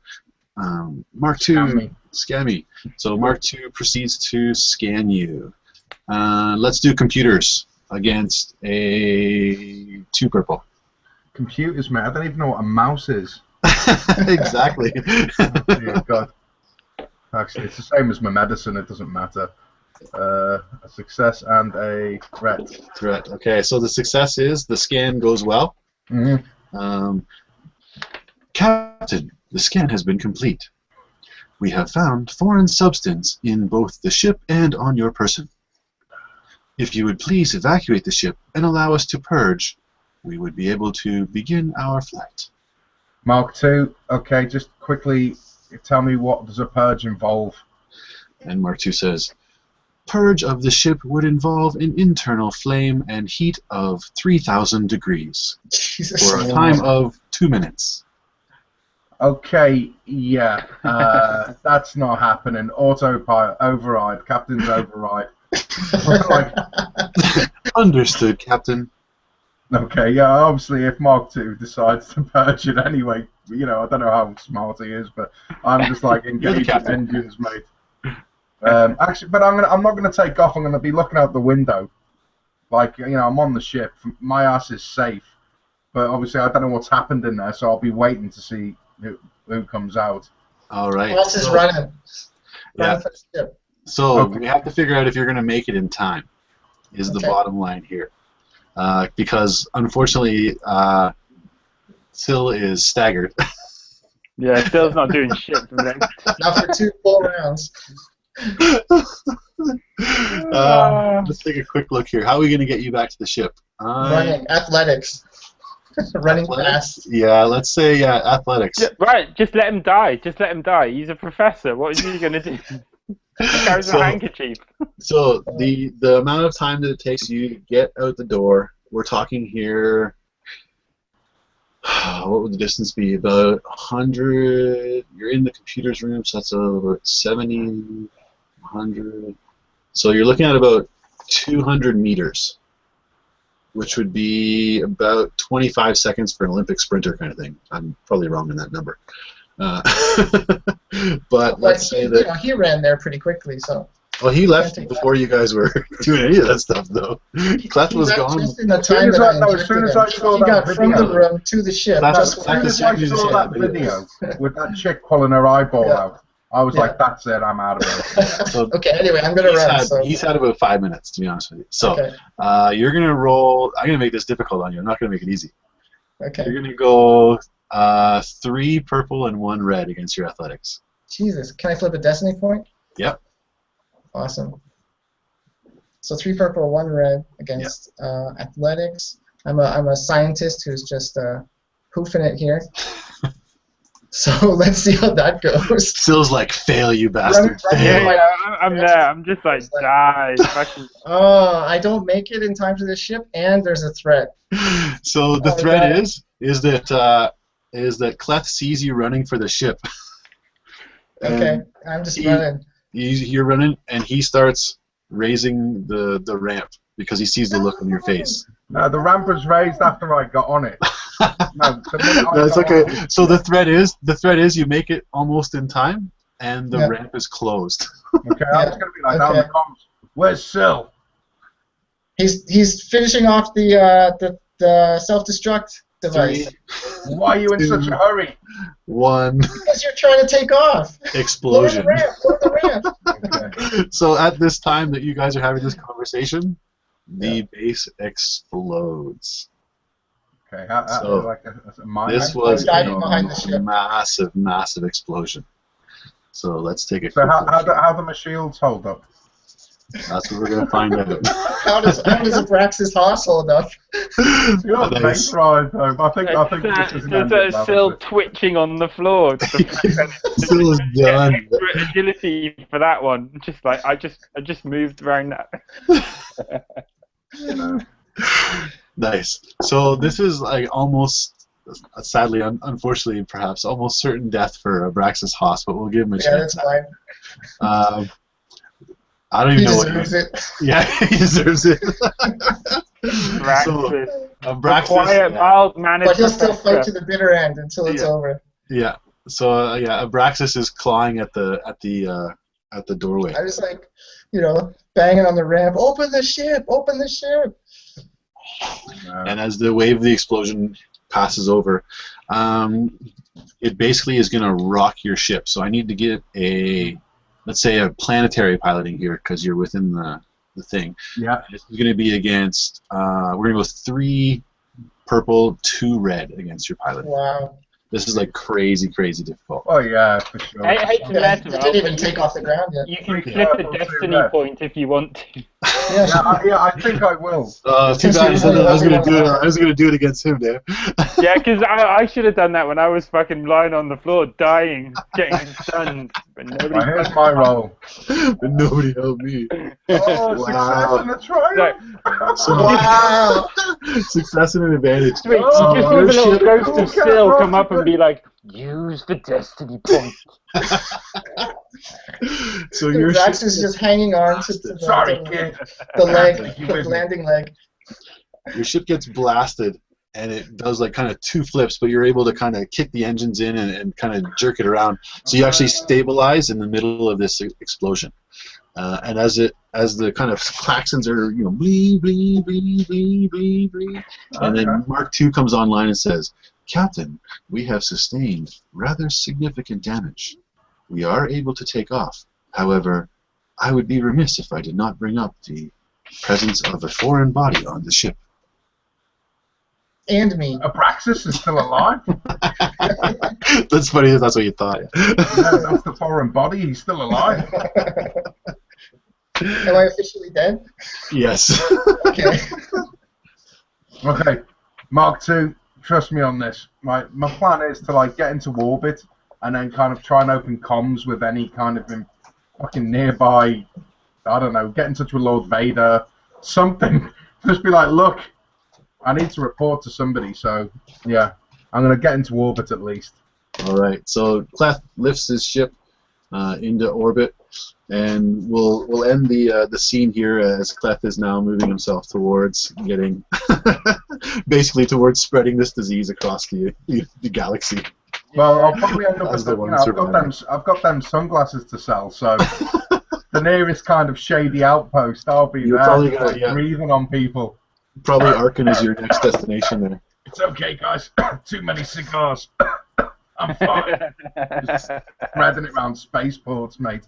Mark II, scan me. So Mark II proceeds to scan you. Let's do computers against a 2 purple. Computers, man. I don't even know what a mouse is. Exactly. Oh, dear God. Actually, it's the same as my medicine. It doesn't matter. A success and a threat. Threat. Okay, so the success is the scan goes well. Captain, the scan has been complete. We have found foreign substance in both the ship and on your person. If you would please evacuate the ship and allow us to purge, we would be able to begin our flight. Mark II, okay, just quickly tell me, what does a purge involve? And Mark II says, purge of the ship would involve an internal flame and heat of 3,000 degrees Jesus. for a time of 2 minutes. Okay, yeah, that's not happening. Autopilot, override, captain's override. Understood, Captain. Okay, yeah, obviously if Mark II decides to purge it anyway, you know, I don't know how smart he is, but I'm just like engaged engines, mate. Actually, but I'm not going to take off. I'm going to be looking out the window. Like, you know, I'm on the ship. My ass is safe. But obviously I don't know what's happened in there, so I'll be waiting to see who comes out. All right. Who else is running? Yeah. For the ship. So we have to figure out if you're going to make it in time, is the bottom line here. Because, unfortunately, Ssil is staggered. Yeah, Ssil's not doing shit for the next. Not for 2 full rounds. Let's take a quick look here. How are we going to get you back to the ship? Running. Athletics. Running fast. Yeah, let's say athletics. Right, just let him die. Just let him die. He's a professor. What is he going to do? He carries a handkerchief. So the amount of time that it takes you to get out the door, we're talking here, what would the distance be? About 100, you're in the computer's room, so that's about 70, 100. So you're looking at about 200 meters, which would be about 25 seconds for an Olympic sprinter kind of thing. I'm probably wrong in that number. But let's say that... You know, he ran there pretty quickly, so... Well, he left before you guys were doing any of that stuff, though. Kleth was gone. Just in the time as soon as I saw he that got from the room to the ship. As soon as I saw that video with that chick pulling her eyeball out, I was like, that's it, I'm out of it. So okay, anyway, I'm going to run. He's had about 5 minutes, to be honest with you. So you're going to roll... I'm going to make this difficult on you. I'm not going to make it easy. Okay. You're going to go 3 purple and 1 red against your athletics. Jesus. Can I flip a destiny point? Yep. Awesome. So 3 purple, 1 red against athletics. I'm a scientist who's just hoofing it here. So let's see how that goes. Sill's like, fail, you bastard. Yeah, I'm there. I'm just like, die. Oh, I don't make it in time to the ship, and there's a threat. So the threat is that Kleth sees you running for the ship. Okay, I'm just running. You're running, and he starts raising the ramp because he sees the look on your face. The ramp was raised after I got on it. No, the minute I That's go okay. on- So the threat is you make it almost in time, and the ramp is closed. Okay, I was going to be like, down the comms. Where's Ssil? He's finishing off the self-destruct device. 3, Why are you in such a hurry? 1, Because you're trying to take off. explosion. Lower the ramp. Okay. So at this time that you guys are having this conversation, the base explodes. Okay, So, like a mine. This was diving behind the a ship. massive explosion. So let's take a So quick look here. how do my shields hold up? That's what we're going to find out. How does Abraxis Hoss hold up? You're not Nice. right, though. I think this is an There's still twitching on the floor. Still is done. Agility for that one. Just like I just moved around that. Nice. So this is like almost, sadly, unfortunately, perhaps almost certain death for Abraxis Haas, but we'll give him a Yeah, chance. that's fine. I don't even He know deserves what. it. Yeah, he deserves it. Abraxis. Abraxis. Quiet, mild-mannered. But he'll still fight to the bitter end until it's over. Yeah. So Abraxis is clawing at the doorway. I was like, banging on the ramp. Open the ship! Open the ship! And as the wave of the explosion passes over, it basically is going to rock your ship. So I need to get let's say a planetary piloting here because you're within the thing. Yeah. This is going to be against, we're going to go 3 purple, 2 red against your pilot. Wow. This is like crazy difficult. Oh yeah, for sure. I It didn't even take off the ground yet. You can flip a destiny point if you want to. Yeah. I think I will. Too bad I said that I was going to do it. I was going to do it against him, Dave. Yeah, because I should have done that when I was fucking lying on the floor, dying, getting stunned. But nobody. Right, here's my role. But nobody helped me. Oh, success and a triumph! Wow. Success and an advantage. Sweet, Oh, just with a little ghost of okay, Ssil come up and be like, use the destiny point. So your ship Abraxis is just hanging on to Sorry, kid. the leg, the landing leg. Your ship gets blasted, and it does like kind of 2 flips, but you're able to kind of kick the engines in and kind of jerk it around. So you actually stabilize in the middle of this explosion. And as the kind of klaxons are, blee, blee, blee, blee, blee, blee, and then Mark II comes online and says, Captain, we have sustained rather significant damage. We are able to take off. However, I would be remiss if I did not bring up the presence of a foreign body on the ship. And me. Abraxis is still alive? That's funny if that's what you thought. Yeah, that's the foreign body. He's still alive. Am I officially dead? Yes. Okay. Okay, Mark II, trust me on this. My plan is to get into orbit and then kind of try and open comms with any kind of fucking nearby, I don't know, get in touch with Lord Vader, something. Just be like, look, I need to report to somebody, so yeah, I'm going to get into orbit at least. All right, so Kleth lifts his ship into orbit, and we'll end the scene here as Kleth is now moving himself towards getting, basically towards spreading this disease across the galaxy. Well, I'll probably end up As with the one surviving. I've got them sunglasses to sell, so the nearest kind of shady outpost, I'll be You're there, probably just, gonna- yeah. breathing on people. Probably Arkin is your next destination there. It's okay, guys. Too many cigars. I'm fine. Spreading it around spaceports, mate.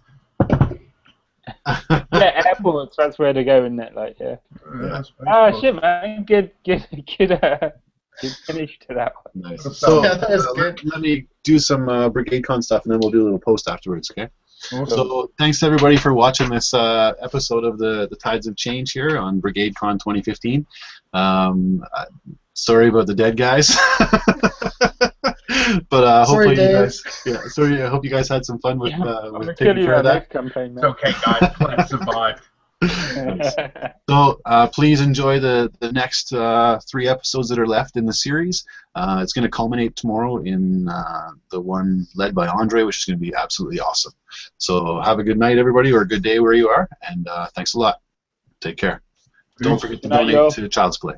Yeah, airports, that's where to go, isn't it? Like, yeah. Spaceports. Shit, man. Good finish to that one. Nice. So Yeah, that was good. let me do some BrigadeCon stuff, and then we'll do a little post afterwards, okay? Awesome. So thanks everybody for watching this episode of the Tides of Change here on BrigadeCon 2015. Sorry about the dead guys, but hopefully Dave. you guys. Yeah, sorry. I hope you guys had some fun with I'm taking care of that. campaign, It's okay, guys. Let's survive. So please enjoy the next 3 episodes that are left in the series. It's going to culminate tomorrow in the one led by Andre, which is going to be absolutely awesome. So have a good night, everybody, or a good day where you are, and thanks a lot. Take care. Don't forget to Good night, donate y'all. to Child's Play.